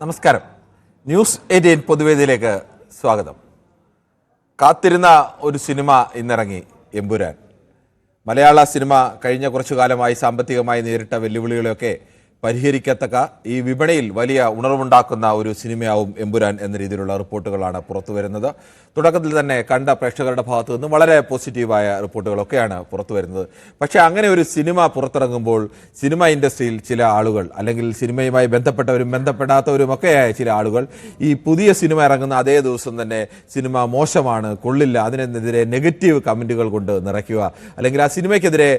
നമസ്കാരം. ന്യൂസ് 18 പൊതുവേദിയിലേക്ക് സ്വാഗതം. കാത്തിരുന്ന ഒരു സിനിമ ഇന്നിറങ്ങി, എമ്പുരാൻ. മലയാള സിനിമ കഴിഞ്ഞ കുറച്ചു കാലമായി സാമ്പത്തികമായി നേരിട്ട വെല്ലുവിളികളെയൊക്കെ പരിഹരിക്കത്തക്ക ഈ വിപണിയിൽ വലിയ ഉണർവുണ്ടാക്കുന്ന ഒരു സിനിമയാവും എമ്പുരാൻ എന്ന രീതിയിലുള്ള റിപ്പോർട്ടുകളാണ് പുറത്തു വരുന്നത്. തുടക്കത്തിൽ തന്നെ കണ്ട പ്രേക്ഷകരുടെ ഭാഗത്തു നിന്നും വളരെ പോസിറ്റീവായ റിപ്പോർട്ടുകളൊക്കെയാണ് പുറത്തു വരുന്നത്. പക്ഷേ അങ്ങനെ ഒരു സിനിമ പുറത്തിറങ്ങുമ്പോൾ സിനിമ ഇൻഡസ്ട്രിയിൽ ചില ആളുകൾ, അല്ലെങ്കിൽ സിനിമയുമായി ബന്ധപ്പെട്ടവരും ബന്ധപ്പെടാത്തവരുമൊക്കെയായ ചില ആളുകൾ ഈ പുതിയ സിനിമ ഇറങ്ങുന്ന അതേ ദിവസം തന്നെ സിനിമ മോശമാണ്, കൊള്ളില്ല, അതിനെതിരെ നെഗറ്റീവ് കമൻറ്റുകൾ കൊണ്ട് നിറയ്ക്കുക, അല്ലെങ്കിൽ ആ സിനിമയ്ക്കെതിരെ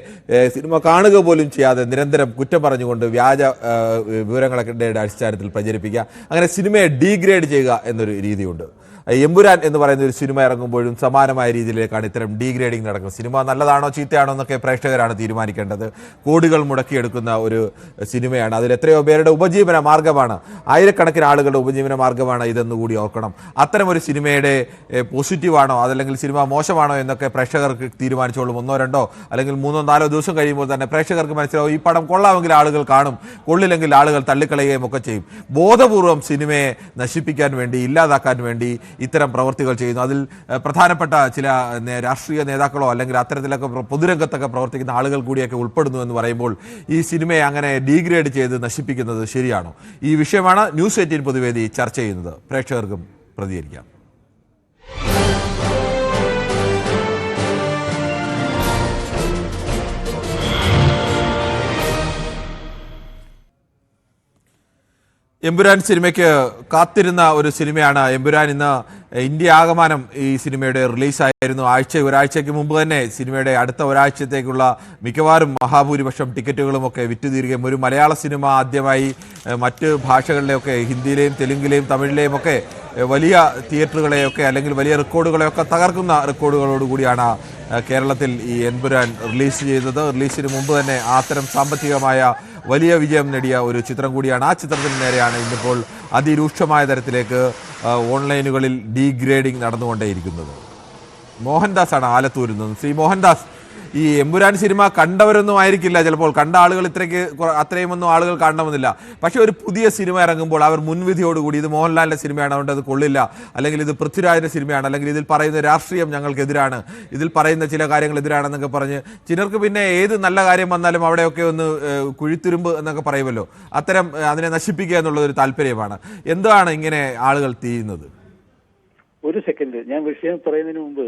സിനിമ കാണുക പോലും ചെയ്യാതെ നിരന്തരം കുറ്റം പറഞ്ഞുകൊണ്ട് വ്യാജ വിവരങ്ങളൊക്കെ അടിസ്ഥാനത്തിൽ പ്രചരിപ്പിക്കുക, അങ്ങനെ സിനിമയെ ഡീഗ്രേഡ് ചെയ്യുക എന്നൊരു രീതിയുണ്ട്. എമ്പുരാൻ എന്ന് പറയുന്ന ഒരു സിനിമ ഇറങ്ങുമ്പോഴും സമാനമായ രീതിയിലേക്കാണ് ഇത്തരം ഡീഗ്രേഡിംഗ് നടക്കുന്നത്. സിനിമ നല്ലതാണോ ചീത്തയാണോ എന്നൊക്കെ പ്രേക്ഷകരാണ് തീരുമാനിക്കേണ്ടത്. കോടികൾ മുടക്കിയെടുക്കുന്ന ഒരു സിനിമയാണ്, അതിൽ എത്രയോ പേരുടെ ഉപജീവന മാർഗ്ഗമാണ്, ആയിരക്കണക്കിന് ആളുകളുടെ ഉപജീവന മാർഗ്ഗമാണ് ഇതെന്നുകൂടി ഓർക്കണം. അത്തരമൊരു സിനിമയുടെ പോസിറ്റീവാണോ അതല്ലെങ്കിൽ സിനിമ മോശമാണോ എന്നൊക്കെ പ്രേക്ഷകർക്ക് തീരുമാനിച്ചോളും. 1, 2 അല്ലെങ്കിൽ 3, 4 ദിവസം കഴിയുമ്പോൾ തന്നെ പ്രേക്ഷകർക്ക് മനസ്സിലാവും ഈ പടം കൊള്ളാമെങ്കിൽ ആളുകൾ കാണും, കൊള്ളില്ലെങ്കിൽ ആളുകൾ തള്ളിക്കളയുകയും ഒക്കെ ചെയ്യും. ബോധപൂർവം സിനിമയെ നശിപ്പിക്കാൻ വേണ്ടി, ഇല്ലാതാക്കാൻ വേണ്ടി ഇത്തരം പ്രവൃത്തികൾ ചെയ്യുന്നു. അതിൽ പ്രധാനപ്പെട്ട ചില രാഷ്ട്രീയ നേതാക്കളോ അല്ലെങ്കിൽ അത്തരത്തിലൊക്കെ പൊതുരംഗത്തൊക്കെ പ്രവർത്തിക്കുന്ന ആളുകൾ കൂടിയൊക്കെ ഉൾപ്പെടുന്നു എന്ന് പറയുമ്പോൾ ഈ സിനിമയെ അങ്ങനെ ഡീഗ്രേഡ് ചെയ്ത് നശിപ്പിക്കുന്നത് ശരിയാണോ? ഈ വിഷയമാണ് ന്യൂസ് 18 പൊതുവേദി ചർച്ച ചെയ്യുന്നത്. പ്രേക്ഷകർക്കും പ്രതികരിക്കാം. എമ്പുരാൻ സിനിമയ്ക്ക് കാത്തിരുന്ന ഒരു സിനിമയാണ് എമ്പുരാൻ. ഇന്ന് ഇന്ത്യ ആകമാനം ഈ സിനിമയുടെ റിലീസായിരുന്നു. ഒരാഴ്ചയ്ക്ക് മുമ്പ് തന്നെ സിനിമയുടെ അടുത്ത ഒരാഴ്ചത്തേക്കുള്ള മിക്കവാറും മഹാഭൂരിപക്ഷം ടിക്കറ്റുകളുമൊക്കെ വിറ്റുതീരുകയും ഒരു മലയാള സിനിമ ആദ്യമായി മറ്റ് ഭാഷകളിലെയൊക്കെ, ഹിന്ദിയിലെയും തെലുങ്കിലെയും തമിഴിലെയും ഒക്കെ വലിയ തിയേറ്ററുകളെയൊക്കെ അല്ലെങ്കിൽ വലിയ റെക്കോർഡുകളെയൊക്കെ തകർക്കുന്ന റെക്കോർഡുകളോടുകൂടിയാണ് കേരളത്തിൽ ഈ എമ്പുരാൻ റിലീസ് ചെയ്തത്. റിലീസിന് മുമ്പ് തന്നെ അത്തരം സാമ്പത്തികമായ വലിയ വിജയം നേടിയ ഒരു ചിത്രം കൂടിയാണ്. ആ ചിത്രത്തിന് നേരെയാണ് ഇന്നിപ്പോൾ അതിരൂക്ഷമായ തരത്തിലേക്ക് ഓൺലൈനുകളിൽ ഡീഗ്രേഡിംഗ് നടന്നുകൊണ്ടേയിരിക്കുന്നത്. മോഹൻദാസ് ആണ് ആലത്തൂരിൽ നിന്ന്. ശ്രീ മോഹൻദാസ്, ഈ എമ്പുരാൻ സിനിമ കണ്ടവരൊന്നും ആയിരിക്കില്ല, ചിലപ്പോൾ കണ്ട ആളുകൾ അത്രയുമൊന്നും ആളുകൾ കാണണമെന്നില്ല. പക്ഷേ ഒരു പുതിയ സിനിമ ഇറങ്ങുമ്പോൾ അവർ മുൻവിധിയോടുകൂടി ഇത് മോഹൻലാലിൻ്റെ സിനിമയാണ്, അതുകൊണ്ട് അത് കൊള്ളില്ല, അല്ലെങ്കിൽ ഇത് പൃഥ്വിരാജിൻ്റെ സിനിമയാണ്, അല്ലെങ്കിൽ ഇതിൽ പറയുന്ന രാഷ്ട്രീയം ഞങ്ങൾക്കെതിരാണ്, ഇതിൽ പറയുന്ന ചില കാര്യങ്ങൾ എതിരാണെന്നൊക്കെ പറഞ്ഞ് ചിലർക്ക് പിന്നെ ഏത് നല്ല കാര്യം വന്നാലും അവിടെയൊക്കെ ഒന്ന് കുഴിത്തുരുമ്പ് എന്നൊക്കെ പറയുമല്ലോ, അത്തരം അതിനെ നശിപ്പിക്കുക എന്നുള്ളതൊരു താല്പര്യമാണ്. എന്താണ് ഇങ്ങനെ ആളുകൾ ചെയ്യുന്നത്? ഒരു സെക്കൻഡ്, ഞാൻ വിഷയം പറയുന്നതിന് മുമ്പ്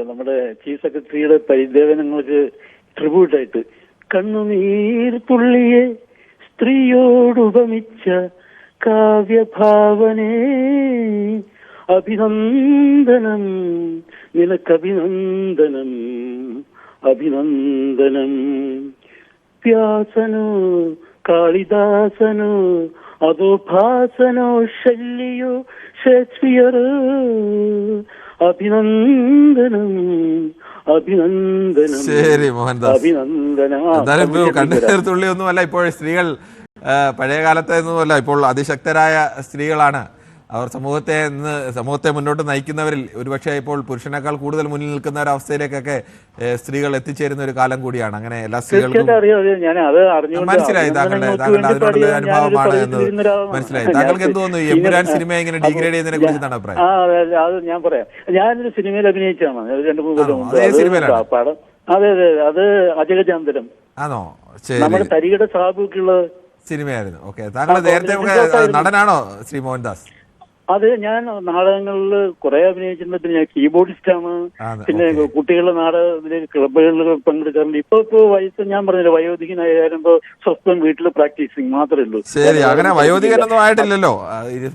നമ്മുടെ ചീഫ് സെക്രട്ടറിയുടെ പരിദേവനങ്ങൾക്ക് ട്രിബ്യൂട്ടായിട്ട് കണ്ണുനീർ തുള്ളിയെ സ്ത്രീയോടുപമിച്ച കാവ്യഭാവനേ അഭിനന്ദനം, നിനക്കഭിനന്ദനം, അഭിനന്ദനം. വ്യാസനോ കാളിദാസനോ അതോ ഭാസനോ ശല്യോ ഷേക്സ്പിയർ, അഭിനന്ദനം, അഭിനന്ദനം. ശരി മോഹൻദാസ്, അഭിനന്ദനം. കണ്ണീർത്തുള്ളിയൊന്നുമല്ല ഇപ്പോൾ സ്ത്രീകൾ, പഴയ കാലത്തെ ഒന്നുമല്ല, ഇപ്പോൾ അതിശക്തരായ സ്ത്രീകളാണ്. അവർ സമൂഹത്തെ മുന്നോട്ട് നയിക്കുന്നവരിൽ ഒരുപക്ഷെ ഇപ്പോൾ പുരുഷനേക്കാൾ കൂടുതൽ മുന്നിൽ നിൽക്കുന്ന ഒരു അവസ്ഥയിലേക്കൊക്കെ സ്ത്രീകൾ എത്തിച്ചേരുന്ന ഒരു കാലം കൂടിയാണ്. അങ്ങനെ എല്ലാ സ്ത്രീകൾക്കും മനസ്സിലായി താങ്കളുടെ അതിനോടുള്ള അനുഭവമാണ് എന്ന് മനസ്സിലായി. താങ്കൾക്ക് എന്ത് തോന്നുന്നു ഈ എമ്പുരാൻ സിനിമ ഇങ്ങനെ ഡീഗ്രേഡ് ചെയ്യുന്നതിനെ കുറിച്ച് എന്താണ് അഭിപ്രായം? അത് ഞാൻ പറയാം. ഞാനൊരു സിനിമയിൽ അഭിനയിച്ചാണ് 2-3 കൊല്ലം മുമ്പ്. പടം അതെ, അത് അജഗജാന്തരം ആണോ? നമ്മുടെ തരികട സാബുക്കുള്ള സിനിമയായിരുന്നു. ഓക്കെ, താങ്കൾ നേരത്തെ നടനാണോ ശ്രീ മോഹൻദാസ്? അത് ഞാൻ നാടകങ്ങളിൽ കുറെ അഭിനയിച്ചിട്ടുണ്ട്. പിന്നെ ഞാൻ കീബോർഡിസ്റ്റാണ്. പിന്നെ കുട്ടികളുടെ നാടകത്തിലേക്ക് ക്ലബുകളിൽ പങ്കെടുക്കാറുണ്ട്. ഇപ്പൊ വയസ്സ് ഞാൻ പറഞ്ഞില്ല, വയോധികനായാലുമ്പോ സ്വസ്ഥം വീട്ടിൽ പ്രാക്ടീസിങ് മാത്രമേ ഉള്ളൂ. ശരി, അങ്ങനെ വയോധികനൊന്നും ആയിട്ടില്ലല്ലോ,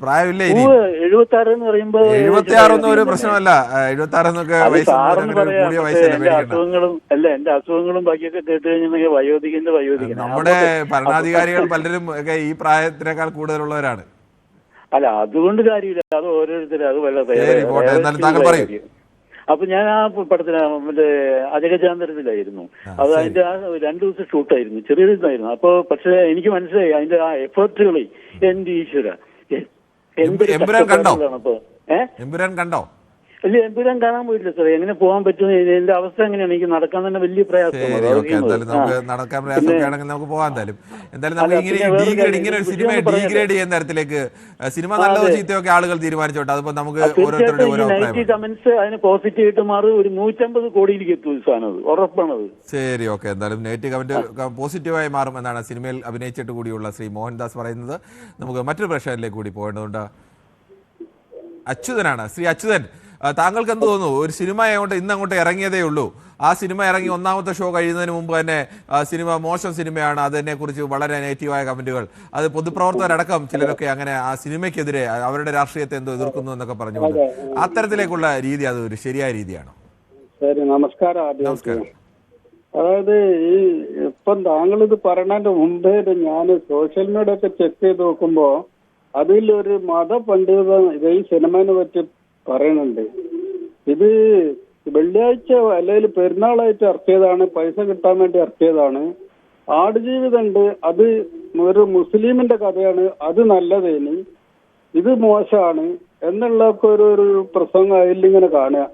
പ്രായമില്ലേ? 76 എന്ന് പറയുമ്പോ 76 ഒരു പ്രശ്നമല്ല. 76 അസുഖങ്ങളും അല്ല, എന്റെ അസുഖങ്ങളും ബാക്കിയൊക്കെ കേട്ട് കഴിഞ്ഞിട്ടുണ്ടെങ്കിൽ വയോധികൻ. നമ്മുടെ ഭരണാധികാരികൾ പലരും ഒക്കെ ഈ പ്രായത്തിനേക്കാൾ കൂടുതലുള്ളവരാണ്. അല്ല, അതുകൊണ്ട് കാര്യമില്ല, അത് ഓരോരുത്തരും അത് വല്ല. അപ്പൊ ഞാൻ ആ പടത്തിന് മറ്റേ അജഗജാന്തരത്തിലായിരുന്നു. അത് അതിന്റെ ആ 2 ദിവസം ഷൂട്ടായിരുന്നു, ചെറിയതായിരുന്നു. അപ്പൊ പക്ഷെ എനിക്ക് മനസ്സിലായി അതിന്റെ ആ എഫേർട്ടുകളെ. എന്റെ ഈശ്വര, എന്തൊരു കണ്ടോ? എമ്പുരാൻ കണ്ടോ? വലിയ എമ്പുരാൻ കാണാൻ പോയിട്ടില്ല സാർ. എങ്ങനെ പോകാൻ പറ്റും? എന്റെ അവസ്ഥ എങ്ങനെയാണ്? എനിക്ക് നടക്കാൻ തന്നെ വലിയ പ്രയാസമാണ്. എന്തായാലും നമുക്ക് നടക്കാൻ പ്രയാസമൊക്കെ ആണെങ്കിൽ നമുക്ക് പോകാൻ എന്തായാലും നമുക്ക് ഇങ്ങനെ ഒരു സിനിമ ഡീഗ്രേഡ് ചെയ്യുന്ന തരത്തിലേക്ക് സിനിമ നല്ലതോ ചീത്തയൊക്കെ ആളുകൾ തീരുമാനിച്ചോട്ടെ. അതിപ്പോ നമുക്ക് ഓരോരുത്തരുടെ ഓരോ അഭിപ്രായം. കമന്റ്സ് അതിന് പോസിറ്റീവായിട്ട് മാറി ഒരു 150 കോടിയിലേക്ക് എത്തും സാധനം, ഉറപ്പാണത്. ശരി, ഓക്കെ. എന്തായാലും നെഗറ്റീവ് കമന്റ് പോസിറ്റീവായി മാറും എന്നാണ് സിനിമയിൽ അഭിനയിച്ചിട്ട് കൂടിയുള്ള ശ്രീ മോഹൻദാസ് പറയുന്നത്. നമുക്ക് മറ്റൊരു പ്രശ്നത്തിലേക്ക് കൂടി പോകേണ്ടതുണ്ട്. അച്യുതനാണ്. ശ്രീ അച്യുതൻ, താങ്കൾക്ക് എന്ത് തോന്നുന്നു? ഒരു സിനിമ ഇന്ന് അങ്ങോട്ട് ഇറങ്ങിയതേ ഉള്ളൂ. ആ സിനിമ ഇറങ്ങി ഒന്നാമത്തെ ഷോ കഴിയുന്നതിന് മുമ്പ് തന്നെ സിനിമ മോശം സിനിമയാണ്, അതിനെക്കുറിച്ച് വളരെ നെഗറ്റീവായ കമന്റുകൾ, അത് പൊതുപ്രവർത്തകരടക്കം ചിലരൊക്കെ അങ്ങനെ ആ സിനിമയ്ക്കെതിരെ അവരുടെ രാഷ്ട്രീയത്തെ എന്തോ എതിർക്കുന്നു എന്നൊക്കെ പറഞ്ഞുകൊണ്ട് അത്തരത്തിലേക്കുള്ള രീതി അത് ഒരു ശരിയായ രീതിയാണോ? ശരി, നമസ്കാരം. നമസ്കാരം. അതായത് ഈ ഇപ്പം താങ്കൾ ഇത് പറയണതിന്റെ മുമ്പേ ഞാൻ സോഷ്യൽ മീഡിയ ഒക്കെ ചെക്ക് ചെയ്ത് നോക്കുമ്പോ അതിലൊരു മതപണ്ഡിത ഇത് ഈ സിനിമയെ പറ്റി പറയുന്നുണ്ട്. ഇത് വെള്ളിയാഴ്ച അല്ലെങ്കിൽ പെരുന്നാളായിട്ട് ഇറക്കിയതാണ്, പൈസ കിട്ടാൻ വേണ്ടി ഇറക്കിയതാണ്. ആടുജീവിതമുണ്ട്, അത് ഒരു മുസ്ലിമിന്റെ കഥയാണ്, അത് നല്ലതേനി, ഇത് മോശമാണ് എന്നുള്ളതൊക്കെ ഒരു പ്രസംഗം അതിലിങ്ങനെ കാണുക.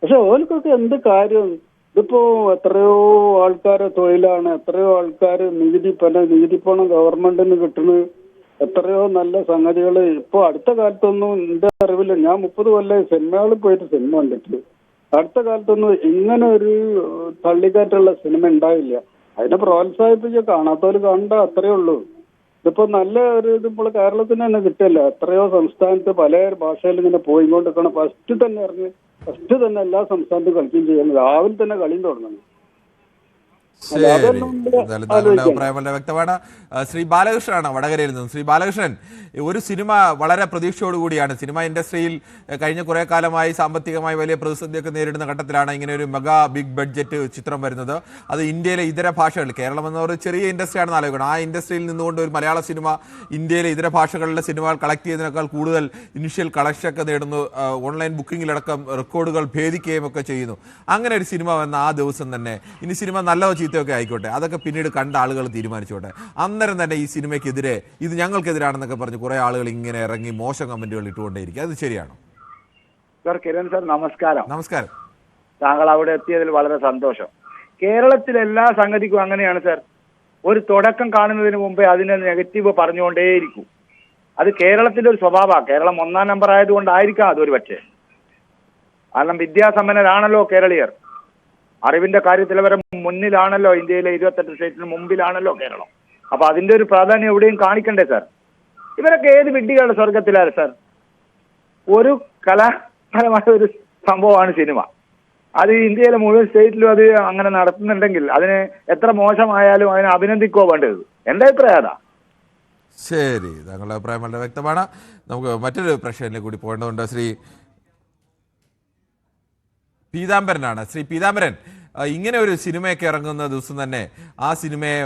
പക്ഷെ ഓൽക്കൊക്കെ എന്ത് കാര്യം? ഇതിപ്പോ എത്രയോ ആൾക്കാരെ തൊഴിലാണ്, എത്രയോ ആൾക്കാർ നികുതി പണം ഗവൺമെന്റിന് കിട്ടുന്നത്, എത്രയോ നല്ല സംഗതികൾ. ഇപ്പൊ അടുത്ത കാലത്തൊന്നും എന്റെ അറിവില്ല, ഞാൻ 30 കൊല്ലം സിനിമകളിൽ പോയിട്ട് സിനിമ കണ്ടിട്ട് അടുത്ത കാലത്തൊന്നും ഇങ്ങനെ ഒരു തള്ളിക്കാറ്റുള്ള സിനിമ ഉണ്ടായില്ല. അതിനെ പ്രോത്സാഹിപ്പിച്ച് കാണാത്തവര് കണ്ട അത്രയേ ഉള്ളൂ. ഇതിപ്പോ നല്ല ഒരു ഇത് ഇപ്പോൾ കേരളത്തിന് തന്നെ കിട്ടില്ല. എത്രയോ സംസ്ഥാനത്ത് പല ഭാഷയിൽ ഇങ്ങനെ പോയിക്കൊണ്ടിരിക്കണം. ഫസ്റ്റ് തന്നെ എല്ലാ സംസ്ഥാനത്തും കളിക്കുകയും ചെയ്യുന്നത്, രാവിലെ തന്നെ കളിയും തുടങ്ങണം. ശരി, അഭിപ്രായം വളരെ വ്യക്തമാണ്. ശ്രീ ബാലകൃഷ്ണനാണ് വടകരയിൽ നിന്നും. ശ്രീ ബാലകൃഷ്ണൻ, ഒരു സിനിമ വളരെ പ്രതീക്ഷയോടുകൂടിയാണ് സിനിമ ഇൻഡസ്ട്രിയിൽ കഴിഞ്ഞ കുറെ കാലമായി സാമ്പത്തികമായി വലിയ പ്രതിസന്ധിയൊക്കെ നേരിടുന്ന ഘട്ടത്തിലാണ് ഇങ്ങനെ ഒരു മെഗാ ബിഗ് ബഡ്ജറ്റ് ചിത്രം വരുന്നത്. അത് ഇന്ത്യയിലെ ഇതര ഭാഷകളിൽ, കേരളം എന്ന ഒരു ചെറിയ ഇൻഡസ്ട്രിയാണെന്ന് ആലോചിക്കണം, ആ ഇൻഡസ്ട്രിയിൽ നിന്നുകൊണ്ട് ഒരു മലയാള സിനിമ ഇന്ത്യയിലെ ഇതര ഭാഷകളിലെ സിനിമകൾ കളക്ട് ചെയ്യുന്നതിനേക്കാൾ കൂടുതൽ ഇനിഷ്യൽ കളക്ഷനൊക്കെ നേടുന്നു, ഓൺലൈൻ ബുക്കിങ്ങിലടക്കം റെക്കോർഡുകൾ ഭേദിക്കുകയും ഒക്കെ ചെയ്യുന്നു. അങ്ങനെ ഒരു സിനിമ വന്ന ആ ദിവസം തന്നെ ഇനി സിനിമ നല്ലതോ ചീത്തയൊക്കെ ആയിക്കോട്ടെ, അതൊക്കെ പിന്നീട് കണ്ട ആളുകൾ തീരുമാനിച്ചോട്ടെ, അന്നേരം തന്നെ ഈ സിനിമയ്ക്കെതിരെ ഇത് ഞങ്ങൾക്കെതിരാണെന്നൊക്കെ പറഞ്ഞ് കുറെ ആളുകൾ ഇങ്ങനെ ഇറങ്ങി മോശം കമന്റുകൾ ഇട്ടുകൊണ്ടേയിരിക്കും. അത് ശരിയാണോ? സർ, കിരൺ സർ, നമസ്കാരം. നമസ്കാരം. താങ്കൾ അവിടെ എത്തിയതിൽ വളരെ സന്തോഷം. കേരളത്തിലെ എല്ലാ സംഗതിക്കും അങ്ങനെയാണ് സർ. ഒരു തുടക്കം കാണുന്നതിന് മുമ്പേ അതിനെ നെഗറ്റീവ് പറഞ്ഞുകൊണ്ടേയിരിക്കും. അത് കേരളത്തിന്റെ ഒരു സ്വഭാവമാണ്. കേരളം 1ാം നമ്പർ ആയതുകൊണ്ടായിരിക്കാം അതൊരു പക്ഷേ. കാരണം വിദ്യാസമ്പന്നരാണല്ലോ കേരളീയർ, അറിവിന്റെ കാര്യത്തിൽ വരെ മുന്നിലാണല്ലോ, ഇന്ത്യയിലെ 28 സ്റ്റേറ്റിന് മുമ്പിലാണല്ലോ കേരളം. അപ്പൊ അതിന്റെ ഒരു പ്രാധാന്യം എവിടെയും കാണിക്കണ്ടേ സാർ? ഇവരൊക്കെ ഏത് വിഡ്ഢികളുടെ സ്വർഗത്തിലാണ് സാർ? ഒരു കലാപരമായ ഒരു സംഭവമാണ് സിനിമ. അത് ഇന്ത്യയിലെ മുഴുവൻ സ്റ്റേറ്റിലും അത് അങ്ങനെ നടത്തുന്നുണ്ടെങ്കിൽ അതിന് എത്ര മോശമായാലും അതിനെ അഭിനന്ദിക്കോ വേണ്ടത്? എന്റെ അഭിപ്രായം അതാ. ശരി, താങ്കളുടെ അഭിപ്രായം വളരെ വ്യക്തമാണ്. നമുക്ക് മറ്റൊരു പ്രശ്നത്തിലേക്ക് കൂടി പോകേണ്ടതുണ്ട്. ശ്രീ പീതാംബരനാണ്. ശ്രീ പീതാംബരൻ, ഇങ്ങനെ ഒരു സിനിമയൊക്കെ ഇറങ്ങുന്ന ദിവസം തന്നെ ആ സിനിമയെ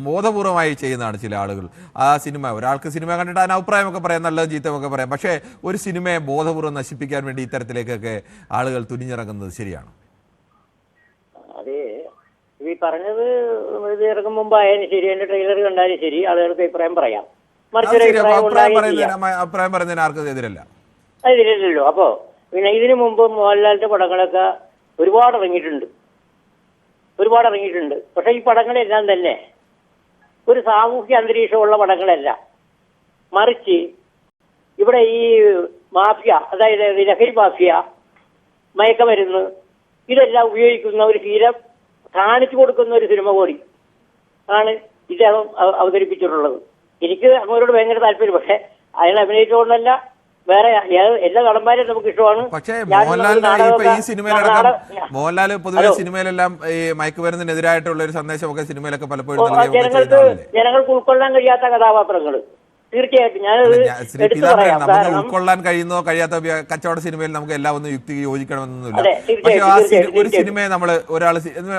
ബോധപൂർവമായി ചെയ്യുന്നതാണ് ചില ആളുകൾ. ആ സിനിമ, ഒരാൾക്ക് സിനിമ കണ്ടിട്ട് അതിന് അഭിപ്രായമൊക്കെ പറയാം, നല്ലതും ചീത്തമൊക്കെ പറയാം, പക്ഷേ ഒരു സിനിമയെ ബോധപൂർവ്വം നശിപ്പിക്കാൻ വേണ്ടി ഇത്തരത്തിലേക്കൊക്കെ ആളുകൾ തുനിഞ്ഞിറങ്ങുന്നത് ശരിയാണ്? അത് ഈ പറഞ്ഞത് ഇത് ഇറങ്ങും മുമ്പായാലും ശരി, എന്റെ ട്രെയിലർ കണ്ടാലും ശരി, ആളുകൾക്ക് അഭിപ്രായം പറയാം. അഭിപ്രായം പറയുന്നതിന് ആർക്കും എതിരല്ല, അതില്ലല്ലോ. അപ്പോ പിന്നെ ഇതിനു മുമ്പ് മോഹൻലാലിന്റെ പടങ്ങളൊക്കെ ഒരുപാട് ഇറങ്ങിയിട്ടുണ്ട്. പക്ഷെ ഈ പടങ്ങളെല്ലാം തന്നെ ഒരു സാമൂഹ്യ അന്തരീക്ഷമുള്ള പടങ്ങളല്ല. മറിച്ച് ഇവിടെ ഈ മാഫിയ, അതായത് ലഹരി മാഫിയ, മയക്കമരുന്ന്, ഇതെല്ലാം ഉപയോഗിക്കുന്ന ഒരു ശീലം കാണിച്ചു കൊടുക്കുന്ന ഒരു സിനിമ കൂടി ആണ് ഇദ്ദേഹം അവതരിപ്പിച്ചിട്ടുള്ളത്. എനിക്ക് അങ്ങോട്ട് ഭയങ്കര താല്പര്യം. പക്ഷെ അയാൾ അഭിനയിച്ചുകൊണ്ടല്ല, വേറെ എല്ലാ നടന്മാരെയും നമുക്ക് ഇഷ്ടമാണ്. പക്ഷേ മോഹൻലാൽ പൊതുവെ സിനിമയിലെല്ലാം ഈ മയക്കുമരുന്നിനെതിരായിട്ടുള്ള ഒരു സന്ദേശമൊക്കെ സിനിമയിലൊക്കെ പലപ്പോഴും ജനങ്ങൾക്ക് ഉൾക്കൊള്ളാൻ കഴിയാത്ത കഥാപാത്രങ്ങൾ തീർച്ചയായിട്ടും നമുക്ക് ഉൾക്കൊള്ളാൻ കഴിയുന്നോ കഴിയാത്ത കച്ചവട സിനിമയിൽ നമുക്ക് എല്ലാം ഒന്നും യുക്തി യോജിക്കണമെന്നൊന്നുമില്ല. പക്ഷെ ആ ഒരു സിനിമയെ നമ്മൾ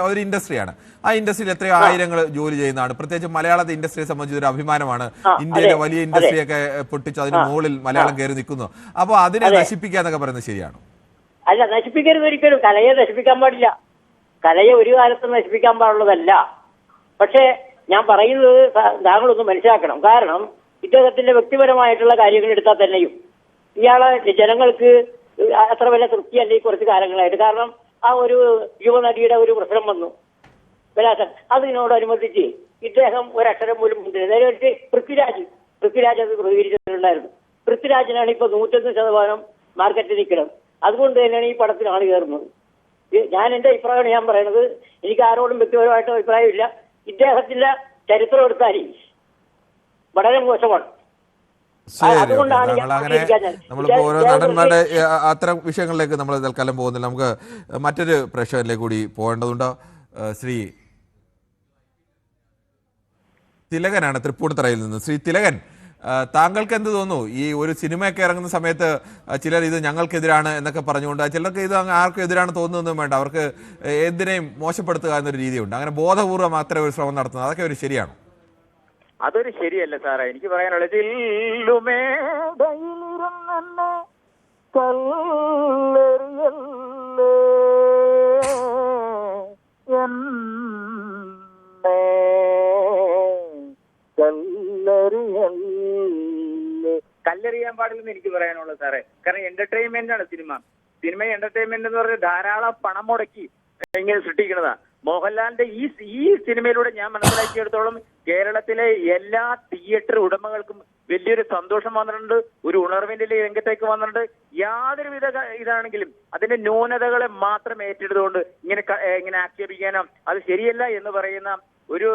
ഒരു ഇൻഡസ്ട്രിയാണ്, ആ ഇൻഡസ്ട്രിയിൽ എത്രയോ ആയിരങ്ങൾ ജോലി ചെയ്യുന്നതാണ്. പ്രത്യേകിച്ച് മലയാളത്തെ ഇൻഡസ്ട്രിയെ സംബന്ധിച്ച് ഒരു അഭിമാനമാണ്. ഇന്ത്യയിലെ വലിയ ഇൻഡസ്ട്രിയൊക്കെ പൊട്ടിച്ച് അതിന് മുകളിൽ മലയാളം കയറി നിൽക്കുന്നു. അപ്പൊ അതിനെ നശിപ്പിക്കാന്നൊക്കെ പറയുന്നത് ശരിയാണോ? അല്ല, നശിപ്പിക്കരുത് ഒരിക്കലും. കലയെ നശിപ്പിക്കാൻ പാടില്ല. കലയെ ഒരു കാലത്തും നശിപ്പിക്കാൻ പാടുള്ളതല്ല. പക്ഷേ ഞാൻ പറയുന്നത് താങ്കളൊന്ന് മനസ്സിലാക്കണം. കാരണം ഇദ്ദേഹത്തിന്റെ വ്യക്തിപരമായിട്ടുള്ള കാര്യങ്ങൾ എടുത്താൽ തന്നെയും ഇയാളെ ജനങ്ങൾക്ക് അത്ര വലിയ തൃപ്തിയല്ല ഈ കുറച്ച് കാലങ്ങളായിട്ട്. കാരണം ആ ഒരു യുവനടിയുടെ ഒരു പ്രശ്നം വന്നു വിലാസൻ, അതിനോടനുബന്ധിച്ച് ഇദ്ദേഹം ഒരക്ഷരം പോലും നേരിട്ട് പൃഥ്വിരാജ് അത് പ്രതികരിച്ചിട്ടുണ്ടായിരുന്നു. പൃഥ്വിരാജിനാണ് ഇപ്പൊ 101% മാർക്കറ്റിൽ നിൽക്കുന്നത്. അതുകൊണ്ട് തന്നെയാണ് ഈ പടത്തിന് ആള് കയറുന്നത്. ഞാൻ എന്റെ അഭിപ്രായമാണ് ഞാൻ പറയുന്നത്. എനിക്ക് ആരോടും വ്യക്തിപരമായിട്ട് അഭിപ്രായമില്ല. ഇദ്ദേഹത്തിന്റെ ചരിത്രം എടുത്താൽ വളരെ മോശമാണ്. ശരി, അങ്ങനെ നമ്മളിപ്പോ ഓരോ നടന്മാരുടെ അത്തരം വിഷയങ്ങളിലേക്ക് നമ്മൾ തൽക്കാലം പോകുന്നില്ല. നമുക്ക് മറ്റൊരു പ്രേക്ഷകരിലേക്ക് കൂടി പോകേണ്ടതുണ്ട്. ശ്രീ തിലകനാണ് തൃപ്പൂണിത്തറയിൽ നിന്ന്. ശ്രീ തിലകൻ, താങ്കൾക്ക് എന്ത് തോന്നുന്നു? ഈ ഒരു സിനിമയൊക്കെ ഇറങ്ങുന്ന സമയത്ത് ചിലർ ഇത് ഞങ്ങൾക്കെതിരാണ് എന്നൊക്കെ പറഞ്ഞുകൊണ്ട്, ചിലർക്ക് ഇത് ആർക്കും എതിരാണ് തോന്നുന്നതും വേണ്ട, അവർക്ക് എന്തിനേയും മോശപ്പെടുത്തുക എന്നൊരു രീതിയുണ്ട്. അങ്ങനെ ബോധപൂർവ്വം അത്ര ഒരു ശ്രമം നടത്തുന്നത്, അതൊക്കെ ഒരു ശരിയാണോ? അതൊരു ശരിയല്ല സാറേ. എനിക്ക് പറയാനുള്ളത് കല്ലെറിയാൻ പാടില്ലെന്ന് എനിക്ക് പറയാനുള്ളത് സാറേ. കാരണം എന്റർടൈൻമെന്റ് ആണ് സിനിമ എന്റർടൈൻമെന്റ് എന്ന് പറഞ്ഞാൽ ധാരാളം പണം മുടക്കി ഇങ്ങനെ സൃഷ്ടിക്കുന്നതാ. മോഹൻലാലിന്റെ ഈ സിനിമയിലൂടെ ഞാൻ മനസ്സിലാക്കിയെടുത്തോളം കേരളത്തിലെ എല്ലാ തിയേറ്റർ ഉടമകൾക്കും വലിയൊരു സന്തോഷം വന്നിട്ടുണ്ട്, ഒരു ഉണർവിന്റെ രംഗത്തേക്ക് വന്നിട്ടുണ്ട്. യാതൊരുവിധ ഇതാണെങ്കിലും അതിന്റെ ന്യൂനതകളെ മാത്രം ഏറ്റെടുത്തുകൊണ്ട് ഇങ്ങനെ ആക്ഷേപിക്കാനോ അത് ശരിയല്ല എന്ന് പറയുന്ന ഒരു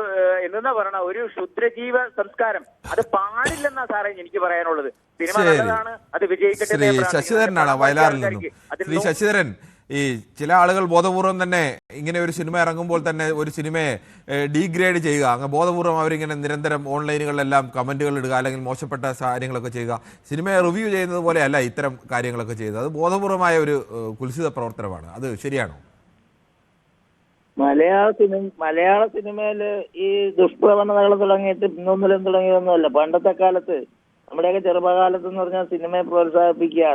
എന്താ പറയണ ഒരു ക്ഷുദ്രജീവ സംസ്കാരം അത് പാടില്ലെന്നാ സാറേ എനിക്ക് പറയാനുള്ളത്. സിനിമ നല്ലതാണ്, അത് വിജയിക്കട്ടെ. ശ്രീ ശശിധരനാണ് വയലാറിൽ നിന്നും. ശ്രീ ശശിധരൻ, ഈ ചില ആളുകൾ ബോധപൂർവം തന്നെ ഇങ്ങനെ ഒരു സിനിമ ഇറങ്ങുമ്പോൾ തന്നെ ഒരു സിനിമയെ ഡീഗ്രേഡ് ചെയ്യുക, അങ്ങ് ബോധപൂർവം അവരിങ്ങനെ നിരന്തരം ഓൺലൈനുകളിലെല്ലാം കമന്റുകൾ ഇടുക, അല്ലെങ്കിൽ മോശപ്പെട്ട കാര്യങ്ങളൊക്കെ ചെയ്യുക, സിനിമയെ റിവ്യൂ ചെയ്യുന്നത് പോലെയല്ല ഇത്തരം കാര്യങ്ങളൊക്കെ ചെയ്യുന്നത്. അത് ബോധപൂർവമായ ഒരു കുൽസിത പ്രവർത്തനമാണ്. അത് ശരിയാണോ? മലയാള സിനിമയില് ഈ ദുഷ്പ്രവണതകൾ തുടങ്ങിയിട്ട് ഇന്നൊന്നിലും തുടങ്ങിയതൊന്നുമല്ല. പണ്ടത്തെ കാലത്ത് നമ്മുടെയൊക്കെ ചെറുപ്പകാലത്ത് എന്ന് പറഞ്ഞാൽ സിനിമയെ പ്രോത്സാഹിപ്പിക്കുക,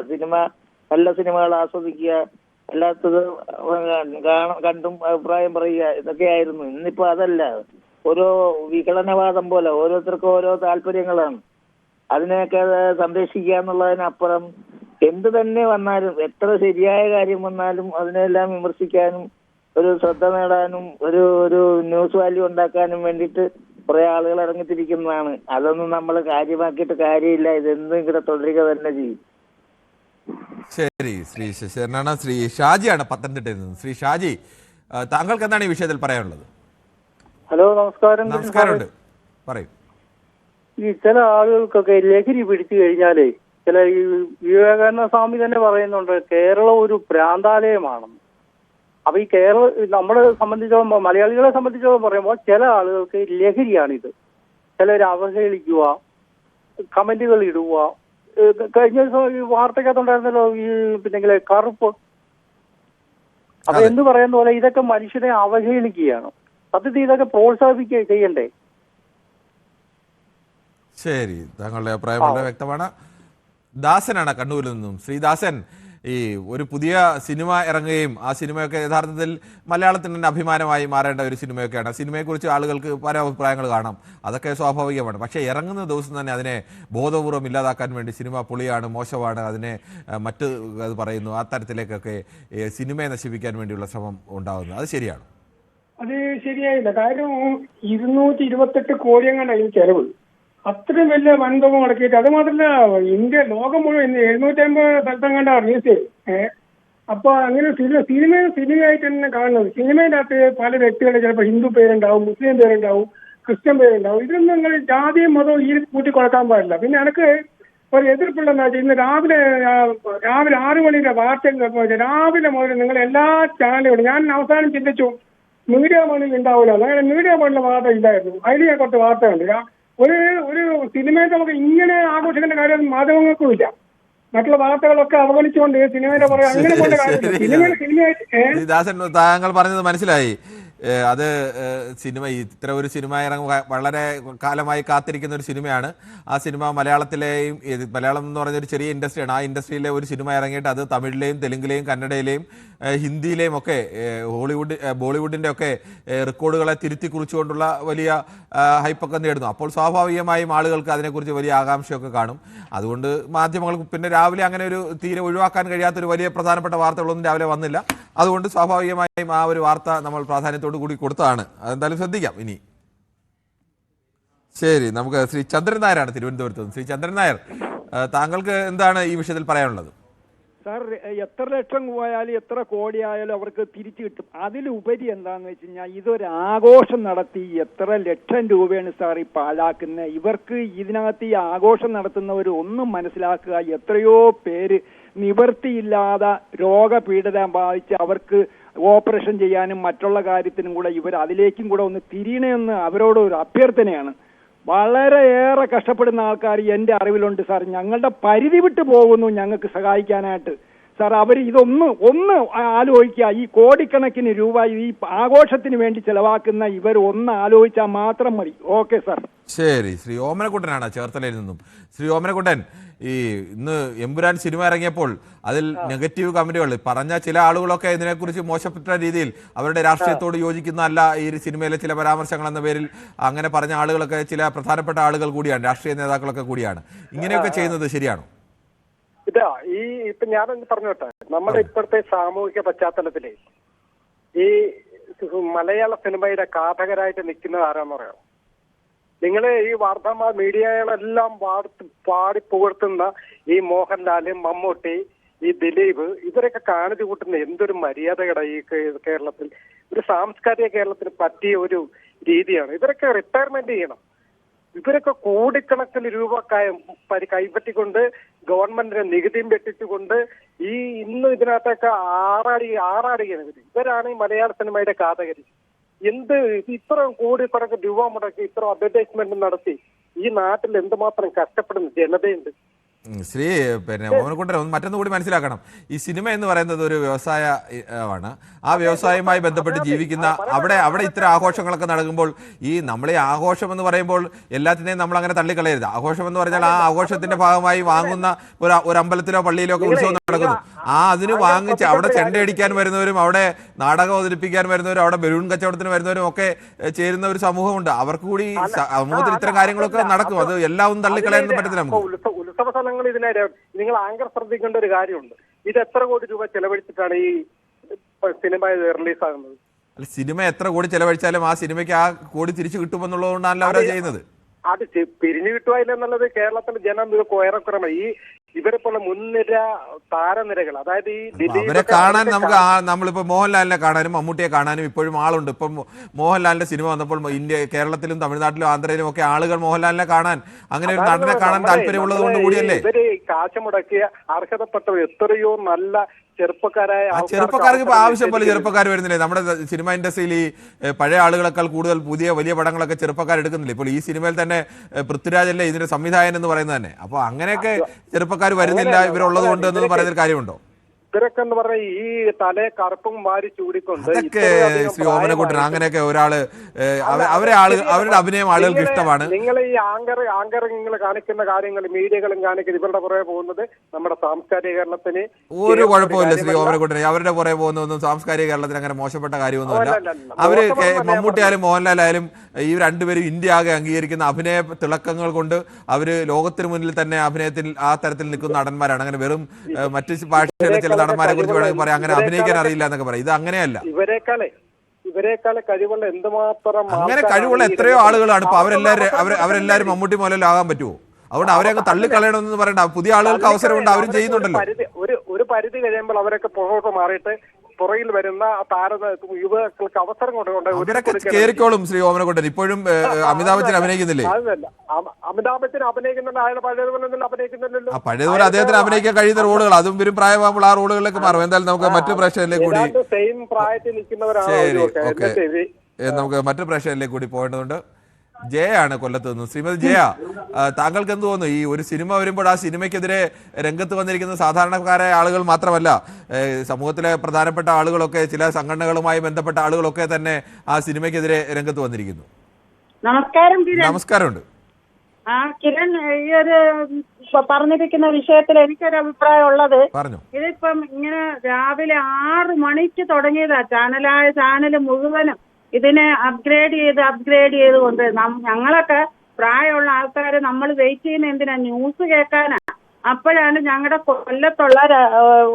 നല്ല സിനിമകൾ ആസ്വദിക്കുക, അല്ലാത്തത് കണ്ടും അഭിപ്രായം പറയുക, ഇതൊക്കെയായിരുന്നു. ഇന്നിപ്പോ അതല്ല. ഓരോ വിഘടനവാദം പോലെ ഓരോരുത്തർക്കും ഓരോ താല്പര്യങ്ങളാണ്. അതിനെയൊക്കെ സംരക്ഷിക്കുക എന്നുള്ളതിനപ്പുറം എന്ത് തന്നെ വന്നാലും, എത്ര ശരിയായ കാര്യം വന്നാലും അതിനെല്ലാം വിമർശിക്കാനും ഒരു ശ്രദ്ധ നേടാനും ഒരു ന്യൂസ് വാല്യൂ ഉണ്ടാക്കാനും വേണ്ടിയിട്ട് കുറെ ആളുകൾ ഇറങ്ങിത്തിരിക്കുന്നതാണ്. അതൊന്നും നമ്മൾ കാര്യമാക്കിയിട്ട് കാര്യമില്ല. ഇതെന്തും ഇവിടെ തുടരുക തന്നെ ചെയ്യും. ശരി, ശ്രീ ശശിധരനാണ്. ശ്രീ ഷാജിയാണ് പത്തനംതിട്ടയിൽ നിന്ന്. ശ്രീ ഷാജി, താങ്കൾക്ക് എന്താണ് ഈ വിഷയത്തിൽ പറയാനുള്ളത്? ഹലോ, നമസ്കാരം. നമസ്കാരമുണ്ട്, പറയൂ. ഈ ചില ആളുകൾക്കൊക്കെ ലഹരി പിടിച്ചു കഴിഞ്ഞാലേ, ചില ഈ വിവേകാനന്ദ സ്വാമി തന്നെ പറയുന്നുണ്ട് കേരളം ഒരു ഭ്രാന്താലയമാണെന്ന്. അപ്പൊ ഈ നമ്മളെ സംബന്ധിച്ചോളം, മലയാളികളെ സംബന്ധിച്ചോളം പറയുമ്പോൾ ചില ആളുകൾക്ക് ലഹരിയാണിത്. ചിലർ അവഹേളിക്കുക, കമന്റുകൾ ഇടുക. കഴിഞ്ഞ ദിവസം ഈ വാർത്തക്കകത്തുണ്ടായിരുന്നല്ലോ ഈ പിന്നെ കറുപ്പ്. അപ്പൊ എന്ത് പറയുന്ന പോലെ ഇതൊക്കെ മനുഷ്യനെ അവഹേളിക്കുകയാണ്. സത്യത്തിൽ ഇതൊക്കെ പ്രോത്സാഹിപ്പിക്കുക ചെയ്യണ്ടേ? ശരി, താങ്കളുടെ അഭിപ്രായം വളരെ വ്യക്തമാണ്. ദാസനാണ് കണ്ണൂരിൽ നിന്നും. ശ്രീദാസൻ, ഈ ഒരു പുതിയ സിനിമ ഇറങ്ങുകയും ആ സിനിമയൊക്കെ യഥാർത്ഥത്തിൽ മലയാളത്തിന് തന്നെ അഭിമാനമായി മാറേണ്ട ഒരു സിനിമയൊക്കെയാണ്. സിനിമയെക്കുറിച്ച് ആളുകൾക്ക് പല അഭിപ്രായങ്ങൾ കാണാം, അതൊക്കെ സ്വാഭാവികമാണ്. പക്ഷേ ഇറങ്ങുന്ന ദിവസം തന്നെ അതിനെ ബോധപൂർവ്വം ഇല്ലാതാക്കാൻ വേണ്ടി സിനിമ പൊളിയാണ്, മോശമാണ്, അതിനെ മറ്റ് അത് പറയുന്നു, ആ തരത്തിലേക്കൊക്കെ സിനിമയെ നശിപ്പിക്കാൻ വേണ്ടിയുള്ള ശ്രമം ഉണ്ടാകുന്നു. അത് ശരിയാണ്? അത് ശരിയായില്ല. കാര്യം 228 കോടി എങ്ങാണ്ടായി ചെലവ്. അത്രയും വലിയ വൻതുക മുടക്കിയിട്ട്, അത് മാത്രമല്ല ലോകം മുഴുവൻ 750 സ്ഥലത്തെങ്ങാണ്ടാ റിലീസ്. അപ്പൊ അങ്ങനെ സിനിമയായിട്ട് തന്നെ കാണുന്നത്. സിനിമയുടെ അകത്ത് പല വ്യക്തികളുടെ ചിലപ്പോൾ ഹിന്ദു പേരുണ്ടാവും, മുസ്ലിം പേരുണ്ടാവും, ക്രിസ്ത്യൻ പേരുണ്ടാവും. ഇതൊന്നും നിങ്ങൾ ജാതിയും മതവും ഈ കൂട്ടിക്കൊടുക്കാൻ പാടില്ല. പിന്നെ എനിക്ക് ഒരു എതിർപ്പുള്ളതെന്ന് വെച്ചാൽ ഇന്ന് രാവിലെ 6 മണിയുടെ വാർത്ത രാവിലെ മുതൽ നിങ്ങൾ എല്ലാ ചാനലുകളും, ഞാൻ അവസാനം ചിന്തിച്ചു മീഡിയ മണി ഉണ്ടാവില്ല. അങ്ങനെ മീഡിയ മണിയുടെ വാർത്ത ഇല്ലായിരുന്നു. അതിൽ ഞാൻ കുറച്ച് വാർത്തയുണ്ട്. ഒരു സിനിമയെ നമുക്ക് ഇങ്ങനെ ആഘോഷിക്കേണ്ട കാര്യം മാധ്യമങ്ങൾക്കും ഇല്ല. മറ്റുള്ള വാർത്തകളൊക്കെ അവഗണിച്ചുകൊണ്ട് സിനിമയുടെ പറയാം അങ്ങനെ കൊണ്ട് കാര്യമില്ല. ദാസൻ, താങ്കൾ പറഞ്ഞത് മനസ്സിലായി. അത് സിനിമ ഇത്ര ഒരു സിനിമ വളരെ കാലമായി കാത്തിരിക്കുന്ന ഒരു സിനിമയാണ്. ആ സിനിമ മലയാളത്തിലെയും മലയാളം എന്ന് പറഞ്ഞൊരു ചെറിയ ഇൻഡസ്ട്രിയാണ്. ആ ഇൻഡസ്ട്രിയിലെ ഒരു സിനിമ ഇറങ്ങിയിട്ട് അത് തമിഴിലെയും തെലുങ്കിലെയും കന്നഡയിലെയും ഹിന്ദിയിലെയും ഒക്കെ ബോളിവുഡിൻ്റെ ഒക്കെ റെക്കോർഡുകളെ തിരുത്തി കുറിച്ചുകൊണ്ടുള്ള വലിയ ഹൈപ്പൊക്കെ നേടുന്നു. അപ്പോൾ സ്വാഭാവികമായും ആളുകൾക്ക് അതിനെക്കുറിച്ച് വലിയ ആകാംക്ഷയൊക്കെ കാണും. അതുകൊണ്ട് മാധ്യമങ്ങൾക്ക് പിന്നെ രാവിലെ അങ്ങനെ ഒരു തീരെ ഒഴിവാക്കാൻ കഴിയാത്തൊരു വലിയ പ്രധാനപ്പെട്ട വാർത്തകളൊന്നും രാവിലെ വന്നില്ല. അതുകൊണ്ട് സ്വാഭാവികമായും ആ ഒരു വാർത്ത നമ്മൾ പ്രാധാന്യത്തോടു കൂടി കൊടുത്തതാണ്. അതെന്തായാലും ശ്രദ്ധിക്കാം ഇനി. ശരി, നമുക്ക് ശ്രീ ചന്ദ്രൻ നായരാണ് തിരുവനന്തപുരത്ത് നിന്ന്. ശ്രീ ചന്ദ്രൻ നായർ, താങ്കൾക്ക് എന്താണ് ഈ വിഷയത്തിൽ പറയാനുള്ളത്? സാർ, എത്ര ലക്ഷം പോയാലും എത്ര കോടിയായാലും അവർക്ക് തിരിച്ചു കിട്ടും. അതിലുപരി എന്താണെന്ന് വെച്ച് കഴിഞ്ഞാൽ ഇതൊരു ആഘോഷം നടത്തി എത്ര ലക്ഷം രൂപയാണ് സാർ ഈ പാഴാക്കുന്നത്. ഇവർക്ക് ഇതിനകത്ത് ഈ ആഘോഷം നടത്തുന്നവർ ഒന്നും മനസ്സിലാക്കുക, എത്രയോ പേര് നിവൃത്തിയില്ലാതെ രോഗപീഡിതം ബാധിച്ച് അവർക്ക് ഓപ്പറേഷൻ ചെയ്യാനും മറ്റുള്ള കാര്യത്തിനും കൂടെ ഇവർ അതിലേക്കും കൂടെ ഒന്ന് തിരിയണമെന്ന് അവരോട് ഒരു അഭ്യർത്ഥനയാണ്. വളരെയേറെ കഷ്ടപ്പെടുന്ന ആൾക്കാർ എൻ്റെ അറിവിലുണ്ട് സാർ. ഞങ്ങളുടെ പരിധി വിട്ട് പോകുന്നു ഞങ്ങൾക്ക് സഹായിക്കാനായിട്ട്. സാർ, അവർ ഒന്ന് ആലോചിക്കുക. ഈ കോടിക്കണക്കിന് രൂപ ഈ ആഘോഷത്തിന് വേണ്ടി ചെലവാക്കുന്ന ഇവർ ഒന്ന് ആലോചിച്ചാൽ മാത്രം മതി. Okay sir. ശരി, ശ്രീ ഓമനക്കുട്ടനാണ് ചേർത്തലയിൽ നിന്നും. ശ്രീ ഓമനക്കുട്ടൻ, ഈ ഇന്ന് എമ്പുരാൻ സിനിമ ഇറങ്ങിയപ്പോൾ അതിൽ നെഗറ്റീവ് കമന്റുകൾ പറഞ്ഞ ചില ആളുകളൊക്കെ ഇതിനെക്കുറിച്ച് മോശപ്പെട്ട രീതിയിൽ അവരുടെ രാഷ്ട്രീയത്തോട് യോജിക്കുന്നതല്ല ഈ സിനിമയിലെ ചില പരാമർശങ്ങൾ എന്ന പേരിൽ അങ്ങനെ പറഞ്ഞ ആളുകളൊക്കെ ചില പ്രധാനപ്പെട്ട ആളുകൾ കൂടിയാണ്, രാഷ്ട്രീയ നേതാക്കളൊക്കെ കൂടിയാണ്. ഇങ്ങനെയൊക്കെ ചെയ്യുന്നത് ശരിയാണോ? ഇതാ ഇപ്പൊ ഞാനൊന്ന് പറഞ്ഞോട്ടെ, നമ്മുടെ ഇപ്പോഴത്തെ സാമൂഹിക പശ്ചാത്തലത്തില് ഈ മലയാള സിനിമയുടെ കാഥകരായിട്ട് നിൽക്കുന്നത് ആരാന്ന് പറയാം? നിങ്ങള് ഈ വാർത്താ മീഡിയകളെല്ലാം പാടി പുകഴ്ത്തുന്ന ഈ മോഹൻലാല്, മമ്മൂട്ടി, ഈ ദിലീപ്, ഇവരൊക്കെ കാണിച്ചു കൂട്ടുന്ന എന്തൊരു മര്യാദകട ഈ കേരളത്തിൽ. ഒരു സാംസ്കാരിക കേരളത്തിന് പറ്റിയ ഒരു രീതിയാണ്. ഇവരൊക്കെ റിട്ടയർമെന്റ് ചെയ്യണം. ഇവരൊക്കെ കോടിക്കണക്കിന് രൂപ കൈപ്പറ്റിക്കൊണ്ട് ഗവൺമെന്റിനെ നികുതിയും വെട്ടിച്ചുകൊണ്ട് ഈ ഇന്ന് ഇതിനകത്തൊക്കെ ആറാടുകയാണ് ഇവരാണ് ഈ മലയാള സിനിമയുടെ കാതകരി. ഇത്ര കോടിക്കണക്കിന് രൂപ മുടക്കി ഇത്ര അഡ്വർടൈസ്മെന്റ് നടത്തി ഈ നാട്ടിൽ എന്തുമാത്രം കഷ്ടപ്പെടുന്ന ജനതയുണ്ട്. ശ്രീ ഓമനക്കുട്ടൻ, മറ്റൊന്നു കൂടി മനസ്സിലാക്കണം. ഈ സിനിമ എന്ന് പറയുന്നത് ഒരു വ്യവസായമാണ്. ആ വ്യവസായവുമായി ബന്ധപ്പെട്ട് ജീവിക്കുന്ന അവിടെ ഇത്തരം ആഘോഷങ്ങളൊക്കെ നടക്കുമ്പോൾ ഈ നമ്മളെ ആഘോഷം എന്ന് പറയുമ്പോൾ എല്ലാത്തിനെയും നമ്മൾ അങ്ങനെ തള്ളിക്കളയരുത്. ആഘോഷം എന്ന് പറഞ്ഞാൽ ആ ആഘോഷത്തിന്റെ ഭാഗമായി വാങ്ങുന്ന ഒരു അമ്പലത്തിലോ പള്ളിയിലോ ഒക്കെ ഉത്സവം നടക്കുന്നു. അതിന് വാങ്ങിച്ച് അവിടെ ചെണ്ടയടിക്കാൻ വരുന്നവരും അവിടെ നാടകം അവതരിപ്പിക്കാൻ വരുന്നവരും അവിടെ ബലൂൺ കച്ചവടത്തിന് വരുന്നവരും ഒക്കെ ചേരുന്ന ഒരു സമൂഹമുണ്ട്. അവർക്ക് കൂടി സമൂഹത്തിൽ ഇത്തരം കാര്യങ്ങളൊക്കെ നടക്കും. അത് എല്ലാം ഒന്നും തള്ളിക്കളയാൻ പറ്റത്തില്ല നമുക്ക്. ഉത്സവ സ്ഥലങ്ങൾ ഇതിനെ നിങ്ങൾ ആങ്കർ ശ്രദ്ധിക്കേണ്ട ഒരു കാര്യമുണ്ട്. ഇത് എത്ര കോടി രൂപ ചെലവഴിച്ചിട്ടാണ് ഈ സിനിമ റിലീസാകുന്നത്? അല്ല, സിനിമ എത്ര കോടി ചെലവഴിച്ചാലും ആ സിനിമയ്ക്ക് ആ കോടി തിരിച്ചു കിട്ടുമെന്നുള്ളതുകൊണ്ടാണല്ലോ അവരാ ചെയ്യുന്നത്. അത് പിരിഞ്ഞു കിട്ടുവായില്ല എന്നുള്ളത് കേരളത്തിലെ ജനം ഏറെക്കുറമാണ്. ഈ ഇവരെ പോലെ മുൻനിര താരനിരകൾ, അതായത് ഈ അവരെ കാണാൻ നമുക്ക് നമ്മളിപ്പോ മോഹൻലാലിനെ കാണാനും മമ്മൂട്ടിയെ കാണാനും ഇപ്പോഴും ആളുണ്ട്. ഇപ്പം മോഹൻലാലിന്റെ സിനിമ വന്നപ്പോൾ കേരളത്തിലും തമിഴ്നാട്ടിലും ആന്ധ്രയിലും ഒക്കെ ആളുകൾ മോഹൻലാലിനെ കാണാൻ, അങ്ങനെ ഒരു നടനെ കാണാൻ താല്പര്യമുള്ളത് കൊണ്ട് കൂടിയല്ലേ. ഇവര് കാശ് മുടക്കിയ അർഹതപ്പെട്ട എത്രയോ നല്ല ചെറുപ്പക്കാർക്ക് ഇപ്പൊ ആവശ്യം പോലെ ചെറുപ്പക്കാർ വരുന്നില്ലേ? നമ്മുടെ സിനിമ ഇൻഡസ്ട്രിയിൽ ഈ പഴയ ആളുകളെക്കാൾ കൂടുതൽ വലിയ പടങ്ങളൊക്കെ ചെറുപ്പക്കാർ എടുക്കുന്നില്ല. ഇപ്പോൾ ഈ സിനിമയിൽ തന്നെ പൃഥ്വിരാജല്ലേ ഇതിന്റെ സംവിധായകൻ എന്ന് പറയുന്നത് തന്നെ. അപ്പൊ അങ്ങനെയൊക്കെ ചെറുപ്പക്കാർ വരുന്നില്ല ഇവരുള്ളത് കൊണ്ട് എന്ന് പറയുന്നൊരു കാര്യമുണ്ടോ? ഇവരൊക്കെ എന്ന് പറഞ്ഞാൽ ഈ തലേ കറുപ്പും മാരി ചൂടിക്കൊണ്ട് ശ്രീ ഓമനക്കുട്ടൻ അങ്ങനെയൊക്കെ ഒരാള് അവരുടെ അഭിനയം ആളുകൾക്ക് ഇഷ്ടമാണ്. നിങ്ങൾ ഈ ആങ്കറിങ്ങൾ കാണിക്കുന്ന കാര്യങ്ങൾ മീഡിയകളും കാണിക്കുന്നത് ഇവരുടെ പുറകെ പോകുന്നത് നമ്മുടെ സാംസ്കാരിക കേരളത്തിന് ഒരു കുഴപ്പമില്ല. ശ്രീ ഓമനക്കുട്ടൻ, അവരുടെ പുറകെ പോകുന്നതൊന്നും സാംസ്കാരിക കേരളത്തിന് അങ്ങനെ മോശപ്പെട്ട കാര്യമൊന്നുമല്ല. അവര് മമ്മൂട്ടിയായാലും മോഹൻലാലായാലും ഈ രണ്ടുപേരും ഇന്ത്യ ആകെ അംഗീകരിക്കുന്ന അഭിനയ തിളക്കങ്ങൾ കൊണ്ട് അവര് ലോകത്തിന് മുന്നിൽ തന്നെ അഭിനയത്തിൽ ആ തരത്തിൽ നിൽക്കുന്ന നടന്മാരാണ്. അങ്ങനെ വെറും മറ്റു ഭാഷയിലെ ചില നടന്മാരെ കുറിച്ച് വേണമെങ്കിൽ പറയാം അങ്ങനെ അഭിനയിക്കാൻ അറിയില്ല എന്നൊക്കെ പറയാം. ഇത് അങ്ങനെയല്ല. ഇവരെക്കാളെ കഴിവുള്ള എന്തുമാത്രം അങ്ങനെ കഴിവുള്ള എത്രയോ ആളുകളാണ്. ഇപ്പൊ അവരെല്ലാരും മമ്മൂട്ടി മോഹൻലാൽ ആകാൻ പറ്റുമോ? അതുകൊണ്ട് അവരെ അങ്ങ് തള്ളിക്കളയണമെന്ന് പറയണ്ട. പുതിയ ആളുകൾക്ക് അവസരമുണ്ട്, അവരും ചെയ്യുന്നുണ്ടല്ലോ. ഒരു പരിധി കഴിയുമ്പോൾ അവരൊക്കെ പുറകോട്ട് മാറിയിട്ട് പുറകിൽ വരുന്ന യുവകൾക്ക് അവസരം കൊണ്ടുകൊണ്ട് കേറിക്കോളും. ശ്രീ ഓമനക്കുട്ടൻ, ഇപ്പോഴും അമിതാഭ് ബച്ചൻ അഭിനയിക്കുന്നില്ലേ? അമിതാഭ് ബച്ചൻ അഭിനയിക്കുന്നുണ്ട്. അയാൾ പഴയതുപോലെ അഭിനയിക്കുന്നില്ലല്ലോ. പഴയതുപോലെ അദ്ദേഹത്തിന് അഭിനയിക്കാൻ കഴിയുന്ന റോളുകൾ അതും വരും പ്രായമാകുമ്പോൾ ആ റോളുകളിലേക്ക് മാറും. എന്തായാലും നമുക്ക് മറ്റു പ്രേക്ഷകരിലേക്ക് കൂടി സെയിം പ്രായത്തിൽ നിൽക്കുന്നവരാണ്. ശരി, ഓക്കെ, നമുക്ക് മറ്റു പ്രേക്ഷകരിലേക്ക് കൂടി പോകേണ്ടതുണ്ട്. ജയാണ് കൊല്ലത്ത് നിന്ന്. ശ്രീമതി ജയ, താങ്കൾക്ക് എന്ത് തോന്നുന്നു? ഈ ഒരു സിനിമ വരുമ്പോൾ ആ സിനിമയ്ക്കെതിരെ രംഗത്ത് വന്നിരിക്കുന്ന സാധാരണക്കാരായ ആളുകൾ മാത്രമല്ല, സമൂഹത്തിലെ പ്രധാനപ്പെട്ട ആളുകളൊക്കെ, ചില സംഘടനകളുമായി ബന്ധപ്പെട്ട ആളുകളൊക്കെ തന്നെ ആ സിനിമയ്ക്കെതിരെ രംഗത്ത് വന്നിരിക്കുന്നു. നമസ്കാരം കിരൺ. നമസ്കാരമുണ്ട്. കിരൺ, ഈ ഒരു പറഞ്ഞിരിക്കുന്ന വിഷയത്തിൽ എനിക്കൊരു അഭിപ്രായം ഉള്ളത്, ഇതിപ്പം ഇങ്ങനെ രാവിലെ 6 മണിക്ക് തുടങ്ങിയതാ ചാനല് മുഴുവനും ഇതിനെ അപ്ഗ്രേഡ് ചെയ്ത് കൊണ്ട് ഞങ്ങളൊക്കെ പ്രായമുള്ള ആൾക്കാർ നമ്മൾ വെയിറ്റ് ചെയ്യുന്ന എന്തിനാ? ന്യൂസ് കേൾക്കാനാ. അപ്പോഴാണ് ഞങ്ങളുടെ കൊല്ലത്തുള്ള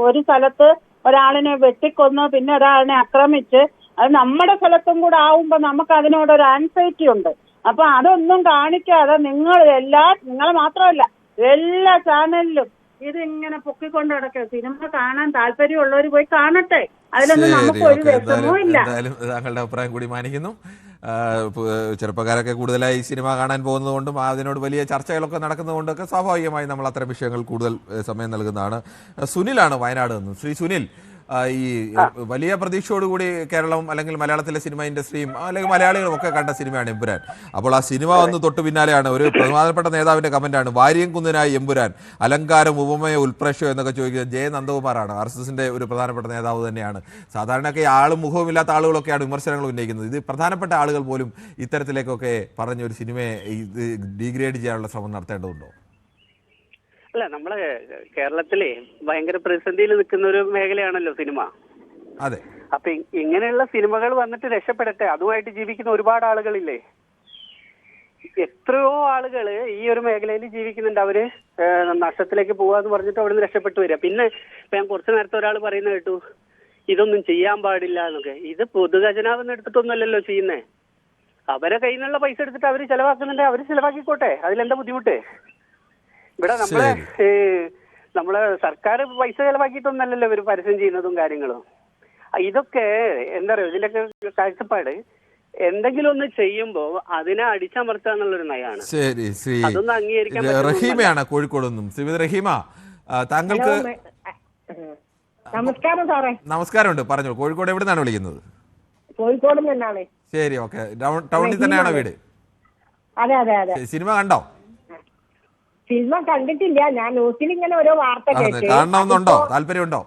ഒരു സ്ഥലത്ത് ഒരാളിനെ വെട്ടിക്കൊന്നു, പിന്നെ ഒരാളിനെ ആക്രമിച്ച്, അത് നമ്മുടെ സ്ഥലത്തും കൂടെ ആവുമ്പോ നമുക്ക് അതിനോടൊരു ആൻസൈറ്റി ഉണ്ട്. അപ്പൊ അതൊന്നും കാണിക്കാതെ നിങ്ങളെ മാത്രമല്ല എല്ലാ ചാനലിലും ഇതിങ്ങനെ പൊക്കിക്കൊണ്ട് കിടക്കുക. സിനിമ കാണാൻ താല്പര്യമുള്ളവർ പോയി കാണട്ടെ, അതിലൊന്നും നമുക്ക് ഒരു വിഷമവും ഇല്ല. എന്തായാലും താങ്കളുടെ അഭിപ്രായം കൂടി മാനിക്കുന്നു. ചെറുപ്പക്കാരൊക്കെ കൂടുതലായി സിനിമ കാണാൻ പോകുന്നതുകൊണ്ടും അതിനോട് വലിയ ചർച്ചകളൊക്കെ നടക്കുന്നതുകൊണ്ടൊക്കെ സ്വാഭാവികമായി നമ്മൾ അത്തരം വിഷയങ്ങൾ കൂടുതൽ സമയം നൽകുന്നതാണ്. സുനിലാണ് വയനാട് നിന്ന്. ശ്രീ സുനിൽ, ഈ വലിയ പ്രതീക്ഷയോടുകൂടി കേരളം അല്ലെങ്കിൽ മലയാളത്തിലെ സിനിമ ഇൻഡസ്ട്രിയും അല്ലെങ്കിൽ മലയാളികളും ഒക്കെ കണ്ട സിനിമയാണ് എമ്പുരാൻ. അപ്പോൾ ആ സിനിമ വന്ന് തൊട്ടു പിന്നാലെയാണ് ഒരു പ്രധാനപ്പെട്ട നേതാവിന്റെ കമന്റാണ്, വാര്യം കുന്നനായി എമ്പുരാൻ, അലങ്കാരം ഉപമയോ ഉൽപ്രേക്ഷയോ എന്നൊക്കെ ചോദിക്കുന്നത് ജെ നന്ദകുമാറാണ്. RSSന്റെ ഒരു പ്രധാനപ്പെട്ട നേതാവ് തന്നെയാണ്. സാധാരണയൊക്കെ ആളും മുഖവുമില്ലാത്ത ആളുകളൊക്കെയാണ് വിമർശനങ്ങൾ ഉന്നയിക്കുന്നത്. ഇത് പ്രധാനപ്പെട്ട ആളുകൾ പോലും ഇത്തരത്തിലേക്കൊക്കെ പറഞ്ഞ ഒരു സിനിമയെ ഇത് ഡീഗ്രേഡ് ചെയ്യാനുള്ള ശ്രമം നടത്തേണ്ടതുണ്ടോ? അല്ല, നമ്മള് കേരളത്തിലെ ഭയങ്കര പ്രതിസന്ധിയിൽ നിൽക്കുന്ന ഒരു മേഖലയാണല്ലോ സിനിമ. അതെ. അപ്പൊ ഇങ്ങനെയുള്ള സിനിമകൾ വന്നിട്ട് രക്ഷപ്പെടട്ടെ. അതുമായിട്ട് ജീവിക്കുന്ന ഒരുപാട് ആളുകളില്ലേ, എത്രയോ ആളുകള് ഈ ഒരു മേഖലയിൽ ജീവിക്കുന്നുണ്ട്. അവര് നഷ്ടത്തിലേക്ക് പോവാന്ന് പറഞ്ഞിട്ട് അവിടെ നിന്ന് രക്ഷപ്പെട്ടു വരിക. പിന്നെ ഇപ്പൊ ഞാൻ കുറച്ചു നേരത്തെ ഒരാൾ പറയുന്ന കേട്ടു, ഇതൊന്നും ചെയ്യാൻ പാടില്ല എന്നൊക്കെ. ഇത് പൊതുഖജനാവെന്ന് എടുത്തിട്ടൊന്നുമല്ലല്ലോ ചെയ്യുന്നേ. അവരെ കയ്യിൽ നിന്നുള്ള പൈസ എടുത്തിട്ട് അവര് ചെലവാക്കുന്നുണ്ട്, അവര് ചെലവാക്കിക്കോട്ടെ, അതിലെന്താ ബുദ്ധിമുട്ട്? ഇവിടെ നമ്മളെ സർക്കാർ പൈസ ചെലവാക്കിയിട്ടൊന്നല്ലല്ലോ ഇവർ പരസ്യം ചെയ്യുന്നതും കാര്യങ്ങളും. ഇതൊക്കെ എന്താ പറയുക, ഇതിന്റെയൊക്കെ കാഴ്ചപ്പാട് എന്തെങ്കിലും ഒന്ന് ചെയ്യുമ്പോ അതിനെ അടിച്ചമർത്തുക എന്നുള്ളൊരു നയമാണ്. ശരി, ശ്രീ അതൊന്നും അംഗീകരിക്കാൻ റഹീമയാണ് കോഴിക്കോട് നിന്നും. ശ്രീമതി റഹീമ, താങ്കൾക്ക് നമസ്കാരം സാറേ. നമസ്കാരമുണ്ട്, പറഞ്ഞു. കോഴിക്കോട് എവിടെ നിന്നാണ് വിളിക്കുന്നത്? കോഴിക്കോട് നിന്നാണ്. ശരി, ഓക്കെ. ടൗണിൽ തന്നെയാണോ വീട്? അതെ അതെ അതെ. സിനിമ കണ്ടോ? സിനിമ കണ്ടിട്ടില്ല, ഞാൻ ന്യൂസിൽ ഇങ്ങനെ ഓരോ വാർത്ത കേട്ടു. കാണണമെന്നുണ്ടോ? താല്പര്യമുണ്ടോ?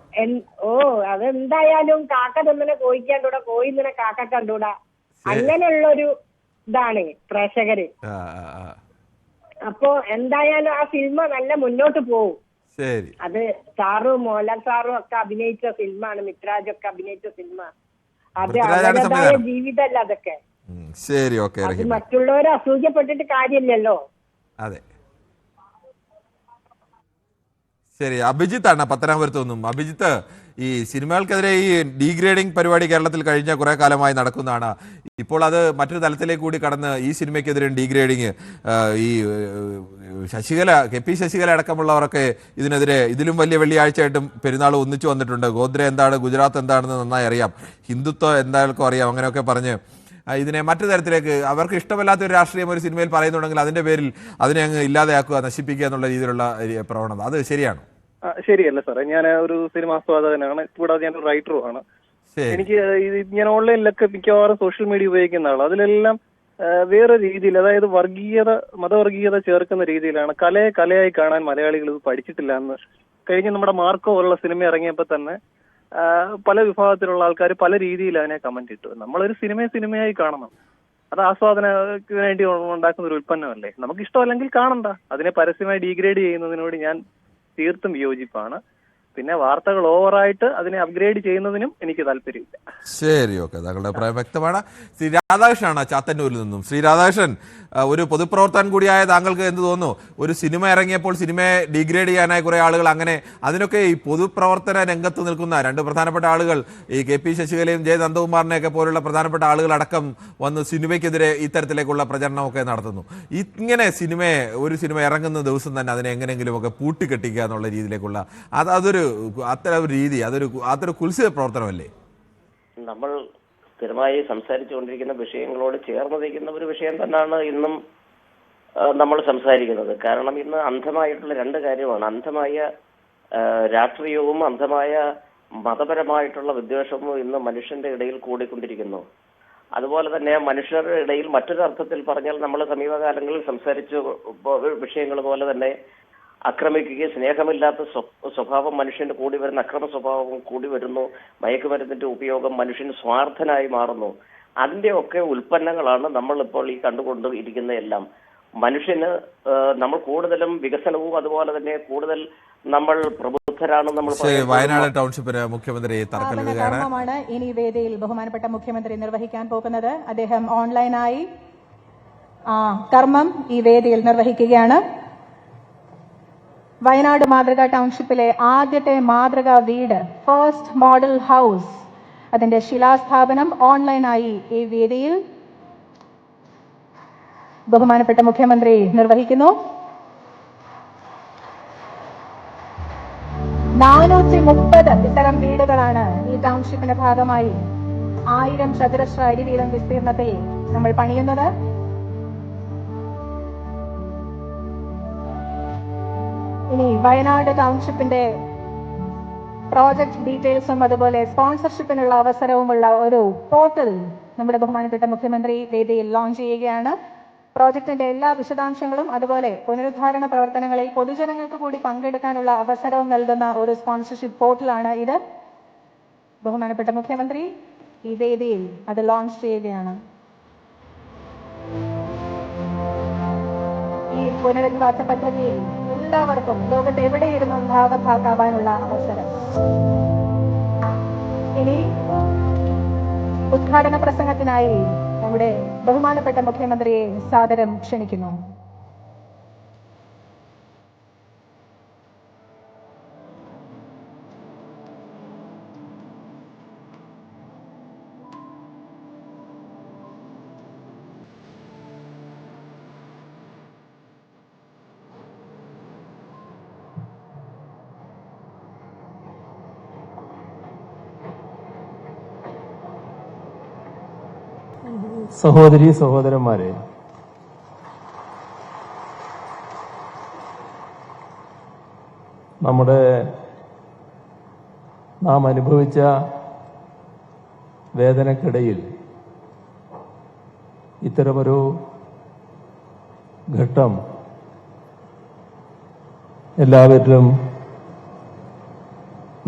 അതെന്തായാലും കാക്ക തിന്നനെ കോഴിക്കാൻ കണ്ടൂടാ, കോഴി തിന്നനെ കാക്ക കണ്ടൂടാ, അങ്ങനെയുള്ളൊരു ഇതാണ് പ്രേക്ഷകര്. അപ്പോ എന്തായാലും ആ സിനിമ നല്ല മുന്നോട്ട് പോകും. ശരി. അത് സാറും മോഹൻലാൽ സാറും ഒക്കെ അഭിനയിച്ച സിനിമയാണ്, മിത്രാജൊക്കെ അഭിനയിച്ച സിനിമ. അത് അവരുടേതായ ജീവിതമല്ല അതൊക്കെ. ശരി, ഓക്കെ. അത് മറ്റുള്ളവരെ അസൂയപ്പെട്ടിട്ട് കാര്യമില്ലല്ലോ. അതെ, ശരി. അഭിജിത്താണ് പത്തനാപുരത്ത് നിന്നും. അഭിജിത്ത്, ഈ സിനിമകൾക്കെതിരെ ഈ ഡീഗ്രേഡിംഗ് പരിപാടി കേരളത്തിൽ കഴിഞ്ഞ കുറെ കാലമായി നടക്കുന്നതാണ്. ഇപ്പോൾ അത് മറ്റൊരു തലത്തിലേക്ക് കൂടി കടന്ന് ഈ സിനിമയ്ക്കെതിരെ ഡീഗ്രേഡിങ്, ഈ ശശികല, KP ശശികല അടക്കമുള്ളവരൊക്കെ ഇതിനെതിരെ ഇതിലും വലിയ വെള്ളിയാഴ്ചയായിട്ടും പെരുന്നാൾ ഒന്നിച്ചു വന്നിട്ടുണ്ട്. ഗോദ്ര എന്താണ്, ഗുജറാത്ത് എന്താണെന്ന് നന്നായി അറിയാം, ഹിന്ദുത്വം എന്തായാലും അറിയാം, അങ്ങനെയൊക്കെ പറഞ്ഞ് ഇതിനെ മറ്റു തരത്തിലേക്ക് അവർക്ക് ഇഷ്ടമല്ലാത്ത ഒരു രാഷ്ട്രീയം ഒരു സിനിമയിൽ പറയുന്നുണ്ടെങ്കിൽ അതിന്റെ പേരിൽ അതിനെ അങ്ങ് ഇല്ലാതെയാക്കുക, നശിപ്പിക്കുക എന്നുള്ള രീതിയിലുള്ള പ്രവണത, അത് ശരിയാണോ? ശരിയല്ല സാറേ. ഞാൻ ഒരു സിനിമാസ്വാദകനാണ്, കൂടാതെ ഞാനൊരു റൈറ്ററുമാണ്. എനിക്ക് ഞാൻ ഓൺലൈനിലൊക്കെ മിക്കവാറും സോഷ്യൽ മീഡിയ ഉപയോഗിക്കുന്ന ആളാണ്. അതിലെല്ലാം വേറെ രീതിയിൽ, അതായത് മതവർഗീയത ചേർക്കുന്ന രീതിയിലാണ് കലയായി കാണാൻ മലയാളികൾ ഇത് പഠിച്ചിട്ടില്ല എന്ന് കഴിഞ്ഞ നമ്മുടെ മാർക്കോ ഉള്ള സിനിമ ഇറങ്ങിയപ്പോൾ തന്നെ പല വിഭാഗത്തിലുള്ള ആൾക്കാർ പല രീതിയിൽ അതിനെ കമന്റ് ഇട്ടു. നമ്മളൊരു സിനിമയായി കാണണം, അത് ആസ്വാദനത്തിന് വേണ്ടി ഉണ്ടാക്കുന്ന ഒരു ഉൽപ്പന്നമല്ലേ. നമുക്ക് ഇഷ്ടമല്ലെങ്കിൽ കാണണ്ട. അതിനെ പരസ്യമായി ഡീഗ്രേഡ് ചെയ്യുന്നതിനോട് ഞാൻ തീർത്തും വിയോജിപ്പാണ്. പിന്നെ വാർത്തകൾ ഓവറായിട്ട് അതിനെ അപ്ഗ്രേഡ് ചെയ്യുന്നതിനും എനിക്ക് താല്പര്യമില്ല. ശരി, ഓക്കെ. താങ്കളുടെ അഭിപ്രായം വ്യക്തമാണ്. ശ്രീ രാധാകൃഷ്ണനാണ് ചാത്തന്നൂരിൽ നിന്നും. ശ്രീ രാധാകൃഷ്ണൻ, ഒരു പൊതുപ്രവർത്തകൻ കൂടിയായ താങ്കൾക്ക് എന്ത് തോന്നുന്നു? ഒരു സിനിമ ഇറങ്ങിയപ്പോൾ സിനിമയെ ഡീഗ്രേഡ് ചെയ്യാനായി കുറെ ആളുകൾ, അങ്ങനെ അതിനൊക്കെ ഈ പൊതുപ്രവർത്തന രംഗത്ത് നിൽക്കുന്ന രണ്ട് പ്രധാനപ്പെട്ട ആളുകൾ, ഈ KP ശശികലയും ജെ നന്ദകുമാറിനെയൊക്കെ പോലുള്ള പ്രധാനപ്പെട്ട ആളുകൾ അടക്കം വന്ന് സിനിമയ്ക്കെതിരെ ഇത്തരത്തിലേക്കുള്ള പ്രചരണമൊക്കെ നടത്തുന്നു. ഇങ്ങനെ ഒരു സിനിമ ഇറങ്ങുന്ന ദിവസം തന്നെ അതിനെ എങ്ങനെയെങ്കിലുമൊക്കെ പൂട്ടിക്കെട്ടിക്കുക എന്നുള്ള രീതിയിലേക്കുള്ള അത്തരം ഒരു രീതി, അതൊരു കുൽസിത പ്രവർത്തനമല്ലേ? നമ്മൾ സ്ഥിരമായി സംസാരിച്ചുകൊണ്ടിരിക്കുന്ന വിഷയങ്ങളോട് ചേർന്ന് നിൽക്കുന്ന ഒരു വിഷയം തന്നെയാണ് ഇന്നും നമ്മൾ സംസാരിക്കുന്നത്. കാരണം ഇന്ന് അന്ധമായിട്ടുള്ള രണ്ട് കാര്യമാണ്. അന്ധമായ രാഷ്ട്രീയവും അന്ധമായ മതപരമായിട്ടുള്ള വിദ്വേഷവും ഇന്ന് മനുഷ്യന്റെ ഇടയിൽ കൂടിക്കൊണ്ടിരിക്കുന്നു. അതുപോലെ തന്നെ മനുഷ്യരുടെ ഇടയിൽ മറ്റൊരു അർത്ഥത്തിൽ പറഞ്ഞാൽ നമ്മൾ സമീപകാലങ്ങളിൽ സംസാരിച്ച വിഷയങ്ങൾ പോലെ തന്നെ ആക്രമിക്കുകയും സ്നേഹമില്ലാത്ത സ്വഭാവം മനുഷ്യന് കൂടി വരുന്ന അക്രമ സ്വഭാവം കൂടി വരുന്നു. മയക്കുമരുന്നിന്റെ ഉപയോഗം മനുഷ്യന് സ്വാർത്ഥനായി മാറുന്നു. അതിന്റെ ഒക്കെ ഉൽപ്പന്നങ്ങളാണ് നമ്മൾ ഇപ്പോൾ ഈ കണ്ടുകൊണ്ട് ഇരിക്കുന്ന എല്ലാം. മനുഷ്യന് നമ്മൾ കൂടുതലും വികസനവും അതുപോലെ തന്നെ കൂടുതൽ നമ്മൾ പ്രബുദ്ധരാണ്. നമ്മൾ വയനാട് ടൗൺഷിപ്പിന് മുഖ്യമന്ത്രി കർമ്മമാണ് ഇനി വേദിയിൽ ബഹുമാനപ്പെട്ട മുഖ്യമന്ത്രി നിർവഹിക്കാൻ പോകുന്നത്. അദ്ദേഹം ഓൺലൈനായി കർമ്മം ഈ വേദിയിൽ നിർവഹിക്കുകയാണ്. വയനാട് മാതൃക ടൗൺഷിപ്പിലെ ആദ്യത്തെ മാതൃകാ വീട്, ഫസ്റ്റ് മോഡൽ ഹൗസ്, അതിന്റെ ശിലാസ്ഥാപനം ഓൺലൈനായി ഈ വേദിയിൽ ബഹുമാനപ്പെട്ട മുഖ്യമന്ത്രി നിർവഹിക്കുന്നു. 430 ഇത്തരം വീടുകളാണ് ഈ ടൗൺഷിപ്പിന്റെ ഭാഗമായി 1000 ചതുരശ്ര അടി വീതം വിസ്തീർണത്തിൽ നമ്മൾ പണിയുന്നത്. ഇനി വയനാട് ടൗൺഷിപ്പിന്റെ പ്രോജക്ട് ഡീറ്റെയിൽസും അതുപോലെ സ്പോൺസർഷിപ്പിനുള്ള അവസരവുമുള്ള ഒരു പോർട്ടൽ നമ്മുടെ ബഹുമാനപ്പെട്ട മുഖ്യമന്ത്രി വേദിയിൽ ലോഞ്ച് ചെയ്യുകയാണ്. പ്രോജക്ടിന്റെ എല്ലാ വിശദാംശങ്ങളും അതുപോലെ പുനരുദ്ധാരണ പ്രവർത്തനങ്ങളിൽ പൊതുജനങ്ങൾക്ക് കൂടി പങ്കെടുക്കാനുള്ള അവസരവും നൽകുന്ന ഒരു സ്പോൺസർഷിപ്പ് പോർട്ടലാണ് ഇത്. ബഹുമാനപ്പെട്ട മുഖ്യമന്ത്രി ഈ വേദിയിൽ അത് ലോഞ്ച് ചെയ്യുകയാണ്. ഈ പുനരധിവാസ പദ്ധതിയിൽ എല്ലാവർക്കും ലോകത്ത് എവിടെയിരുന്നും ഭാഗഭാക്കാവാനുള്ള അവസരം. ഇനി ഉദ്ഘാടന പ്രസംഗത്തിനായി നമ്മുടെ ബഹുമാനപ്പെട്ട മുഖ്യമന്ത്രിയെ സാദരം ക്ഷണിക്കുന്നു. സഹോദരീ സഹോദരന്മാരെ, നാം അനുഭവിച്ച വേദനക്കിടയിൽ ഇത്തരമൊരു ഘട്ടം എല്ലാവരിലും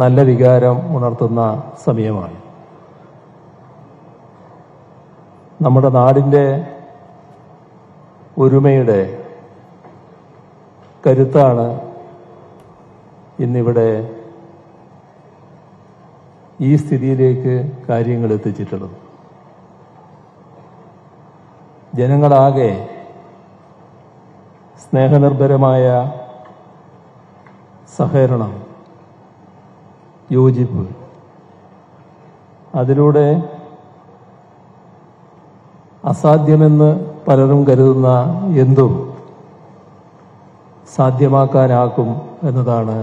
നല്ല വികാരം ഉണർത്തുന്ന സമയമാണ്. നമ്മുടെ നാടിൻ്റെ ഒരുമയുടെ കരുത്താണ് ഇന്നിവിടെ ഈ സ്ഥിതിയിലേക്ക് കാര്യങ്ങൾ എത്തിച്ചിട്ടുള്ളത്. ജനങ്ങളാകെ സ്നേഹനിർഭരമായ സഹകരണം, യോജിപ്പ്, അതിലൂടെ അസാധ്യമെന്ന് പലരും കരുതുന്ന എന്തും സാധ്യമാക്കാനാക്കും എന്നതാണ്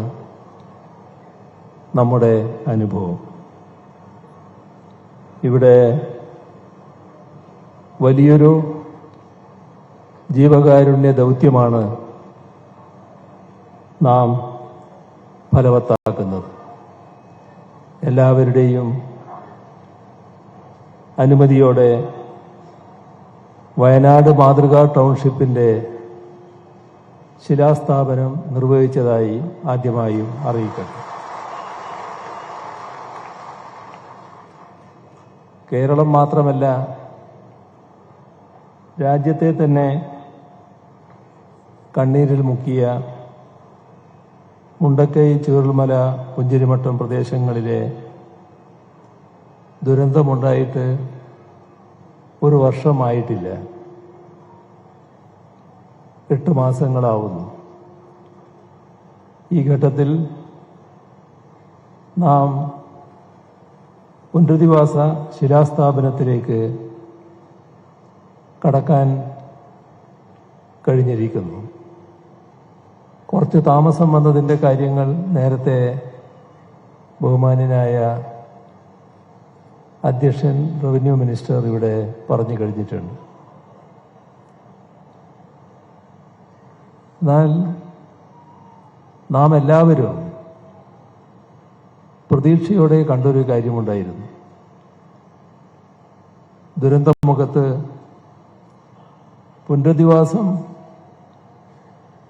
നമ്മുടെ അനുഭവം. ഇവിടെ വലിയൊരു ജീവകാരുണ്യ ദൗത്യമാണ് നാം ഫലവത്താക്കുന്നത്. എല്ലാവരുടെയും അനുമതിയോടെ വയനാട് മാതൃകാ ടൗൺഷിപ്പിന്റെ ശിലാസ്ഥാപനം നിർവഹിച്ചതായി ആദ്യമായും അറിയിക്കട്ടെ. കേരളം മാത്രമല്ല, രാജ്യത്തെ തന്നെ കണ്ണീരിൽ മുക്കിയ മുണ്ടക്കൈ, ചൂരൽമല, പുഞ്ചിരിമട്ടം പ്രദേശങ്ങളിലെ ദുരന്തമുണ്ടായിട്ട് ഒരു വർഷമായിട്ടില്ല, 8 മാസങ്ങളാവുന്നു. ഈ ഘട്ടത്തിൽ നാം പുനരധിവാസ ശിലാസ്ഥാപനത്തിലേക്ക് കടക്കാൻ കഴിഞ്ഞിരിക്കുന്നു. കുറച്ച് താമസം വന്നതിൻ്റെ കാര്യങ്ങൾ നേരത്തെ ബഹുമാന്യനായ അധ്യക്ഷൻ റവന്യൂ മിനിസ്റ്റർ ഇവിടെ പറഞ്ഞു കഴിഞ്ഞിട്ടുണ്ട്. എന്നാൽ നാം എല്ലാവരും പ്രതീക്ഷയോടെ കണ്ടൊരു കാര്യമുണ്ടായിരുന്നു. ദുരന്തമുഖത്ത് പുനരധിവാസം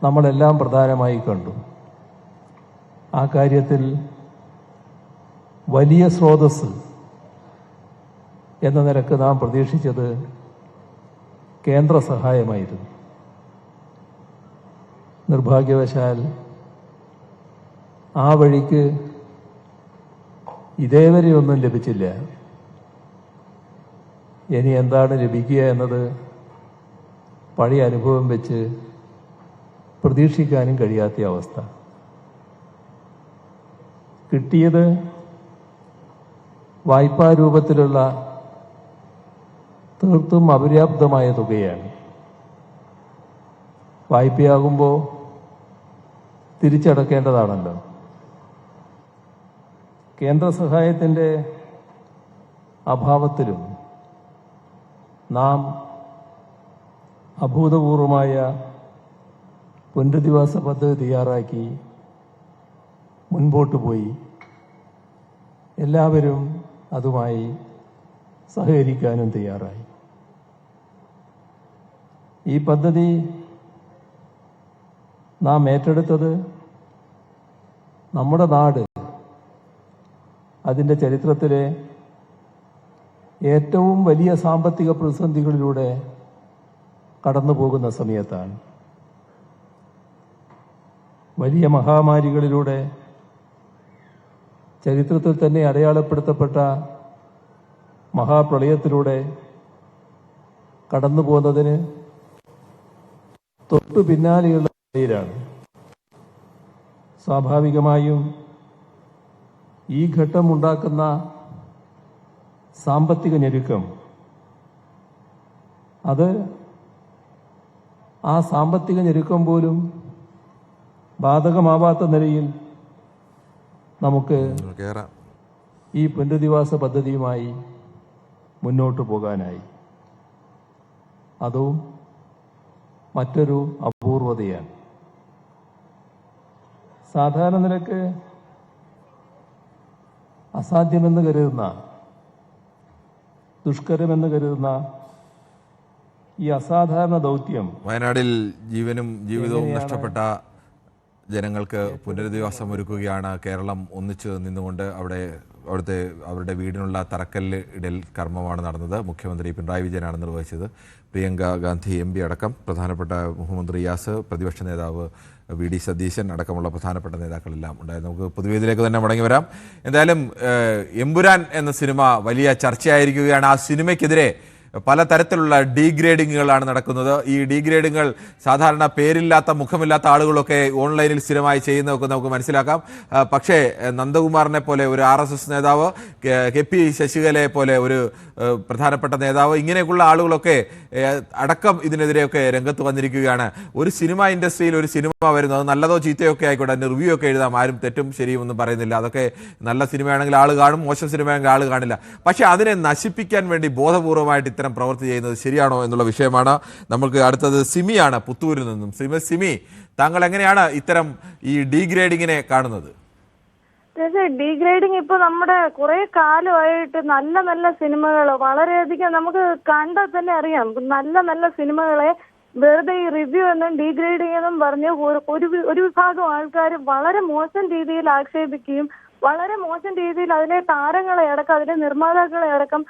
നമ്മളെല്ലാം പ്രധാനമായി കണ്ടു. ആ കാര്യത്തിൽ വലിയ സ്രോതസ് എന്ന നിലക്ക് നാം പ്രതീക്ഷിച്ചത് കേന്ദ്ര സഹായമായിരുന്നു. നിർഭാഗ്യവശാൽ ആ വഴിക്ക് ഇതേവരെ ഒന്നും ലഭിച്ചില്ല. ഇനി എന്താണ് ലഭിക്കുക എന്നത് പഴയ അനുഭവം വെച്ച് പ്രതീക്ഷിക്കാനും കഴിയാത്ത അവസ്ഥ. കിട്ടിയത് വായ്പാ രൂപത്തിലുള്ള തീർത്തും അപര്യാപ്തമായ തുകയാണ്. വായ്പയാകുമ്പോൾ തിരിച്ചടക്കേണ്ടതാണല്ലോ. കേന്ദ്ര സഹായത്തിൻ്റെ അഭാവത്തിലും നാം അഭൂതപൂർവമായ പുനരധിവാസ പദ്ധതി തയ്യാറാക്കി മുൻപോട്ട് പോയി. എല്ലാവരും അതുമായി സഹകരിക്കാനും തയ്യാറായി. ഈ പദ്ധതി നാം ഏറ്റെടുത്തത് നമ്മുടെ നാട് അതിൻ്റെ ചരിത്രത്തിലെ ഏറ്റവും വലിയ സാമ്പത്തിക പ്രതിസന്ധികളിലൂടെ കടന്നു പോകുന്ന സമയത്താണ്. വലിയ മഹാമാരികളിലൂടെ ചരിത്രത്തിൽ തന്നെ അടയാളപ്പെടുത്തപ്പെട്ട മഹാപ്രളയത്തിലൂടെ കടന്നു പോകുന്നതിന് തൊട്ടു പിന്നാലെയുള്ള നിലയിലാണ്. സ്വാഭാവികമായും ഈ ഘട്ടം ഉണ്ടാക്കുന്ന സാമ്പത്തിക ഞെരുക്കം അത് ആ സാമ്പത്തിക ഞെരുക്കം പോലും ബാധകമാവാത്ത നിലയിൽ നമുക്ക് ഈ പുനരധിവാസ പദ്ധതിയുമായി മുന്നോട്ട് പോകാനായി. അതും മറ്റൊരു അപൂർവതയാണ്. സാധാരണ നിലക്ക് അസാധ്യമെന്ന് കരുതുന്ന, ദുഷ്കരമെന്ന് കരുതുന്ന ഈ അസാധാരണ ദൗത്യം വയനാടിൽ ജീവനും ജീവിതവും നഷ്ടപ്പെട്ട ജനങ്ങൾക്ക് പുനരധിവാസം ഒരുക്കുകയാണ് കേരളം ഒന്നിച്ചു നിന്നുകൊണ്ട്. അവരുടെ വീടിനുള്ള തറക്കല്ല് ഇടൽ കർമ്മമാണ് നടന്നത്. മുഖ്യമന്ത്രി പിണറായി വിജയനാണ് നിർവഹിച്ചത്. പ്രിയങ്ക ഗാന്ധി MP അടക്കം പ്രധാനപ്പെട്ട മുഹമ്മദ് റിയാസ്, പ്രതിപക്ഷ നേതാവ് VD സതീശൻ അടക്കമുള്ള പ്രധാനപ്പെട്ട നേതാക്കളെല്ലാം ഉണ്ടായിരുന്നു. നമുക്ക് പൊതുവേദിയിലേക്ക് തന്നെ മടങ്ങി വരാം. എന്തായാലും എമ്പുരാൻ എന്ന സിനിമ വലിയ ചർച്ചയായിരിക്കുകയാണ്. ആ സിനിമയ്ക്കെതിരെ പലതരത്തിലുള്ള ഡീഗ്രേഡിങ്ങുകളാണ് നടക്കുന്നത്. ഈ ഡീഗ്രേഡിങ്ങുകൾ സാധാരണ പേരില്ലാത്ത മുഖമില്ലാത്ത ആളുകളൊക്കെ ഓൺലൈനിൽ സ്ഥിരമായി ചെയ്യുന്നതൊക്കെ നമുക്ക് മനസ്സിലാക്കാം. പക്ഷേ നന്ദകുമാറിനെ പോലെ ഒരു RSS നേതാവ്, KP ശശികലയെ പോലെ ഒരു പ്രധാനപ്പെട്ട നേതാവ്, ഇങ്ങനെയൊക്കെയുള്ള ആളുകളൊക്കെ അടക്കം ഇതിനെതിരെയൊക്കെ രംഗത്ത് വന്നിരിക്കുകയാണ്. ഒരു സിനിമ ഇൻഡസ്ട്രിയിൽ ഒരു സിനിമ വരുന്നത്, അത് നല്ലതോ ചീത്തയോ ഒക്കെ ആയിക്കോട്ടെ, അതിന് റിവ്യൂ ഒക്കെ എഴുതാം, ആരും തെറ്റും ശരിയും ഒന്നും പറയുന്നില്ല. അതൊക്കെ നല്ല സിനിമയാണെങ്കിൽ ആൾ കാണും, മോശം സിനിമയാണെങ്കിൽ ആൾ കാണില്ല. പക്ഷേ അതിനെ നശിപ്പിക്കാൻ വേണ്ടി ബോധപൂർവമായിട്ട് ഇത്തരം പ്രവൃത്തി ചെയ്യുന്നത് ശരിയാണോ എന്നുള്ള വിഷയമാണ്. നമുക്ക് അടുത്തത് സിമിയാണ്, പുത്തൂരിൽ നിന്നും. സിമി, താങ്കൾ എങ്ങനെയാണ് ഇത്തരം ഈ ഡീഗ്രേഡിങ്ങിനെ കാണുന്നത്? ഡീഗ്രേഡിങ് ഇപ്പൊ നമ്മുടെ കുറെ കാലമായിട്ട് നല്ല നല്ല സിനിമകൾ വളരെയധികം നമുക്ക് കണ്ടാൽ തന്നെ അറിയാം. നല്ല നല്ല സിനിമകളെ വെറുതെ ഈ റിവ്യൂ എന്നും ഡീഗ്രേഡിംഗ് എന്നും പറഞ്ഞ് ഒരു വിഭാഗം ആൾക്കാർ വളരെ മോശം രീതിയിൽ ആക്ഷേപിക്കുകയും വളരെ മോശം രീതിയിൽ അതിലെ താരങ്ങളെ അടക്കം അതിലെ നിർമ്മാതാക്കളെ അടക്കം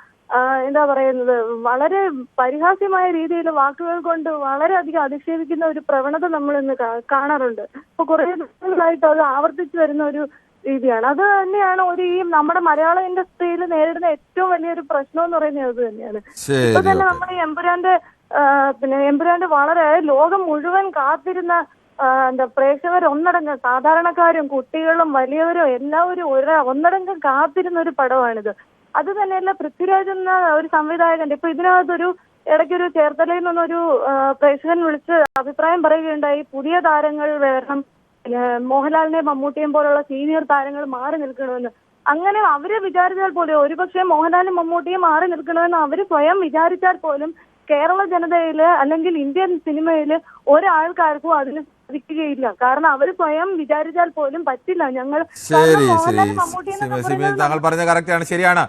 എന്താ പറയുന്നത്, വളരെ പരിഹാസ്യമായ രീതിയിൽ വാക്കുകൾ കൊണ്ട് വളരെയധികം അധിക്ഷേപിക്കുന്ന ഒരു പ്രവണത നമ്മൾ ഇന്ന് കാണാറുണ്ട്. ഇപ്പൊ കുറെ ദിവസങ്ങളായിട്ട് അത് ആവർത്തിച്ചു വരുന്ന ഒരു രീതിയാണ്. അത് തന്നെയാണ് ഈ നമ്മുടെ മലയാള ഇൻഡസ്ട്രിയിൽ നേരിടുന്ന ഏറ്റവും വലിയൊരു പ്രശ്നം എന്ന് പറയുന്നത് അത് തന്നെയാണ്. ഇപ്പൊ തന്നെ നമ്മൾ ഈ എമ്പുരാന്റെ വളരെ ലോകം മുഴുവൻ കാത്തിരുന്ന പ്രേക്ഷകർ ഒന്നടങ്കം, സാധാരണക്കാരും കുട്ടികളും വലിയവരും എല്ലാവരും ഒന്നടങ്കം കാത്തിരുന്ന ഒരു പടമാണിത്. അത് തന്നെയല്ല, പൃഥ്വിരാജ് എന്ന ഒരു സംവിധായകന്റെ ഇപ്പൊ ഇതിനകത്തൊരു ഇടയ്ക്കൊരു ചേർത്തലയിൽ നിന്നൊരു പ്രേക്ഷകൻ വിളിച്ച് അഭിപ്രായം പറയുകയുണ്ടായി, പുതിയ താരങ്ങൾ വരണം, മോഹൻലാലിനെയും മമ്മൂട്ടിയും പോലുള്ള സീനിയർ താരങ്ങൾ മാറി നിൽക്കണമെന്ന്. അങ്ങനെ അവര് വിചാരിച്ചാൽ പോലും, ഒരുപക്ഷെ മോഹൻലാലും മമ്മൂട്ടിയും മാറി നിൽക്കണമെന്ന് അവര് സ്വയം വിചാരിച്ചാൽ പോലും കേരള ജനതയില് അല്ലെങ്കിൽ ഇന്ത്യൻ സിനിമയില് ഒരാൾക്കാർക്കും അതിന് സാധിക്കുകയില്ല. കാരണം അവർ സ്വയം വിചാരിച്ചാൽ പോലും പറ്റില്ല. ഞങ്ങൾ ശരി സിമി താങ്കൾ പറഞ്ഞ കറക്റ്റാണ്, ശരിയാണ്.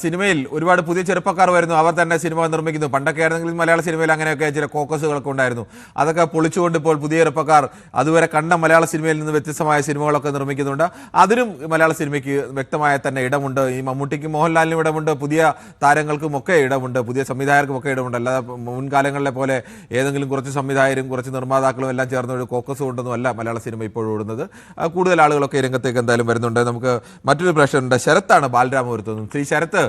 സിനിമയിൽ ഒരുപാട് പുതിയ ചെറുപ്പക്കാർ വരുന്നു, അവർ തന്നെ സിനിമ നിർമ്മിക്കുന്നു. പണ്ടൊക്കെ ആയിരുന്നെങ്കിൽ മലയാള സിനിമയിൽ അങ്ങനെയൊക്കെ ചില കോക്കസുകളൊക്കെ ഉണ്ടായിരുന്നു. അതൊക്കെ പൊളിച്ചുകൊണ്ട് ഇപ്പോൾ പുതിയ ചെറുപ്പക്കാർ അതുവരെ കണ്ട മലയാള സിനിമയിൽ നിന്ന് വ്യത്യസ്തമായ സിനിമകളൊക്കെ നിർമ്മിക്കുന്നുണ്ട്. അതിനും മലയാള സിനിമയ്ക്ക് വ്യക്തമായ തന്നെ ഇടമുണ്ട്. ഈ മമ്മൂട്ടിക്കും മോഹൻലാലിനും ഇടമുണ്ട്, പുതിയ താരങ്ങൾക്കും ഒക്കെ ഇടമുണ്ട്, പുതിയ സംവിധായകർക്കും ഒക്കെ ഇടമുണ്ട്. അല്ലാതെ മുൻകാലങ്ങളിലെ പോലെ ഏതെങ്കിലും കുറച്ച് സംവിധായകരും കുറച്ച് നിർമ്മാതാക്കളും എല്ലാം ചേർന്ന ഒരു കോക്കസ് കൊണ്ടൊന്നും അല്ല മലയാള സിനിമ ഇപ്പോഴും ഓടുന്നത്. കൂടുതൽ ആളുകളൊക്കെ രംഗത്തേക്ക് എന്തായാലും വരുന്നുണ്ട്. നമുക്ക് മറ്റൊരു പ്രശ്നമുണ്ട്. ശരത്താണ് ബാലരാമപുരത്തുനിന്നും. ശ്രീ ശരത്ത്,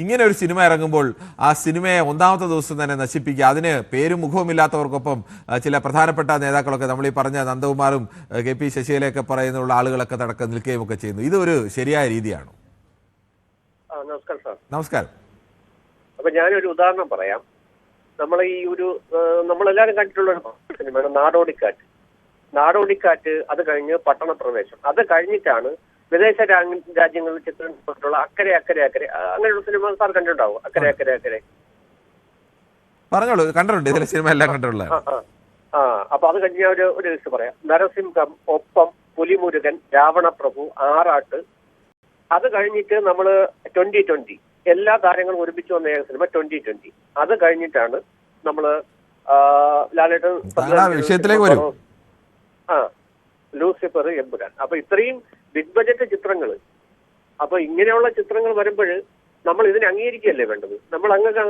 ഇങ്ങനെ ഒരു സിനിമ ഇറങ്ങുമ്പോൾ ആ സിനിമയെ ഒന്നാമത്തെ ദിവസം തന്നെ നശിപ്പിക്കുക, അതിന് പേരും മുഖവുമില്ലാത്തവർക്കൊപ്പം ചില പ്രധാനപ്പെട്ട നേതാക്കളൊക്കെ നമ്മൾ ഈ പറഞ്ഞ നന്ദകുമാറും KP ശശികലയൊക്കെ പറയുന്നുള്ള ആളുകളൊക്കെ തടക്കം നിൽക്കുകയും ഒക്കെ ചെയ്യുന്നു. ഇതൊരു ശരിയായ രീതിയാണോ? നമസ്കാരം സാർ. നമസ്കാരം. അപ്പൊ ഞാനൊരു ഉദാഹരണം പറയാം. നമ്മളെല്ലാരും കണ്ടിട്ടുള്ള ഒരു സിനിമയാണ് നാടോടിക്കാറ്റ്. നാടോടിക്കാറ്റ് അത് കഴിഞ്ഞ് പട്ടണപ്രവേശം, അത് കഴിഞ്ഞിട്ടാണ് വിദേശ രാജ്യങ്ങളിൽ ചിത്രീകരിച്ചിട്ടുള്ള അക്കരെ അക്കരെ അക്കരെ അങ്ങനെയുള്ള സിനിമ സാർ കണ്ടിട്ടുണ്ടാവും. അക്കരെ അക്കരെ അക്കരെ പറഞ്ഞോളൂ. കണ്ടിട്ടുണ്ട്, ഇതിലെ സിനിമ എല്ലാം കണ്ടിട്ടുള്ള. അപ്പൊ അത് കഴിഞ്ഞ ഒരു ലിസ്റ്റ് പറയാം. നരസിംഹം, ഒപ്പം, പുലിമുരുകൻ, രാവണപ്രഭു, ആറാട്ട്. അത് കഴിഞ്ഞിട്ട് നമ്മള് 2020 എല്ലാ താരങ്ങളും ഒരുമിച്ച് വന്ന ഏക സിനിമ 2020. അത് കഴിഞ്ഞിട്ടാണ് നമ്മള് ലാലേട്ടൻ വിഷയത്തിലേക്ക് വരും. ലൂസിഫർ, എമ്പുരാൻ. അപ്പൊ ഇത്രയും ബിഗ് ബജറ്റ് ചിത്രങ്ങൾ. അപ്പൊ ഇങ്ങനെയുള്ള ചിത്രങ്ങൾ വരുമ്പോൾ നമ്മൾ ഇതിനെ അംഗീകരിക്കുകയല്ലേ വേണ്ടത്?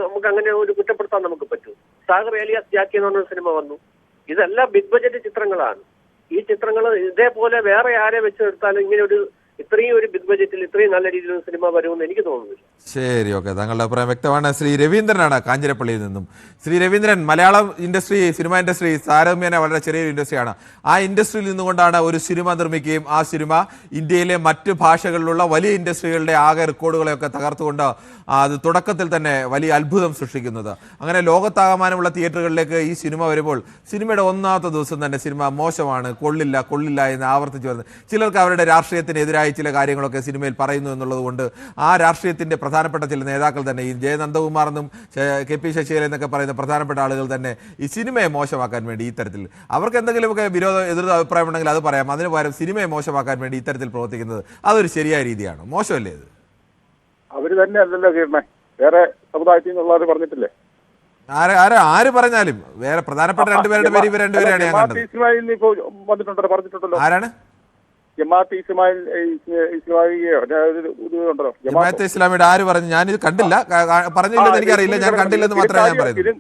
നമുക്ക് അങ്ങനെ ഒരു കുറ്റപ്പെടുത്താൻ നമുക്ക് പറ്റൂ. സാഗർ ഏലിയാസ് ജാക്കി എന്ന് പറഞ്ഞൊരു സിനിമ വന്നു. ഇതെല്ലാം ബിഗ് ബജറ്റ് ചിത്രങ്ങളാണ്. ഈ ചിത്രങ്ങൾ ഇതേപോലെ വേറെ ആരെ വെച്ചെടുത്താലും ഇങ്ങനെ ഇത്രയും ഒരു ബിഗ് ബജറ്റിൽ ഇത്രയും നല്ല രീതിയിലുള്ള സിനിമ വരുമെന്ന് എനിക്ക് തോന്നുന്നില്ല. ശരി, ഓക്കെ, താങ്കളുടെ അഭിപ്രായം വ്യക്തമാണ്. ശ്രീ രവീന്ദ്രനാണ് കാഞ്ഞിരപ്പള്ളിയിൽ നിന്നും. Shri Raveendran, Malayalam industry, cinema industry താരതമ്യേന വളരെ ചെറിയൊരു ഇൻഡസ്ട്രിയാണ്. ആ ഇൻഡസ്ട്രിയിൽ നിന്നുകൊണ്ടാണ് ഒരു സിനിമ നിർമ്മിക്കുകയും ആ സിനിമ ഇന്ത്യയിലെ മറ്റ് ഭാഷകളിലുള്ള വലിയ ഇൻഡസ്ട്രികളുടെ ആകെ റെക്കോർഡുകളെയൊക്കെ തകർത്തുകൊണ്ട് അത് തുടക്കത്തിൽ തന്നെ വലിയ അത്ഭുതം സൃഷ്ടിക്കുന്നത്. അങ്ങനെ ലോകത്താകമാനമുള്ള തിയേറ്ററുകളിലേക്ക് ഈ സിനിമ വരുമ്പോൾ സിനിമയുടെ ഒന്നാമത്തെ ദിവസം തന്നെ സിനിമ മോശമാണ്, കൊള്ളില്ല എന്ന് ആവർത്തിച്ച് വരുന്നത്. ചിലർക്ക് അവരുടെ രാഷ്ട്രീയത്തിനെതിരായി ചില കാര്യങ്ങളൊക്കെ സിനിമയിൽ പറയുന്നു എന്നുള്ളത് കൊണ്ട് ആ രാഷ്ട്രീയത്തിന്റെ പ്രധാനപ്പെട്ട ചില നേതാക്കൾ തന്നെ, ഈ ജയനന്ദകുമാർ എന്നും KP ശശികല എന്നൊക്കെ പറയുന്ന പ്രധാനപ്പെട്ട ആളുകൾ തന്നെ ഈ സിനിമയെ മോശമാക്കാൻ വേണ്ടി ഇത്തരത്തിൽ അവർക്ക് എന്തെങ്കിലുമൊക്കെ എതിർ അഭിപ്രായം ഉണ്ടെങ്കിൽ അത് പറയാം. അതിന് പകരം സിനിമയെ മോശമാക്കാൻ വേണ്ടി ഇത്തരത്തിൽ പ്രവർത്തിക്കുന്നത് അതൊരു ശരിയായ രീതിയാണോ? മോശമല്ലേ ഇത്? അവര് തന്നെ അല്ലല്ലോ കീർണേ, വേറെ സമുദായത്തിൽ നിന്നുള്ളവർ പറഞ്ഞിട്ടില്ലേ? ആര് പറഞ്ഞാലും വേറെ പ്രധാനപ്പെട്ട രണ്ടുപേരുടെ പേര് ഇവർ രണ്ടുപേരെയാണ് ഞാൻ കണ്ടത്. ഇസ്മായിൽ ഇപ്പോ വന്നിട്ടുണ്ടല്ലോ, പറഞ്ഞിട്ടുണ്ടല്ലോ. ആരാണ്? ജമാഅത്ത് ഇസ്ലാമിയുടെ ആര് പറഞ്ഞു? ഞാനിത് കണ്ടില്ല, പറഞ്ഞില്ലെന്ന് എനിക്കറിയില്ല, ഞാൻ കണ്ടില്ലെന്ന് മാത്രമേ ഞാൻ പറയുന്നത്.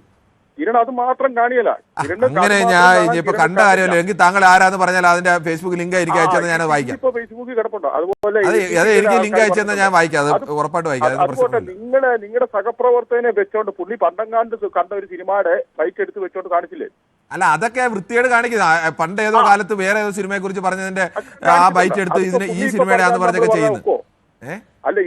കിരൺ അത് മാത്രം കാണിയല്ല. അങ്ങനെ ഞാൻ ഇനിയിപ്പോ കണ്ട കാര്യമല്ലോ. എങ്കിൽ താങ്കൾ ആരാന്ന് പറഞ്ഞാൽ അതിന്റെ ഫേസ്ബുക്ക് ലിങ്ക് എനിക്ക് അയച്ചെന്ന് ഞാൻ വായിക്കാം. ഫേസ്ബുക്കിൽ കിടപ്പുണ്ടോ? അതുപോലെ അത് എനിക്ക് ലിങ്ക് അയച്ചെന്ന് ഞാൻ വായിക്കാം, അത് ഉറപ്പായിട്ട് വായിക്കാം. അതുപോലെ നിങ്ങളുടെ സഹപ്രവർത്തകനെ വെച്ചോണ്ട് പുള്ളി പണ്ടങ്ങാണ്ട് കണ്ട ഒരു സിനിമയുടെ ഫ്ലൈറ്റ് എടുത്ത് വെച്ചോണ്ട് കാണിച്ചില്ലേ? അല്ല, അതൊക്കെ വൃത്തിയോട് കാണിക്കുന്നത്. പണ്ട് ഏതോ കാലത്ത് വേറെ ഏതോ സിനിമയെ കുറിച്ച് പറഞ്ഞതിന്റെ ആ ബൈറ്റ് എടുത്ത് ഈ സിനിമയുടെ ആന്ന് പറഞ്ഞൊക്കെ ചെയ്യുന്നത്. അല്ല,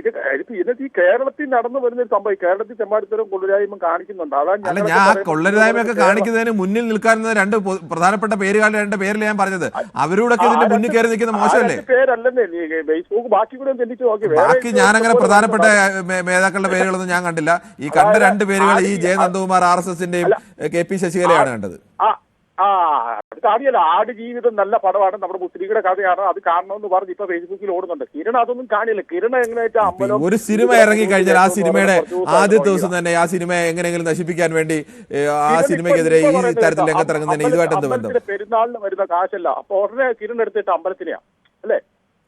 ഇത് ഈ കേരളത്തിൽ നടന്നു വരുന്ന ഒരു സംഭവം. കേരളത്തിൽ തെമ്മാടിത്തരം കൊള്ളരുതായ്മ കാണിക്കുന്നുണ്ട്. അല്ല, ഞാൻ കൊള്ളരുതായ്മയൊക്കെ കാണിക്കുന്നതിന് മുന്നിൽ നിൽക്കാൻ രണ്ട് പ്രധാനപ്പെട്ട പേരുകളുടെ രണ്ട് പേരിൽ ഞാൻ പറഞ്ഞത്. അവരോടൊക്കെ ഇതിന്റെ മുന്നിൽ കയറി നിൽക്കുന്ന മോശമല്ലേ? പേരല്ലേ ഫേസ്ബുക്ക് ബാക്കി കൂടെ തെളിച്ചു നോക്കി. ബാക്കി ഞാനങ്ങനെ പ്രധാനപ്പെട്ട നേതാക്കളുടെ പേരുകളൊന്നും ഞാൻ കണ്ടില്ല. ഈ കണ്ട രണ്ട് പേരുകൾ ഈ ജയനന്ദകുമാർ RSSന്റെയും KP ശശികലയാണ് കണ്ടത്. അത് കാണിയല്ല. ആടുജീവിതം നല്ല പടമാണ്, നമ്മുടെ മുസ്ലിങ്ങളുടെ കഥയാണ്, അത് കാണണമെന്ന് പറഞ്ഞ് ഇപ്പൊ ഫേസ്ബുക്കിൽ ഓടുന്നുണ്ട്. കിരൺ അതൊന്നും കാണില്ല. കിരൺ എങ്ങനെ വെച്ചാൽ ഒരു സിനിമ ഇറങ്ങി കഴിഞ്ഞാൽ ആ സിനിമയുടെ ആദ്യത്തെ ദിവസം തന്നെ ആ സിനിമയെ എങ്ങനെയെങ്കിലും നശിപ്പിക്കാൻ വേണ്ടി ആ സിനിമയ്ക്കെതിരെ ഈ തരത്തിൽ രംഗത്തിറങ്ങുന്നതിന് ഇതുമായിട്ട് എന്ത് ബന്ധം? പെരുന്നാളിന് വരുന്ന കാശല്ല, അപ്പൊ ഉടനെ കിരൺ എടുത്തിട്ട് അമ്പലത്തിനെയാ അല്ലേ?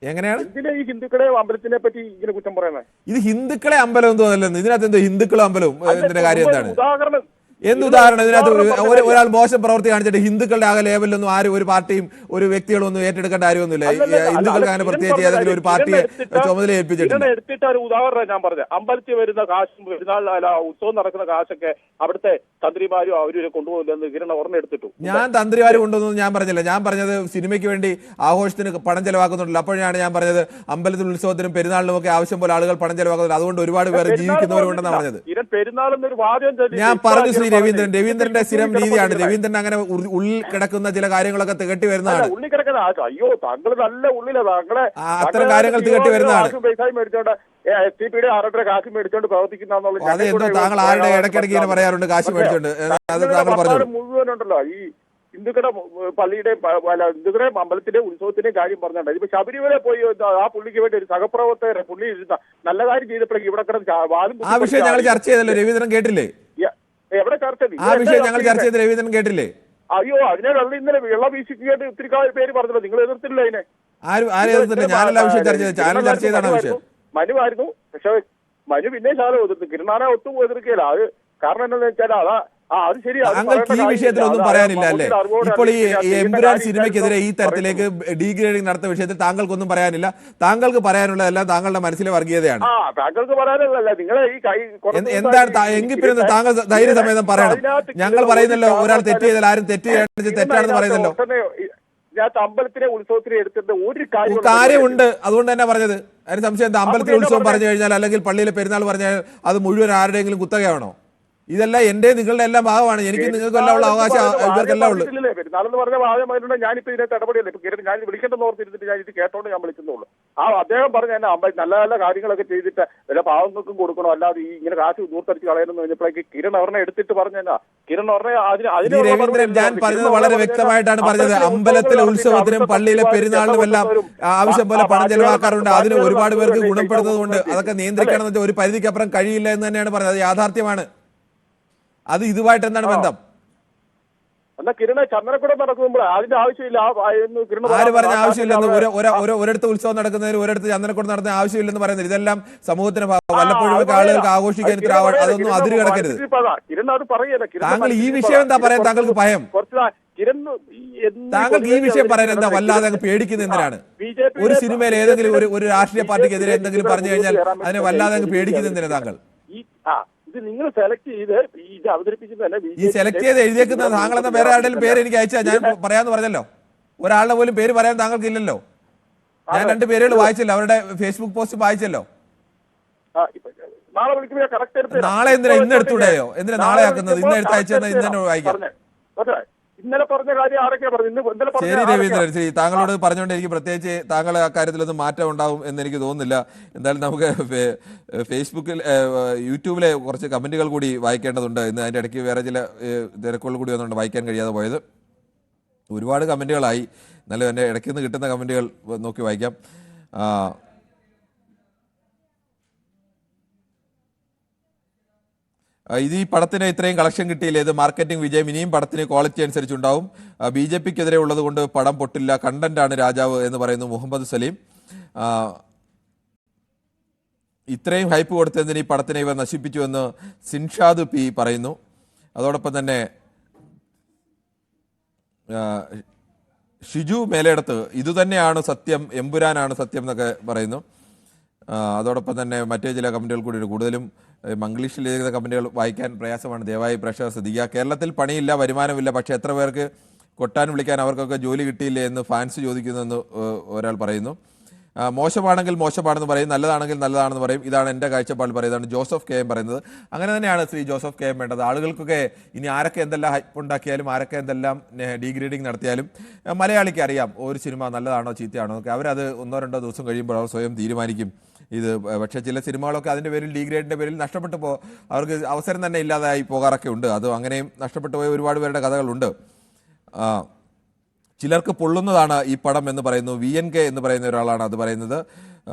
എങ്ങനെയാണ് ഇതിലെ ഈ ഹിന്ദുക്കളെ അമ്പലത്തിനെ പറ്റി ഇങ്ങനെ കുറ്റം പറയുന്നത്? ഇത് ഹിന്ദുക്കളെ അമ്പലം എന്തോ അല്ലെന്ന്, ഇതിനകത്ത് എന്തോ ഹിന്ദുക്കളും അമ്പലവും ഇതിന്റെ കാര്യം എന്താണ്? ഉദാഹരണം എന്തുദാഹരണം? ഇതിനകത്ത് ഒരാൾ മോശം പ്രവൃത്തി കാണിച്ചിട്ട് ഹിന്ദുക്കളുടെ ആകെ ലേവലിലൊന്നും ആരും ഒരു പാർട്ടിയും ഒരു വ്യക്തികളും ഒന്നും ഏറ്റെടുക്കേണ്ട കാര്യമൊന്നുമില്ല. ഹിന്ദുക്കൾക്ക് അങ്ങനെ പ്രത്യേകിച്ച് ഏതെങ്കിലും ഒരു പാർട്ടിയെ ചുമതല ഏൽപ്പിച്ചിട്ടുണ്ട്. എടുത്തിട്ട് ഒരു ഉദാഹരണം ഞാൻ പറഞ്ഞത്. അമ്പലത്തിൽ വരുന്ന കാശും പെരുന്നാൾ ഉത്സവം നടക്കുന്ന കാശൊക്കെ അവിടുത്തെ തന്ത്രിമാരും അവരും കൊണ്ടുപോകില്ലെന്ന് കിരണ ഓർമ്മ എടുത്തിട്ടു. ഞാൻ തന്ത്രിമാരും കൊണ്ടുവന്നു ഞാൻ പറഞ്ഞില്ല. ഞാൻ പറഞ്ഞത് സിനിമയ്ക്ക് വേണ്ടി ആഘോഷത്തിന് പണം ചെലവാക്കുന്നുണ്ടല്ലോ. അപ്പോഴാണ് ഞാൻ പറഞ്ഞത് അമ്പലത്തിൽ ഉത്സവത്തിനും പെരുന്നാളിനും ഒക്കെ ആവശ്യം പോലെ ആളുകൾ പണം ചെലവാക്കുന്നുണ്ട്, അതുകൊണ്ട് ഒരുപാട് പേർ ജീവിക്കുന്നവരുണ്ടെന്നാണ് പറഞ്ഞത്. ഞാൻ പറഞ്ഞു ശ്രീ രവീന്ദ്രന്റെ സ്ഥിരം രീതിയാണ്. രവീന്ദ്രൻ അങ്ങനെ ഉള്ളിൽ കിടക്കുന്ന ചില കാര്യങ്ങളൊക്കെ തികട്ടി വരുന്നതാണ്. ഉള്ളിൽ കിടക്കുന്ന അയ്യോ താങ്കൾ നല്ല ഉള്ളിലാ, താങ്കളെ അത്തരം കാര്യങ്ങൾ തികട്ടി വരുന്നതാണ്. STPയുടെ ആരുടെ കാശ് മേടിച്ചോണ്ട് പ്രവർത്തിക്കുന്ന അതെന്തോ താങ്കൾ ആരുടെ ഇടയ്ക്കിടയ്ക്ക് ഇങ്ങനെ പറയാറുണ്ട് കാശ് മേടിച്ചോണ്ട്, അത് താങ്കൾ പറഞ്ഞു മുഴുവനുണ്ടല്ലോ. ഈ ഹിന്ദുക്കളുടെ പള്ളിയുടെ ഹിന്ദുക്കളുടെ അമ്പലത്തിന്റെ ഉത്സവത്തിന്റെ കാര്യം പറഞ്ഞിട്ടുണ്ട്. ഇപ്പൊ ശബരിമല പോയി ആ പുള്ളിക്ക് വേണ്ടി ഒരു സഹപ്രവർത്തകരെ പുള്ളി ഇരുന്ന നല്ല കാര്യം ചെയ്തപ്പോഴേക്ക് ഇവിടെ കിടന്ന് വാലും ആ വിഷയം ഞങ്ങൾ ചർച്ച ചെയ്തല്ലോ, രവീന്ദ്രൻ കേട്ടില്ലേ? എവിടെ ചർച്ച ചെയ്തു? ആ വിഷയം ഞങ്ങൾ ചർച്ച ചെയ്ത് രവീന്ദ്രൻ കേട്ടില്ലേ? അയ്യോ, അതിനെ വെള്ളം ഇന്നലെ വെള്ളം വീശിക്കേണ്ടി ഒത്തിരി പേര് പറഞ്ഞല്ലോ, നിങ്ങൾ എതിർത്തില്ല അതിനെ. ആരും എതിർത്തില്ല, ഞാനെല്ലാ വിഷയം ചർച്ച ചെയ്തത്, ചാനൽ ചർച്ച ചെയ്താണ് വിഷയം. മനുവായിരുന്നു, പക്ഷെ മനു പിന്നെ ശാലം എതിർത്ത്, കിരണാനെ ഒത്തും എതിർക്കുകയില്ല. അത് കാരണം എന്താണെന്ന് വെച്ചാൽ അതാ അത് ശരി. താങ്കൾക്ക് ഈ വിഷയത്തിൽ ഒന്നും പറയാനില്ല അല്ലേ? ഇപ്പോൾ ഈ എമ്പുരാൻ സിനിമയ്ക്കെതിരെ ഈ തരത്തിലേക്ക് ഡീഗ്രേഡിംഗ് നടത്തുന്ന വിഷയത്തിൽ താങ്കൾക്കൊന്നും പറയാനില്ല. താങ്കൾക്ക് പറയാനുള്ളതെല്ലാം താങ്കളുടെ മനസ്സിലെ വർഗീയതയാണ്. താങ്കൾക്ക് പറയാനുള്ളതല്ല, നിങ്ങളെ ഈ എന്താണ് എങ്കിൽ പിന്നെ താങ്കൾ ധൈര്യസമേതം പറയണം. ഞങ്ങൾ പറയുന്നല്ലോ, ഒരാൾ തെറ്റ് ചെയ്താൽ ആരും തെറ്റാണെന്ന് പറയുന്നല്ലോ. ഞാൻ അമ്പലത്തിലെ ഉത്സവത്തിന് എടുത്തിട്ട് ഒരു കാര്യമുണ്ട്, അതുകൊണ്ട് തന്നെ പറഞ്ഞത്. അതിന് സംശയം എന്താ? അമ്പലത്തിലെ ഉത്സവം പറഞ്ഞു കഴിഞ്ഞാൽ അല്ലെങ്കിൽ പള്ളിയിലെ പെരുന്നാൾ പറഞ്ഞാൽ അത് മുഴുവൻ ആരുടെയെങ്കിലും കുത്തകയാണോ? ഇതെല്ലാം എന്റെ നിങ്ങളുടെ എല്ലാം ഭാഗമാണ്. എനിക്ക് നിങ്ങൾക്ക് എല്ലാം ഉള്ള അവകാശം ഇവർക്കെല്ലാം ഉള്ളൂ. പെരുന്നാളെന്ന് പറഞ്ഞ ഭാഗമായിട്ടുണ്ട്. ഞാനിപ്പോ ഇതിനകത്ത് ഇടപെടില്ല. ഇപ്പൊ ഞാൻ വിളിക്കേണ്ടെന്ന് ഓർത്തിരുന്നിട്ട് ഞാൻ ഇത് കേട്ടോണ്ട് ഞാൻ വിളിക്കുന്നുള്ളൂ. അദ്ദേഹം പറഞ്ഞ തന്നെ നല്ല നല്ല കാര്യങ്ങളൊക്കെ ചെയ്തിട്ട് വല്ല പാവങ്ങൾക്കും കൊടുക്കണോ, അല്ലാതെ ഈ ഇങ്ങനെ കാശ് ദൂർത്തടിച്ച് കളയണമെന്ന് പറഞ്ഞപ്പോഴേക്ക് കിരൺ അവരെ എടുത്തിട്ട് പറഞ്ഞാ കിരൺ രവീന്ദ്രൻ, ഞാൻ പറഞ്ഞത് വളരെ വ്യക്തമായിട്ടാണ് പറഞ്ഞത്. അമ്പലത്തിലെ ഉത്സവത്തിനും പള്ളിയിലെ പെരുന്നാളിനും എല്ലാം ആവശ്യം പോലെ പണം ചെലവാക്കാറുണ്ട്. അതിന് ഒരുപാട് പേർക്ക് ഗുണപ്പെടുന്നതുകൊണ്ട് അതൊക്കെ നിയന്ത്രിക്കണം എന്ന് വെച്ചാൽ ഒരു പരിധിക്കപ്പുറം കഴിയില്ല എന്ന് തന്നെയാണ് പറഞ്ഞത്. അത് യാഥാർത്ഥ്യമാണ്. അത് ഇതുമായിട്ട് എന്താണ് ബന്ധം? ചന്ദനക്കുടം നടക്കുമ്പോൾ അതിന്റെ ആവശ്യമില്ല. ആര് പറഞ്ഞ ആവശ്യമില്ലെന്ന്? ഒരിടത്ത് ഉത്സവം നടക്കുന്നതിന് ഒരിടത്ത് ചന്ദനക്കുടം നടത്തുന്ന ആവശ്യമില്ലെന്ന് പറയുന്നത്. ഇതെല്ലാം സമൂഹത്തിന് വല്ലപ്പോഴും ആളുകൾക്ക് ആഘോഷിക്കാൻ അതൊന്നും അതിര് കിടക്കരുത്. താങ്കൾ ഈ വിഷയം എന്താ പറയാൻ താങ്കൾക്ക് ഭയം? താങ്കൾക്ക് ഈ വിഷയം പറയാൻ എന്താ വല്ലാതെ അങ്ങ് പേടിക്കുന്ന എന്തിനാണ്? ഒരു സിനിമയിൽ ഏതെങ്കിലും ഒരു രാഷ്ട്രീയ പാർട്ടിക്കെതിരെ എന്തെങ്കിലും പറഞ്ഞു കഴിഞ്ഞാൽ അതിനെ വല്ലാതെ അങ്ങ് പേടിക്കുന്ന എന്തിനാ താങ്കൾ? നിങ്ങൾ സെലക്ട് ചെയ്ത് ഇത് അവതരിപ്പിക്കുന്നത് ഈ സെലക്ട് ചെയ്ത് എഴുതിയേക്കുന്ന താങ്കൾ എന്ന വേറെ ആരുടെയും പേര് എനിക്ക് അയച്ചാ ഞാൻ പറയാന്ന് പറഞ്ഞല്ലോ. ഒരാളുടെ പോലും പേര് പറയാൻ താങ്കൾക്ക് ഇല്ലല്ലോ. ഞാൻ 2 പേരുകൾ വായിച്ചല്ലോ, അവരുടെ ഫേസ്ബുക്ക് പോസ്റ്റ് വായിച്ചല്ലോ. നാളെ എന്തിനാ ഇന്ന് എടുത്തുകൂടെയോ? എന്തിനാ നാളെ ആക്കുന്നത്? ഇന്ന് എടുത്ത് അയച്ചെന്ന് ഇന്ന് തന്നെ വായിക്കാം. ഇന്നലെ പറഞ്ഞ കാര്യം ആരൊക്കെയാ പറഞ്ഞു? ശരി രവീന്ദ്രൻ, ശരി. താങ്കളോട് പറഞ്ഞുകൊണ്ട് എനിക്ക് പ്രത്യേകിച്ച് താങ്കളെ അക്കാര്യത്തിലൊന്നും മാറ്റം ഉണ്ടാവും എന്ന് എനിക്ക് തോന്നുന്നില്ല. എന്തായാലും നമുക്ക് ഫേസ്ബുക്കിൽ യൂട്യൂബിലെ കുറച്ച് കമന്റുകൾ കൂടി വായിക്കേണ്ടതുണ്ട്. ഇന്ന് അതിൻ്റെ ഇടയ്ക്ക് വേറെ ചില തിരക്കുകൾ കൂടി വന്നുകൊണ്ട് വായിക്കാൻ കഴിയാതെ പോയത്. ഒരുപാട് കമന്റുകളായി. എന്നാലും എൻ്റെ ഇടയ്ക്ക് നിന്ന് കിട്ടുന്ന കമന്റുകൾ നോക്കി വായിക്കാം. ഇത് ഈ പടത്തിന് ഇത്രയും കളക്ഷൻ കിട്ടിയില്ലേ, ഇത് മാർക്കറ്റിംഗ് വിജയം, ഇനിയും പടത്തിന് ക്വാളിറ്റി അനുസരിച്ചുണ്ടാവും. BJPക്കെതിരെ ഉള്ളത് കൊണ്ട് പടം പൊട്ടില്ല, കണ്ടന്റാണ് രാജാവ് എന്ന് പറയുന്നു മുഹമ്മദ് സലീം. ഇത്രയും ഹൈപ്പ് കൊടുത്തതിന് ഈ പടത്തിനെ ഇവർ നശിപ്പിച്ചുവെന്ന് സിൻഷാദ് പി പറയുന്നു. അതോടൊപ്പം തന്നെ ഷിജു മേലേടത്ത് ഇതുതന്നെയാണ് സത്യം, എമ്പുരാനാണ് സത്യം എന്നൊക്കെ പറയുന്നു. അതോടൊപ്പം തന്നെ മറ്റേ ചില കമന്റുകൾ കൂടി, കൂടുതലും മംഗ്ലീഷിൽ എഴുതുന്ന കമന്റുകൾ വായിക്കാൻ പ്രയാസമാണ്. ദയവായി പ്രേക്ഷകർ ശ്രദ്ധിക്കുക. കേരളത്തിൽ പണിയില്ല, വരുമാനമില്ല, പക്ഷേ എത്ര പേർക്ക് കൊട്ടാൻ വിളിക്കാൻ അവർക്കൊക്കെ ജോലി കിട്ടിയില്ലേ എന്ന് ഫാൻസ് ചോദിക്കുന്നെന്ന് ഒരാൾ പറയുന്നു. മോശമാണെങ്കിൽ മോശമാണെന്ന് പറയും, നല്ലതാണെങ്കിൽ നല്ലതാണെന്ന് പറയും. ഇതാണ് എൻ്റെ കാഴ്ചപ്പാടിൽ പറയുന്നതാണ് ജോസഫ് കെ എം പറയുന്നത്. അങ്ങനെ തന്നെയാണ് ശ്രീ ജോസഫ് കെ എം വേണ്ടത്. ആളുകൾക്കൊക്കെ ഇനി ആരൊക്കെ എന്തെല്ലാം ഹൈപ്പ് ഉണ്ടാക്കിയാലും ആരൊക്കെ എന്തെല്ലാം ഡീഗ്രേഡിങ് നടത്തിയാലും മലയാളിക്ക് അറിയാം ഒരു സിനിമ നല്ലതാണോ ചീത്തയാണോ എന്നൊക്കെ. അവരത് 1-2 ദിവസം കഴിയുമ്പോൾ അവർ സ്വയം തീരുമാനിക്കും ഇത്. പക്ഷേ ചില സിനിമകളൊക്കെ അതിൻ്റെ പേരിൽ ഡീഗ്രേഡിൻ്റെ പേരിൽ നഷ്ടപ്പെട്ടു അവർക്ക് അവസരം തന്നെ ഇല്ലാതായി പോകാറൊക്കെ ഉണ്ട്. അത് അങ്ങനെയും നഷ്ടപ്പെട്ടു പോയ ഒരുപാട് പേരുടെ കഥകളുണ്ട്. ചിലർക്ക് പൊള്ളുന്നതാണ് ഈ പടം എന്ന് പറയുന്നു. VNK എന്ന് പറയുന്ന ഒരാളാണ് അത് പറയുന്നത്.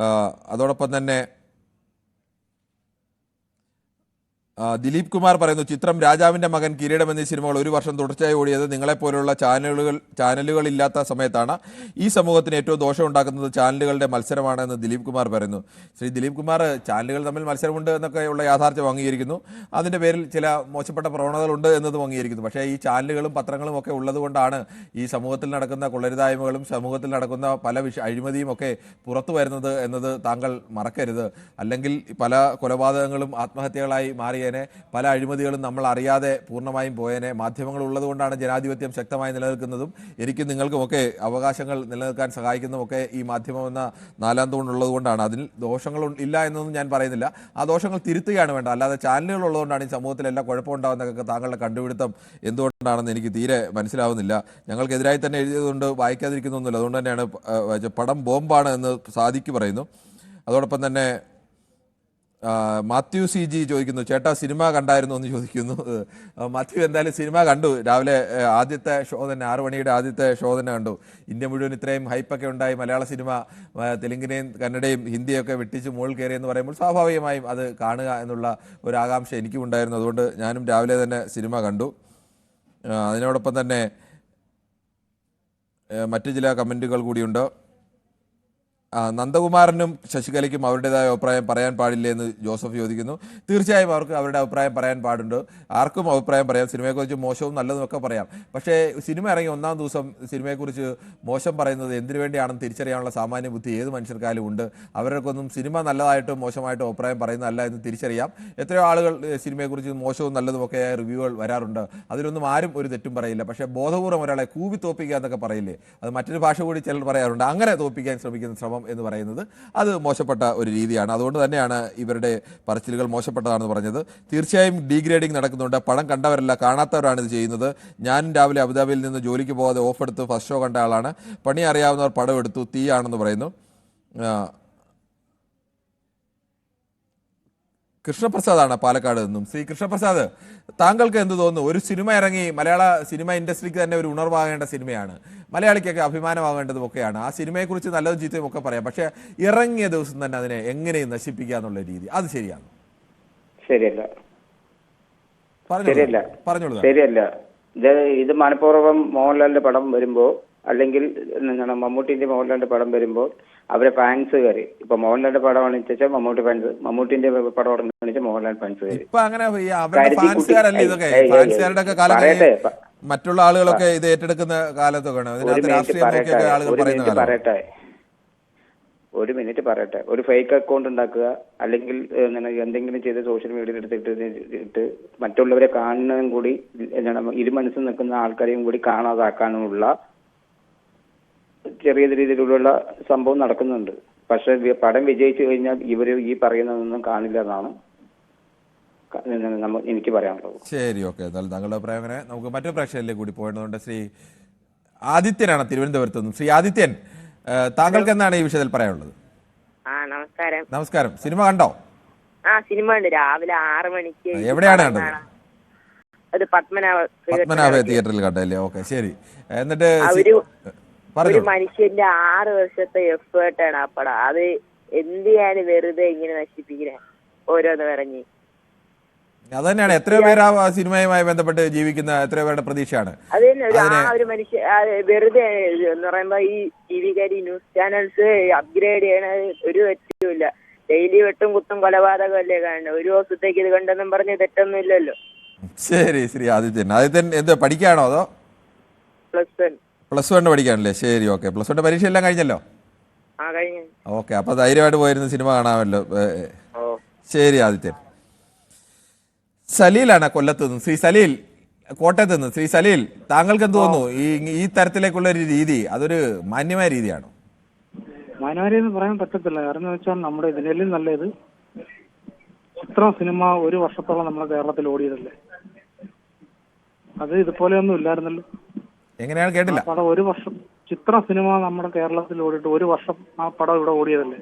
അതോടൊപ്പം തന്നെ ദിലീപ് കുമാർ പറയുന്നു, ചിത്രം രാജാവിൻ്റെ മകൻ, കിരീടം എന്നീ സിനിമകൾ 1 വർഷം തുടർച്ചയായി ഓടിയത് നിങ്ങളെപ്പോലുള്ള ചാനലുകളില്ലാത്ത സമയത്താണ്. ഈ സമൂഹത്തിന് ഏറ്റവും ദോഷം ഉണ്ടാക്കുന്നത് ചാനലുകളുടെ മത്സരമാണെന്ന് ദിലീപ് കുമാർ പറയുന്നു. ശ്രീ ദിലീപ് കുമാർ ചാനലുകൾ തമ്മിൽ മത്സരമുണ്ട് എന്നൊക്കെയുള്ള യാഥാർത്ഥ്യം അംഗീകരിക്കുന്നു. അതിൻ്റെ പേരിൽ ചില മോശപ്പെട്ട പ്രവണതകളുണ്ട് എന്നതും അംഗീകരിക്കുന്നു. പക്ഷേ ഈ ചാനലുകളും പത്രങ്ങളും ഒക്കെ ഉള്ളത് കൊണ്ടാണ് ഈ സമൂഹത്തിൽ നടക്കുന്ന കൊള്ളരുതായ്മകളും സമൂഹത്തിൽ നടക്കുന്ന പല അഴിമതിയും ഒക്കെ പുറത്തു വരുന്നത് എന്നത് താങ്കൾ മറക്കരുത്. അല്ലെങ്കിൽ പല കൊലപാതകങ്ങളും ആത്മഹത്യകളായി മാറിയേനെ, പല അഴിമതികളും നമ്മൾ അറിയാതെ പൂർണ്ണമായും പോയേനെ. മാധ്യമങ്ങൾ ഉള്ളതുകൊണ്ടാണ് ജനാധിപത്യം ശക്തമായി നിലനിൽക്കുന്നതും എനിക്കും നിങ്ങൾക്കുമൊക്കെ അവകാശങ്ങൾ നിലനിൽക്കാൻ സഹായിക്കുന്നതുമൊക്കെ ഈ മാധ്യമം എന്ന 4ാം തൂണുള്ളത് കൊണ്ടാണ്. അതിൽ ദോഷങ്ങൾ ഇല്ല എന്നൊന്നും ഞാൻ പറയുന്നില്ല. ആ ദോഷങ്ങൾ തിരുത്തുകയാണ് വേണ്ടത്. അല്ലാതെ ചാനലുകൾ ഉള്ളതുകൊണ്ടാണ് ഈ സമൂഹത്തിൽ എല്ലാം കുഴപ്പമുണ്ടാകുന്നതൊക്കെ താങ്കളുടെ കണ്ടുപിടുത്തം എന്തുകൊണ്ടാണെന്ന് എനിക്ക് തീരെ മനസ്സിലാവുന്നില്ല. ഞങ്ങൾക്കെതിരായി തന്നെ എഴുതിയതുകൊണ്ട് വായിക്കാതിരിക്കുന്നൊന്നുമില്ല. അതുകൊണ്ട് തന്നെയാണ് പടം ബോംബാണ് എന്ന് സാദിക്ക് പറയുന്നു. അതോടൊപ്പം തന്നെ മാത്യു സി ജി ചോദിക്കുന്നു, ചേട്ടാ സിനിമ കണ്ടായിരുന്നു എന്ന് ചോദിക്കുന്നു. മാത്യു എന്തായാലും സിനിമ കണ്ടു. രാവിലെ ആദ്യത്തെ ഷോ തന്നെ, 6 മണിയുടെ ആദ്യത്തെ ഷോ തന്നെ കണ്ടു. ഇന്ത്യ മുഴുവൻ ഇത്രയും ഹൈപ്പൊക്കെ ഉണ്ടായി, മലയാള സിനിമ തെലുങ്കിനെയും കന്നഡയും ഹിന്ദിയൊക്കെ വെട്ടിച്ച് മുകളിൽ കയറി എന്ന് പറയുമ്പോൾ സ്വാഭാവികമായും അത് കാണുക എന്നുള്ള ഒരു ആകാംക്ഷ എനിക്കും ഉണ്ടായിരുന്നു. അതുകൊണ്ട് ഞാനും രാവിലെ തന്നെ സിനിമ കണ്ടു. അതിനോടൊപ്പം തന്നെ മറ്റു ചില കമൻറ്റുകൾ കൂടിയുണ്ട്. നന്ദകുമാരനും ശശികലയ്ക്കും അവരുടേതായ അഭിപ്രായം പറയാൻ പാടില്ലേ എന്ന് ജോസഫ് ചോദിക്കുന്നു. തീർച്ചയായും അവർക്ക് അവരുടെ അഭിപ്രായം പറയാൻ പാടുണ്ട്. ആർക്കും അഭിപ്രായം പറയാം. സിനിമയെക്കുറിച്ച് മോശവും നല്ലതും ഒക്കെ പറയാം. പക്ഷേ സിനിമ ഇറങ്ങി 1-ാം ദിവസം സിനിമയെക്കുറിച്ച് മോശം പറയുന്നത് എന്തിനു വേണ്ടിയാണെന്ന് തിരിച്ചറിയാനുള്ള സാമാന്യ ബുദ്ധി ഏത് മനുഷ്യർക്കാലും ഉണ്ട്. അവർക്കൊന്നും സിനിമ നല്ലതായിട്ടും മോശമായിട്ടും അഭിപ്രായം പറയുന്നതല്ല എന്ന് തിരിച്ചറിയാം. എത്രയോ ആളുകൾ സിനിമയെക്കുറിച്ച് മോശവും നല്ലതും ഒക്കെ റിവ്യൂകൾ വരാറുണ്ട്. അതിലൊന്നും ആരും ഒരു തെറ്റും പറയില്ല. പക്ഷേ ബോധപൂർവ്വം ഒരാളെ കൂവി തോപ്പിക്കുക എന്നൊക്കെ പറയില്ലേ, അത് മറ്റൊരു ഭാഷ കൂടി ചിലർ പറയാറുണ്ട്. അങ്ങനെ തോപ്പിക്കാൻ ശ്രമിക്കുന്ന ശ്രമം എന്ന് പറയുന്നത് അത് മോശപ്പെട്ട ഒരു രീതിയാണ്. അതുകൊണ്ട് തന്നെയാണ് ഇവരുടെ പറച്ചിലുകൾ മോശപ്പെട്ടതാണെന്ന് പറഞ്ഞത്. തീർച്ചയായും ഡീഗ്രേഡിംഗ് നടക്കുന്നുണ്ട്. പടം കണ്ടവരല്ല, കാണാത്തവരാണ് ഇത് ചെയ്യുന്നത്. ഞാനും രാവിലെ അബുദാബിയിൽ നിന്ന് ജോലിക്ക് പോകാതെ ഓഫ് എടുത്ത് ഫസ്റ്റ് ഷോ കണ്ട ആളാണ്. പണി അറിയാവുന്നവർ പടം എടുത്തു, തീയാണെന്ന് പറയുന്നു. കൃഷ്ണപ്രസാദാണ് പാലക്കാട് നിന്നും. ശ്രീ കൃഷ്ണപ്രസാദ്, താങ്കൾക്ക് എന്ത് തോന്നുന്നു? ഒരു സിനിമ ഇറങ്ങി, മലയാള സിനിമ ഇൻഡസ്ട്രിക്ക് തന്നെ ഒരു ഉണർവാകേണ്ട സിനിമയാണ്, മലയാളിക്കൊക്കെ അഭിമാനമാകേണ്ടതും ഒക്കെയാണ്. ആ സിനിമയെക്കുറിച്ച് നല്ലതും ചീത്തയും ഒക്കെ പറയാം. പക്ഷേ ഇറങ്ങിയ ദിവസം തന്നെ അതിനെ എങ്ങനെ നശിപ്പിക്കുക എന്നുള്ള രീതി, അത് ശരിയാണ്? ശരിയല്ല. ശരിയല്ല. ഇത് മനഃപൂർവ്വം മോഹൻലാലിന്റെ പടം വരുമ്പോ, അല്ലെങ്കിൽ മമ്മൂട്ടിന്റെ മോഹൻലാലിന്റെ പടം വരുമ്പോൾ അവരെ ഫാൻസ് കയറി. ഇപ്പൊ മോഹൻലാലിന്റെ പടം കാണിച്ചാൽ മമ്മൂട്ടി ഫാൻസ്, മമ്മൂട്ടിന്റെ പടം കാണിച്ചാൽ മോഹൻലാൽ ഫാൻസ് കയറി. ഇപ്പൊ അങ്ങനെ ഫാൻസുകാരല്ലേ ഇതൊക്കെ? ഫാൻസുകാരുടെ ഒക്കെ കാലം മറ്റുള്ള ആളുകളൊക്കെ ഇത് ഏറ്റെടുക്കുന്ന കാലത്തൊക്കെയാണ്. ഒരു മിനിറ്റ് പറയട്ടെ. ഒരു ഫേക്ക് അക്കൗണ്ട് ഉണ്ടാക്കുക, അല്ലെങ്കിൽ എന്തെങ്കിലും ചെയ്ത് സോഷ്യൽ മീഡിയയിൽ എടുത്തിട്ട് മറ്റുള്ളവരെ കാണുന്നതും കൂടി ഇരുമനസ്സിൽ നിൽക്കുന്ന ആൾക്കാരെയും കൂടി കാണാതാക്കാനുള്ള ചെറിയ രീതിയിലുള്ള സംഭവം നടക്കുന്നുണ്ട്. പക്ഷെ പടം വിജയിച്ചു കഴിഞ്ഞാൽ ഇവര് ഈ പറയുന്നതൊന്നും കാണില്ല എന്നാണ് എനിക്ക് പറയാനുള്ളത്. ശരി, ഓക്കെ. എന്നാൽ താങ്കളുടെ അഭിപ്രായം അങ്ങനെ. നമുക്ക് മറ്റൊരു പ്രേക്ഷകരിലേക്ക് കൂടി പോകേണ്ടതുണ്ട്. ശ്രീ ആദിത്യനാണ് തിരുവനന്തപുരത്ത് നിന്നും. ശ്രീ ആദിത്യൻ, താങ്കൾക്ക് എന്താണ് ഈ വിഷയത്തിൽ പറയാനുള്ളത്? നമസ്കാരം. നമസ്കാരം. സിനിമ കണ്ടോ? സിനിമ ഉണ്ട്. രാവിലെ 6 മണിക്ക്. എവിടെയാണ് കണ്ടത്? അത് പത്മനാഭ തിയേറ്ററിൽ കണ്ടല്ലേ? ഓക്കെ, ശരി. എന്നിട്ട് ഒരു മനുഷ്യന്റെ 6 വർഷത്തെ എഫേർട്ടാണ് ആ പടം. അത് എന്തിനാണ് വെറുതെ ഇങ്ങനെ നശിപ്പിക്കുന്നത്? ഓരോന്ന് ഇറങ്ങി അത് തന്നെയാണ്. എത്രയോ പേര് ആ സിനിമയുമായി ബന്ധപ്പെട്ട് ജീവിക്കുന്ന എത്രയോ പേരുടെ പ്രതീക്ഷയാണ്. അത് തന്നെ. ആ ഒരു മനുഷ്യ വെറുതെ എന്ന് പറയുമ്പോ ഈ ടിവിക്കാരി ന്യൂസ് ചാനൽസ് അപ്ഗ്രേഡ് ചെയ്യണ ഒരു തെറ്റുമില്ല. ഡെയിലി വെട്ടും കുത്തും കൊലപാതകം അല്ലേ കാണുന്നത്. ഒരു ദിവസത്തേക്ക് ഇത് കണ്ടെന്നും പറഞ്ഞ് തെറ്റൊന്നും ഇല്ലല്ലോ. ശരി, ശ്രീ ആദിത്യൻ എന്ത് പഠിക്കാണോ അതോ? +1 പഠിക്കാണല്ലേ? ശരി, ഓക്കെ. +1 പരീക്ഷ എല്ലാം കഴിഞ്ഞല്ലോ? ഓക്കെ, അപ്പൊ ധൈര്യമായിട്ട് പോയിരുന്ന സിനിമ കാണാമല്ലോ. ശരി ആദിത്യൻ. സലീലാണ് കൊല്ലത്ത് നിന്ന്. ശ്രീ സലീൽ, കോട്ടയത്ത് നിന്ന്. ശ്രീ സലീൽ, താങ്കൾക്ക് എന്ത് തോന്നുന്നു? ഈ തരത്തിലേക്കുള്ള ഒരു രീതി അതൊരു മാന്യമായ രീതിയാണോ? മാന്യമായ രീതി പറയാൻ പറ്റത്തില്ല. കാരണം എന്ന് വെച്ചാൽ നമ്മുടെ ഇതിനെല്ലാം നല്ലത് ചിത്ര സിനിമ 1 വർഷത്തോളം നമ്മുടെ കേരളത്തിൽ ഓടിയതല്ലേ. അത് ഇതുപോലെയൊന്നും ഇല്ലായിരുന്നല്ലോ. എങ്ങനെയാണ്? കേട്ടില്ല. പടം 1 വർഷം ചിത്ര സിനിമ നമ്മുടെ കേരളത്തിൽ ഓടിയിട്ട് 1 വർഷം ആ പടം ഇവിടെ ഓടിയതല്ലേ.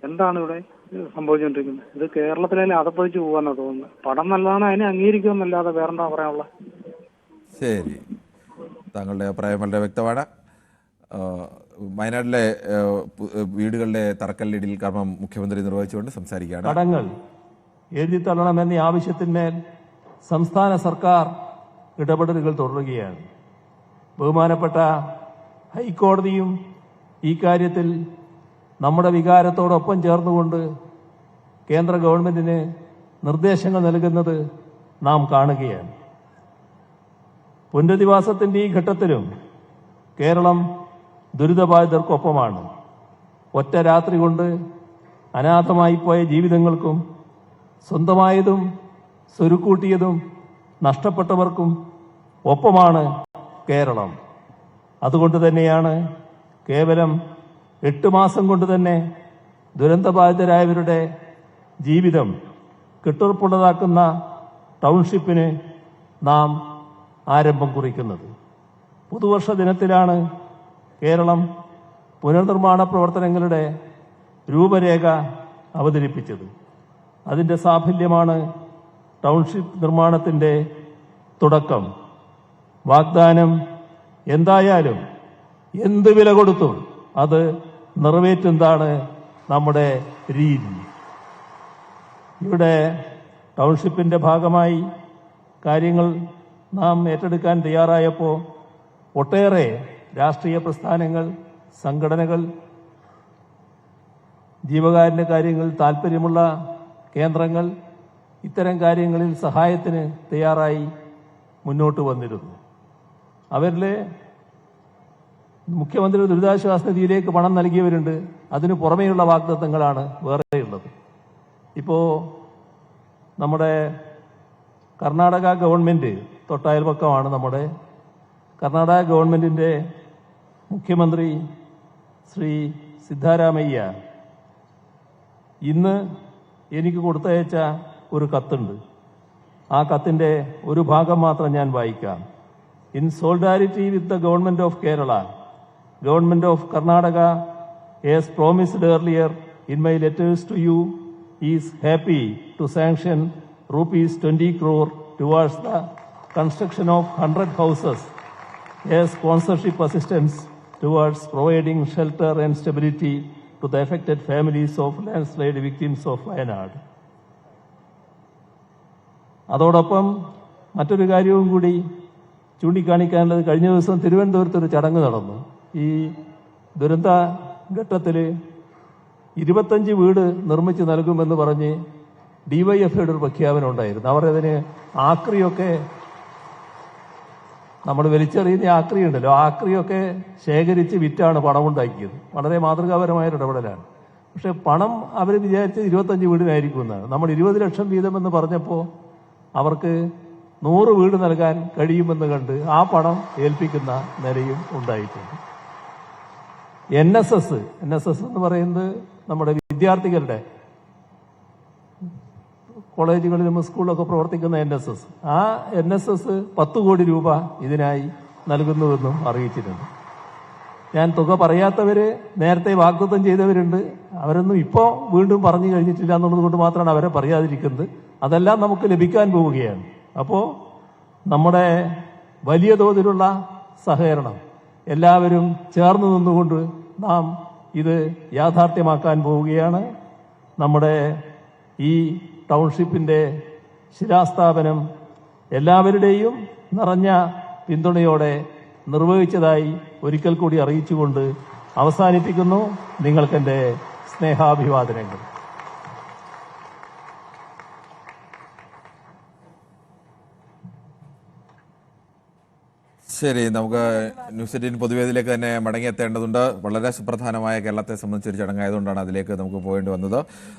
എന്താണ് ഇവിടെ സംഭവിച്ചുകൊണ്ടിരിക്കുന്നത്? ഇത് കേരളത്തിലെ അതപ്പതിച്ച് പോകാനാണ് തോന്നുന്നത്. പടം നല്ലതാണ്, അതിനെ അംഗീകരിക്കുമെന്നല്ലാതെ വേറെന്താ പറയാനുള്ള. ശരി, താങ്കളുടെ അഭിപ്രായം വളരെ വ്യക്തമാണ്. വയനാട്ടിലെ വീടുകളുടെ തറക്കല്ലിടൽ കർമ്മം മുഖ്യമന്ത്രി നിർവഹിച്ചുകൊണ്ട് സംസാരിക്കുകയാണ്. കടങ്ങൾ എഴുതിത്തള്ളണമെന്ന ആവശ്യത്തിന്മേൽ സംസ്ഥാന സർക്കാർ ഇടപെടലുകൾ തുടരുകയാണ്. ബഹുമാനപ്പെട്ട ഹൈക്കോടതിയും ഈ കാര്യത്തിൽ നമ്മുടെ വികാരത്തോടൊപ്പം ചേർന്നുകൊണ്ട് കേന്ദ്ര ഗവൺമെന്റിന് നിർദ്ദേശങ്ങൾ നൽകുന്നത് നാം കാണുകയാണ്. പുനരധിവാസത്തിന്റെ ഈ ഘട്ടത്തിലും കേരളം ദുരിതബാധിതർക്കൊപ്പമാണ്. ഒറ്റ രാത്രി കൊണ്ട് അനാഥമായി പോയ ജീവിതങ്ങൾക്കും സ്വന്തമായതും സ്വരുക്കൂട്ടിയതും നഷ്ടപ്പെട്ടവർക്കും ഒപ്പമാണ് കേരളം. അതുകൊണ്ട് തന്നെയാണ് കേവലം 8 മാസം കൊണ്ട് തന്നെ ദുരന്തബാധിതരായവരുടെ ജീവിതം കെട്ടുറപ്പുള്ളതാക്കുന്ന ടൗൺഷിപ്പിന് നാം ആരംഭം കുറിക്കുന്നത്. പുതുവർഷ ദിനത്തിലാണ് കേരളം പുനർനിർമ്മാണ പ്രവർത്തനങ്ങളുടെ രൂപരേഖ അവതരിപ്പിച്ചത്. അതിൻ്റെ സാഫല്യമാണ് ടൗൺഷിപ്പ് നിർമ്മാണത്തിൻ്റെ തുടക്കം. വാഗ്ദാനം എന്തായാലും എന്ത് വില കൊടുത്തും അത് നിറവേറ്റുന്നതാണ് നമ്മുടെ രീതി. ഇവിടെ ടൗൺഷിപ്പിൻ്റെ ഭാഗമായി കാര്യങ്ങൾ നാം ഏറ്റെടുക്കാൻ തയ്യാറായപ്പോൾ ഒട്ടേറെ രാഷ്ട്രീയ പ്രസ്ഥാനങ്ങൾ, സംഘടനകൾ, ജീവകാരുണ്യ കാര്യങ്ങൾ താല്പര്യമുള്ള കേന്ദ്രങ്ങൾ ഇത്തരം കാര്യങ്ങളിൽ സഹായത്തിന് തയ്യാറായി മുന്നോട്ട് വന്നിരുന്നു. അവരിൽ മുഖ്യമന്ത്രി ദുരിതാശ്വാസ നിധിയിലേക്ക് പണം നൽകിയവരുണ്ട്. അതിനു പുറമേയുള്ള വാഗ്ദത്തങ്ങളാണ് വേറെയുള്ളത്. ഇപ്പോൾ നമ്മുടെ കർണാടക ഗവൺമെൻറ് തൊട്ടയൽപക്കമാണ്. നമ്മുടെ കർണാടക ഗവൺമെൻറ്റിൻ്റെ മുഖ്യമന്ത്രി ശ്രീ സിദ്ധാരാമയ്യ ഇന്ന് എനിക്ക് കൊടുത്തയച്ച ഒരു കത്തുണ്ട്. ആ കത്തിൻ്റെ ഒരു ഭാഗം മാത്രം ഞാൻ വായിക്കാം. In solidarity with the government of Kerala, government of Karnataka as promised earlier in my letters to you is happy to sanction rupees 20 crore towards the construction of 100 houses as sponsorship assistance towards providing shelter and stability to the affected families of landslide victims of Wayanad. അതോടൊപ്പം മറ്റൊരു കാര്യവും കൂടി ചൂണ്ടിക്കാണിക്കാനുള്ളത്, കഴിഞ്ഞ ദിവസം തിരുവനന്തപുരത്തൊരു ചടങ്ങ് നടന്നു. ഈ ദുരന്ത ഘട്ടത്തിൽ 25 വീട് നിർമ്മിച്ച് നൽകുമെന്ന് പറഞ്ഞ് DYFIയുടെ ഒരു പ്രഖ്യാപനം ഉണ്ടായിരുന്നു. അവർ അതിന് ആക്രിയൊക്കെ, നമ്മൾ വലിച്ചെറിയുന്ന ആക്രിയുണ്ടല്ലോ, ആക്രിയൊക്കെ ശേഖരിച്ച് വിറ്റാണ് പണമുണ്ടാക്കിയത്. വളരെ മാതൃകാപരമായ ഇടപെടലാണ്. പക്ഷെ പണം അവർ വിചാരിച്ചത് 25 വീടിനായിരിക്കും എന്നാണ്. നമ്മൾ 20 ലക്ഷം വീതമെന്ന് പറഞ്ഞപ്പോൾ അവർക്ക് 100 വീട് നൽകാൻ കഴിയുമെന്ന് കണ്ട് ആ പണം ഏൽപ്പിക്കുന്ന നിലയും ഉണ്ടായിട്ടുണ്ട്. NSS എന്ന് പറയുന്നത് നമ്മുടെ വിദ്യാർത്ഥികളുടെ, കോളേജുകളിലും സ്കൂളിലൊക്കെ പ്രവർത്തിക്കുന്ന NSS, ആ NSS 10 കോടി രൂപ ഇതിനായി നൽകുന്നുവെന്നും അറിയിച്ചിട്ടുണ്ട്. ഞാൻ തുക പറയാത്തവര് നേരത്തെ വാഗ്ദത്തം ചെയ്തവരുണ്ട്. അവരൊന്നും ഇപ്പോൾ വീണ്ടും പറഞ്ഞു കഴിഞ്ഞിട്ടില്ല എന്നുള്ളത് കൊണ്ട് മാത്രമാണ് അവരെ പറയാതിരിക്കുന്നത്. അതെല്ലാം നമുക്ക് ലഭിക്കാൻ പോവുകയാണ്. അപ്പോൾ നമ്മുടെ വലിയ തോതിലുള്ള സഹകരണം, എല്ലാവരും ചേർന്ന് നിന്നുകൊണ്ട് നാം ഇത് യാഥാർത്ഥ്യമാക്കാൻ പോവുകയാണ്. നമ്മുടെ ഈ ടൗൺഷിപ്പിൻ്റെ ശിലാസ്ഥാപനം എല്ലാവരുടെയും നിറഞ്ഞ പിന്തുണയോടെ നിർവഹിച്ചതായി ഒരിക്കൽ കൂടി അറിയിച്ചുകൊണ്ട് അവസാനിപ്പിക്കുന്നു. നിങ്ങൾക്കെൻ്റെ സ്നേഹാഭിവാദനങ്ങൾ. ശരി, നമുക്ക് ന്യൂസ് 18 പൊതുവേദിയിലേക്ക് തന്നെ മടങ്ങിയെത്തേണ്ടതുണ്ട്. വളരെ സുപ്രധാനമായ കേരളത്തെ സംബന്ധിച്ചൊരു ചടങ്ങായതുകൊണ്ടാണ് അതിലേക്ക് നമുക്ക് പോകേണ്ടി വന്നത്.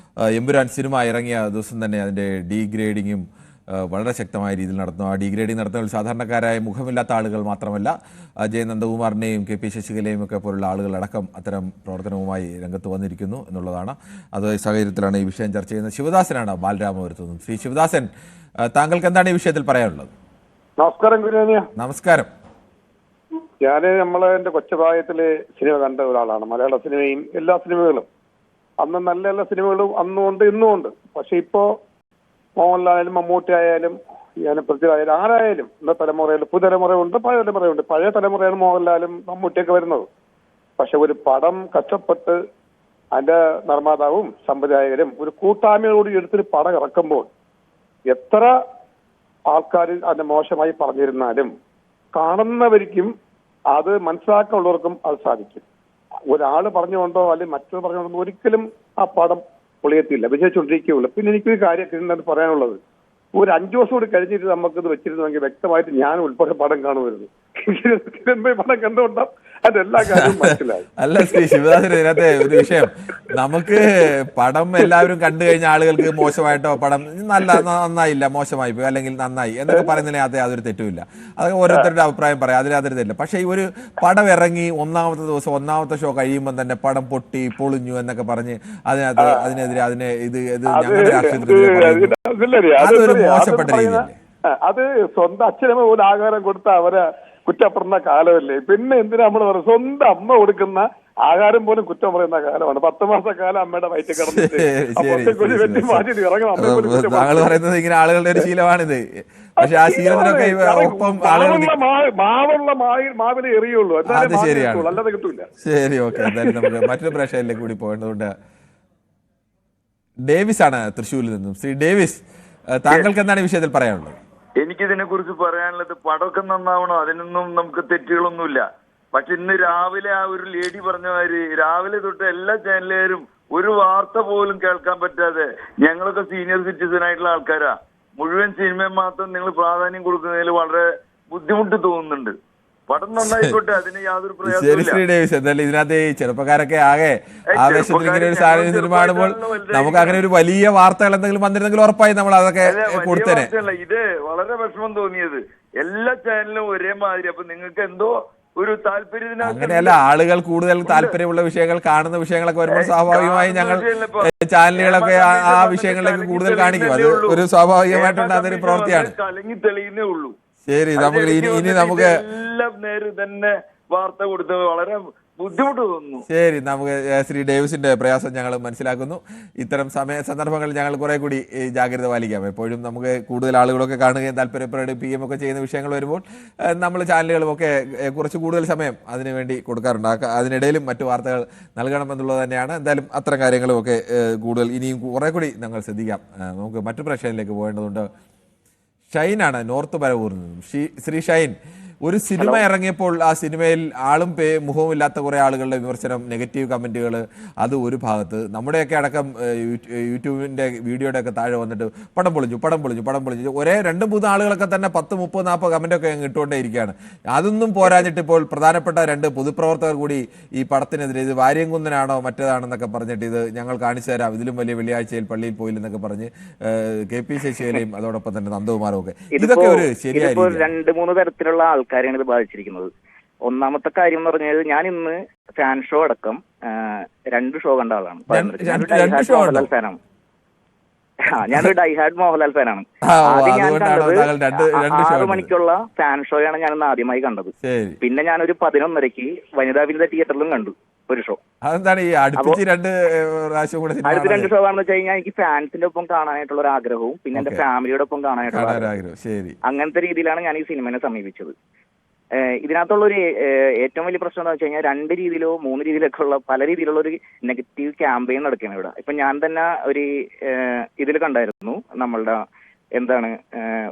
എമ്പുരാൻ സിനിമ ഇറങ്ങിയ ദിവസം തന്നെ അതിൻ്റെ ഡീഗ്രേഡിങ്ങും വളരെ ശക്തമായ രീതിയിൽ നടത്തുന്നു. ആ ഡീഗ്രേഡിംഗ് നടത്തുന്നതിൽ സാധാരണക്കാരായ മുഖമില്ലാത്ത ആളുകൾ മാത്രമല്ല, ജെ നന്ദകുമാറിനെയും KP ശശികലയും ഒക്കെ പോലുള്ള ആളുകളടക്കം അത്തരം പ്രവർത്തനവുമായി രംഗത്ത് വന്നിരിക്കുന്നു എന്നുള്ളതാണ്. അത് ഈ സാഹചര്യത്തിലാണ് ഈ വിഷയം ചർച്ച ചെയ്യുന്നത്. ശിവദാസനാണ് ബാലരാമപുരത്തുനിന്നും. ശ്രീ ശിവദാസൻ, താങ്കൾക്ക് എന്താണ് ഈ വിഷയത്തിൽ പറയാനുള്ളത്? നമസ്കാരം ഗുരുവാനിയ. നമസ്കാരം. ഞാൻ എന്റെ കൊച്ചുപ്രായത്തില് സിനിമ കണ്ട ഒരാളാണ്. മലയാള സിനിമയും എല്ലാ സിനിമകളും, അന്ന് നല്ല നല്ല സിനിമകളും അന്നുമുണ്ട് ഇന്നുമുണ്ട്. പക്ഷെ ഇപ്പോ മോഹൻലാലും മമ്മൂട്ടി ആയാലും പൃഥ്വിരായാലും ആരായാലും ഇന്ന തലമുറയിൽ പുതുതലമുറയുണ്ട്, പഴയ തലമുറയുണ്ട്. പഴയ തലമുറയാണ് മോഹൻലാലും മമ്മൂട്ടിയൊക്കെ വരുന്നത്. പക്ഷെ ഒരു പടം കഷ്ടപ്പെട്ട് അതിന്റെ നിർമ്മാതാവും സംവിധായകരും ഒരു കൂട്ടായ്മയോട് എടുത്തൊരു പടം ഇറക്കുമ്പോൾ എത്ര ആൾക്കാർ അതിനെ മോശമായി പറഞ്ഞിരുന്നാലും കാണുന്നവർക്കും അത് മനസ്സിലാക്കാനുള്ളവർക്കും അത് സാധിക്കും. ഒരാൾ പറഞ്ഞുകൊണ്ടോ അല്ലെങ്കിൽ മറ്റൊരു പറഞ്ഞുകൊണ്ടോ ഒരിക്കലും ആ പടം പൊളിയത്തില്ല, വിജയിച്ചുകൊണ്ടിരിക്കുകയുള്ളൂ. പിന്നെ എനിക്കൊരു കാര്യം പറയാനുള്ളത്, ഒരു 5 ദിവസം കൂടി കഴിഞ്ഞിട്ട് നമുക്കിത് വെച്ചിരുന്നെങ്കിൽ വ്യക്തമായിട്ട് ഞാൻ ഉൾപ്പെടെ പടം കാണുമായിരുന്നു. പടം കണ്ടുകൊണ്ടാ അതെല്ലാ കാര്യവും മനസ്സിലായി. അല്ല ശ്രീ ശിവദാസൻ, ഇതിനകത്തെ ഒരു വിഷയം, നമുക്ക് പടം എല്ലാവരും കണ്ടു കഴിഞ്ഞ ആളുകൾക്ക് മോശമായിട്ടോ പടം നന്നായില്ല, മോശമായി പോയി, അല്ലെങ്കിൽ നന്നായി എന്നൊക്കെ പറയുന്നതിനകത്ത് യാതൊരു തെറ്റുമില്ല. അതൊക്കെ ഓരോരുത്തരുടെ അഭിപ്രായം പറയാം, അതിൽ യാതൊരു തെറ്റില്ല. പക്ഷെ ഈ ഒരു പടം ഇറങ്ങി 1ാമത്തെ ദിവസം 1ാമത്തെ ഷോ കഴിയുമ്പോൾ തന്നെ പടം പൊട്ടി പൊളിഞ്ഞു എന്നൊക്കെ പറഞ്ഞ് അതിനെതിരെ ഞങ്ങളുടെ രാഷ്ട്രീയത്തിൽ അതൊരു മോശപ്പെട്ട രീതിയല്ലേ? അത് സ്വന്തം അച്ഛനമ്മ പോലും ആഹാരം കൊടുത്ത അവരെ കുറ്റപ്പെടുന്ന കാലമല്ലേ? പിന്നെ എന്തിനാ നമ്മൾ പറയുന്നത്? സ്വന്തം അമ്മ കൊടുക്കുന്ന ആഹാരം പോലും കുറ്റം പറയുന്ന കാലമാണ്. 10 മാസക്കാലം അമ്മയുടെ വയറ്റിൽ കിടന്നിട്ട് വെട്ടി മാറ്റിട്ട് ഇറങ്ങണം. താങ്കൾ പറയുന്നത് ഇങ്ങനെ ആളുകളുടെ ഒരു ശീലമാണിത്. പക്ഷെ ആ ശീലത്തിനൊക്കെ ഒപ്പം മാവുള്ള മാവിനെ എറിയുള്ളൂ, അത് ശരിയാണ്. അല്ലാതെ കിട്ടൂല. ശരി, ഓക്കെ. എന്തായാലും നമുക്ക് മറ്റൊരു പ്രേക്ഷകരിലേക്ക് കൂടി പോകേണ്ടതുണ്ട്. ഡേവിസ് ആണ് തൃശ്ശൂരിൽ നിന്നും. ശ്രീ ഡേവിസ്, താങ്കൾക്ക് എന്താണ് ഈ വിഷയത്തിൽ പറയാനുള്ളത്? എനിക്കിതിനെ കുറിച്ച് പറയാനുള്ളത്, പടമൊക്കെ നന്നാവണം, അതിനൊന്നും നമുക്ക് തെറ്റുകളൊന്നുമില്ല. പക്ഷെ ഇന്ന് രാവിലെ ആ ഒരു ലേഡി പറഞ്ഞ മാതിരി രാവിലെ തൊട്ട് എല്ലാ ചാനലുകാരും ഒരു വാർത്ത പോലും കേൾക്കാൻ പറ്റാതെ, ഞങ്ങളൊക്കെ സീനിയർ സിറ്റിസൺ ആയിട്ടുള്ള ആൾക്കാരാ, മുഴുവൻ സിനിമയും മാത്രം നിങ്ങൾ പ്രാധാന്യം കൊടുക്കുന്നതിൽ വളരെ ബുദ്ധിമുട്ട് തോന്നുന്നുണ്ട്. പടം നന്നായിക്കോട്ടെ, അതിന് യാതൊരു പ്രയാസമില്ല. എന്തായാലും ഇതിനകത്ത് ഈ ചെറുപ്പക്കാരൊക്കെ ആകെ ആവേശത്തിൽ ഇങ്ങനെ ഒരു സാധനം സിനിമ കാണുമ്പോൾ നമുക്ക് അങ്ങനെ ഒരു വലിയ വാർത്തകൾ എന്തെങ്കിലും വന്നിരുന്നെങ്കിൽ ഉറപ്പായി നമ്മൾ അതൊക്കെ കൊടുത്തേനെ. ഇത് വളരെ വിഷമം തോന്നിയത്, എല്ലാ ചാനലും ഒരേ മാതിരി. അപ്പൊ നിങ്ങൾക്ക് എന്തോ ഒരു താല്പര്യത്തിന് അങ്ങനെയല്ല, ആളുകൾ കൂടുതൽ താല്പര്യമുള്ള വിഷയങ്ങൾ, കാണുന്ന വിഷയങ്ങളൊക്കെ വരുമ്പോൾ സ്വാഭാവികമായി ഞങ്ങൾ ചാനലുകളൊക്കെ ആ വിഷയങ്ങളിലേക്ക് കൂടുതൽ കാണിക്കും. അത് ഒരു സ്വാഭാവികമായിട്ടുണ്ടാകുന്ന ഒരു പ്രവൃത്തിയാണ്. കലങ്ങി തെളിയുന്നേ ഉള്ളൂ. ശരി, നമുക്ക് ഇനി നമുക്ക് എല്ലാം നേരം തന്നെ വാർത്ത കൊടുത്തത് വളരെ ബുദ്ധിമുട്ട് തോന്നുന്നു. ശരി, നമുക്ക് ശ്രീ ഡേവിസിന്റെ പ്രയാസം ഞങ്ങൾ മനസ്സിലാക്കുന്നു. ഇത്തരം സന്ദർഭങ്ങളിൽ ഞങ്ങൾ കുറെ കൂടി ജാഗ്രത പാലിക്കാം. എപ്പോഴും നമുക്ക് കൂടുതൽ ആളുകളൊക്കെ കാണുകയും താല്പര്യം പ്രകടിപ്പിക്കുകയും ഒക്കെ ചെയ്യുന്ന വിഷയങ്ങൾ വരുമ്പോൾ നമ്മൾ ചാനലുകളുമൊക്കെ കുറച്ച് കൂടുതൽ സമയം അതിനുവേണ്ടി കൊടുക്കാറുണ്ട്. അതിനിടയിലും മറ്റു വാർത്തകൾ നൽകണമെന്നുള്ളത് തന്നെയാണ്. എന്തായാലും അത്തരം കാര്യങ്ങളുമൊക്കെ കൂടുതൽ ഇനിയും കുറെ കൂടി ഞങ്ങൾ ശ്രദ്ധിക്കാം. നമുക്ക് മറ്റു പ്രശ്നങ്ങളിലേക്ക് പോകേണ്ടതുണ്ട്. ഷൈനാണ് നോർത്ത് പരവൂരിൽ നിന്നും. ശ്രീ ഷൈൻ, ഒരു സിനിമ ഇറങ്ങിയപ്പോൾ ആ സിനിമയിൽ ആളും മുഖവും ഇല്ലാത്ത കുറേ ആളുകളുടെ വിമർശനം, നെഗറ്റീവ് കമൻറ്റുകൾ, അത് ഒരു ഭാഗത്ത്. നമ്മുടെയൊക്കെ അടക്കം യൂട്യൂബിൻ്റെ വീഡിയോയുടെ ഒക്കെ താഴെ വന്നിട്ട് പടം പൊളിഞ്ഞു ഒരേ 2-3 ആളുകളൊക്കെ തന്നെ 10, 30, 40 കമൻറ്റൊക്കെ അങ്ങ് ഇട്ടുകൊണ്ടേ ഇരിക്കുകയാണ്. അതൊന്നും പോരാഞ്ഞിട്ട് ഇപ്പോൾ പ്രധാനപ്പെട്ട 2 പൊതുപ്രവർത്തകർ കൂടി ഈ പടത്തിനെതിരെ ഇത് വാര്യംകുന്നനാണോ മറ്റേതാണെന്നൊക്കെ പറഞ്ഞിട്ട് ഇത് ഞങ്ങൾ കാണിച്ചു തരാം, ഇതിലും വലിയ വെള്ളിയാഴ്ചയിൽ പള്ളിയിൽ പോയില്ലെന്നൊക്കെ പറഞ്ഞ് കെ പി ശശികലയും അതോടൊപ്പം തന്നെ നന്ദകുമാറും ഒക്കെ. ഇതൊക്കെ ഒരു ശരിയായ 2-3 തരത്തിലുള്ള ആൾക്കാരാണ് ഇത് ബാധിച്ചിരിക്കുന്നത്. ഒന്നാമത്തെ കാര്യം എന്ന് പറഞ്ഞാൽ, ഞാൻ ഇന്ന് ഫാൻ ഷോ അടക്കം 2 ഷോ കണ്ട ആളാണ്. മോഹൻലാൽ ഫാനാണ്. ഞാനൊരു ഡൈഹാർഡ് മോഹൻലാൽ ഫാനാണ്. ആദ്യം ഞാൻ കണ്ടത് 6 മണിക്കുള്ള ഫാൻ ഷോയാണ് ഞാൻ ഇന്ന് ആദ്യമായി കണ്ടത്. പിന്നെ ഞാനൊരു 11:30 വനിതാ വിനിത തിയേറ്ററിലും കണ്ടു ഒരു ഷോ. അടുത്ത 2 ഷോ ആണെന്ന് വെച്ച് കഴിഞ്ഞാൽ എനിക്ക് ഫാൻസിന്റെ ഒപ്പം കാണാനായിട്ടുള്ള ഒരു ആഗ്രഹവും പിന്നെ എന്റെ ഫാമിലിയുടെ ഒപ്പം കാണാനായിട്ടുള്ള ആഗ്രഹവും, അങ്ങനത്തെ രീതിയിലാണ് ഞാൻ ഈ സിനിമയെ സമീപിച്ചത്. ഇതിനകത്തുള്ള ഒരു ഏറ്റവും വലിയ പ്രശ്നം എന്താ വെച്ച് കഴിഞ്ഞാൽ 2 രീതിയിലോ 3 രീതിയിലൊക്കെ ഉള്ള പല രീതിയിലുള്ള ഒരു നെഗറ്റീവ് ക്യാമ്പയിൻ നടക്കുകയാണ് ഇവിടെ. ഇപ്പൊ ഞാൻ തന്നെ ഒരു ഇതിൽ കണ്ടായിരുന്നു, നമ്മളുടെ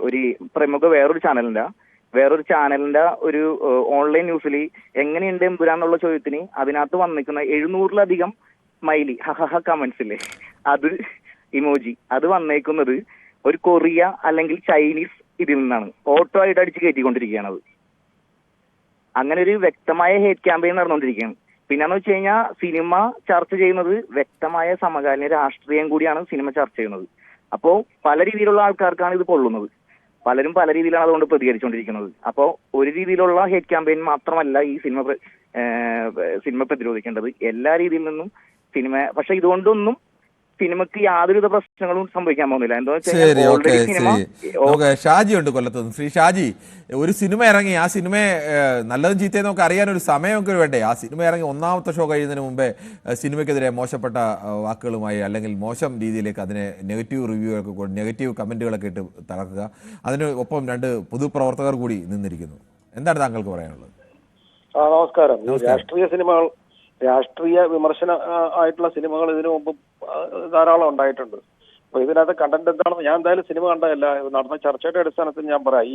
ഒരു പ്രമുഖ വേറൊരു ചാനലിന്റെ ഒരു ഓൺലൈൻ ന്യൂസിൽ എങ്ങനെയുണ്ട് എമ്പുരാന്നുള്ള ചോദ്യത്തിന് അതിനകത്ത് വന്നിരിക്കുന്ന 700-ലധികം സ്മൈലി കമന്റ്സില്ലേ, അത് ഇമോജി, അത് വന്നേക്കുന്നത് ഒരു കൊറിയ അല്ലെങ്കിൽ ചൈനീസ് ഇതിൽ നിന്നാണ്. ഓട്ടോ ആയിട്ട് അടിച്ച് കയറ്റിക്കൊണ്ടിരിക്കുകയാണ്. അത് അങ്ങനെ ഒരു വ്യക്തമായ ഹേറ്റ് ക്യാമ്പയിൻ നടന്നുകൊണ്ടിരിക്കുകയാണ്. പിന്നെന്ന് വെച്ച് കഴിഞ്ഞാൽ സിനിമ ചർച്ച ചെയ്യുന്നത് വ്യക്തമായ സമകാലീന രാഷ്ട്രീയം കൂടിയാണ് സിനിമ ചർച്ച ചെയ്യുന്നത്. അപ്പോൾ പല രീതിയിലുള്ള ആൾക്കാർക്കാണ് ഇത് കൊള്ളുന്നത്. പലരും പല രീതിയിലാണ് അതുകൊണ്ട് പ്രതികരിച്ചുകൊണ്ടിരിക്കുന്നത്. അപ്പോൾ ഒരു രീതിയിലുള്ള ഹേറ്റ് ക്യാമ്പയിൻ മാത്രമല്ല ഈ സിനിമ പ്രതിരോധിക്കേണ്ടത്, എല്ലാ രീതിയിൽ നിന്നും സിനിമ. പക്ഷെ ഇതുകൊണ്ടൊന്നും സിനിമക്ക് യാതൊരുവിധ പ്രശ്നങ്ങളും സംഭവിക്കാൻ പോകുന്നില്ല. എന്താ ഷാജി ഉണ്ട് കൊല്ലത്ത്. ശ്രീ ഷാജി, ഒരു സിനിമ ഇറങ്ങി ആ സിനിമയെ നല്ലതും ചീത്തയും നമുക്ക് അറിയാനൊരു സമയമൊക്കെ വേണ്ടേ? ആ സിനിമ ഇറങ്ങി 1ാമത്തെ ഷോ കഴിയുന്നതിന് മുമ്പേ സിനിമയ്ക്കെതിരെ മോശപ്പെട്ട വാക്കുകളുമായി അല്ലെങ്കിൽ മോശം രീതിയിലേക്ക് അതിനെ നെഗറ്റീവ് റിവ്യൂ ഒക്കെ നെഗറ്റീവ് കമന്റുകളൊക്കെ ഇട്ട് തളർക്കുക, അതിന് ഒപ്പം 2 പൊതുപ്രവർത്തകർ കൂടി നിന്നിരിക്കുന്നു. എന്താണ് താങ്കൾക്ക് പറയാനുള്ളത്? നമസ്കാരം. രാഷ്ട്രീയ വിമർശന ആയിട്ടുള്ള സിനിമകൾ ഇതിനു മുമ്പ് ധാരാളം ഉണ്ടായിട്ടുണ്ട്. അപ്പൊ ഇതിനകത്ത് കണ്ടന്റ് എന്താണെന്ന് ഞാൻ എന്തായാലും സിനിമ കണ്ടതല്ല, നടന്ന ചർച്ചയുടെ അടിസ്ഥാനത്തിൽ ഞാൻ പറയാം.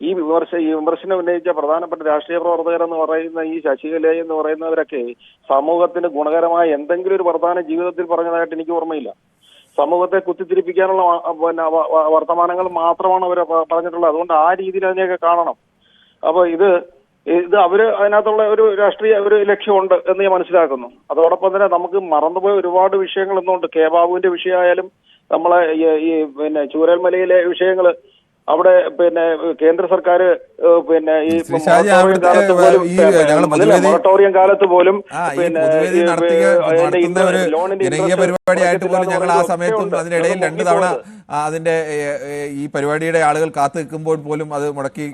ഈ വിമർശനം ഉന്നയിച്ച പ്രധാനപ്പെട്ട രാഷ്ട്രീയ പ്രവർത്തകർ എന്ന് പറയുന്ന ഈ ശശികല എന്ന് പറയുന്നവരൊക്കെ സമൂഹത്തിന് ഗുണകരമായ എന്തെങ്കിലും ഒരു വർത്തമാനം ജീവിതത്തിൽ പറഞ്ഞതായിട്ട് എനിക്ക് ഓർമ്മയില്ല. സമൂഹത്തെ കുത്തിത്തിരിപ്പിക്കാനുള്ള വർത്തമാനങ്ങൾ മാത്രമാണ് അവർ പറഞ്ഞിട്ടുള്ളത്. അതുകൊണ്ട് ആ രീതിയിൽ അതിനെയൊക്കെ കാണണം. അപ്പൊ ഇത് അവര് അതിനകത്തുള്ള ഒരു രാഷ്ട്രീയ ഒരു ലക്ഷ്യമുണ്ട് എന്ന് ഞാൻ മനസ്സിലാക്കുന്നു. അതോടൊപ്പം തന്നെ നമുക്ക് മറന്നുപോയ ഒരുപാട് വിഷയങ്ങൾ ഇന്നുണ്ട്. കെ ബാബുവിന്റെ വിഷയമായാലും നമ്മളെ ഈ ചൂരൽമലയിലെ വിഷയങ്ങള്, അവിടെ കേന്ദ്ര സർക്കാർ ഈ മൊറട്ടോറിയം കാലത്ത് പോലും ജനകീയ പരിപാടിയായിട്ട് പോലും ഞങ്ങൾ ആ സമയത്തും അതിനിടയിൽ 2 തവണ അതിന്റെ ഈ പരിപാടിയുടെ ആളുകൾ കാത്തു നിൽക്കുമ്പോൾ പോലും അത് മുടക്കി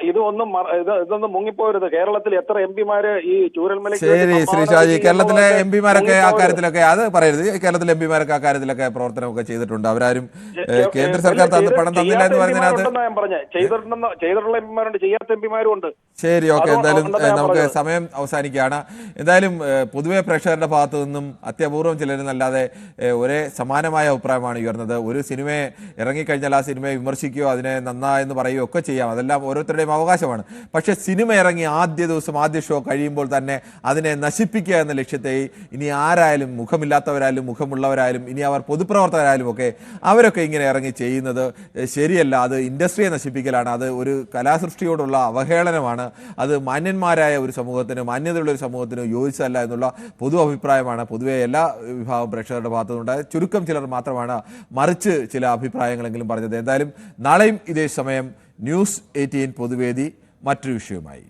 ഇതൊന്നും മുങ്ങിപ്പോരുത്. കേരളത്തിൽ എത്ര എംപിമാര് ഈ ചൂരൽമലയ്ക്ക് ശരി ശ്രീ ഷാജി, കേരളത്തിലെ എംപിമാരൊക്കെ ആ കാര്യത്തിലൊക്കെ അത് പറയരുത്. കേരളത്തിലെ എംപിമാരൊക്കെ ആ കാര്യത്തിലൊക്കെ പ്രവർത്തനമൊക്കെ ചെയ്തിട്ടുണ്ട്. അവരാരും കേന്ദ്ര സർക്കാർ പണം തന്നില്ല എന്ന് പറഞ്ഞതിനകത്ത് ചെയ്തിട്ടുള്ള എംപിമാരുണ്ട്, ചെയ്യാത്ത എംപിമാരും ഉണ്ട്. ശരി, ഓക്കെ. എന്തായാലും നമുക്ക് സമയം അവസാനിക്കുകയാണ്. എന്തായാലും പൊതുവെ പ്രേക്ഷകരുടെ ഭാഗത്തു നിന്നും അത്യപൂർവം ചിലരെന്നല്ലാതെ ഒരേ സമാനമായ അഭിപ്രായമാണ് ഉയർന്നത്. ഒരു സിനിമയെ ഇറങ്ങിക്കഴിഞ്ഞാൽ ആ സിനിമയെ വിമർശിക്കുകയോ അതിനെ നന്നായെന്ന് പറയുകയോ ഒക്കെ ചെയ്യാം, അതെല്ലാം ഓരോരുത്തരുടെയും അവകാശമാണ്. പക്ഷേ സിനിമ ഇറങ്ങി ആദ്യ ദിവസം ആദ്യ ഷോ കഴിയുമ്പോൾ തന്നെ അതിനെ നശിപ്പിക്കുക എന്ന ലക്ഷ്യത്തെ ഇനി ആരായാലും, മുഖമില്ലാത്തവരായാലും മുഖമുള്ളവരായാലും, ഇനി അവർ പൊതുപ്രവർത്തകരായാലും ഒക്കെ അവരൊക്കെ ഇങ്ങനെ ഇറങ്ങി ചെയ്യുന്നത് ശരിയല്ല. അത് ഇൻഡസ്ട്രിയെ നശിപ്പിക്കലാണ്, അത് ഒരു കലാസൃഷ്ടിയോടുള്ള അവഹേളനമാണ്, അത് മാന്യന്മാരായ ഒരു സമൂഹത്തിന്, മാന്യതയുള്ള ഒരു സമൂഹത്തിന് യോജിച്ചതല്ല എന്നുള്ള പൊതു അഭിപ്രായമാണ് പൊതുവെ എല്ലാ വിഭാഗം പ്രേക്ഷകരുടെ ഭാഗത്തുനിന്നുണ്ടായ. ചുരുക്കം ചിലർ മാത്രമാണ് മറിച്ച് ചില അഭിപ്രായങ്ങളെങ്കിലും പറഞ്ഞത്. എന്തായാലും നാളെയും ഇതേ സമയം ന്യൂസ് 18 പൊതുവേദി മറ്റൊരു വിഷയവുമായി.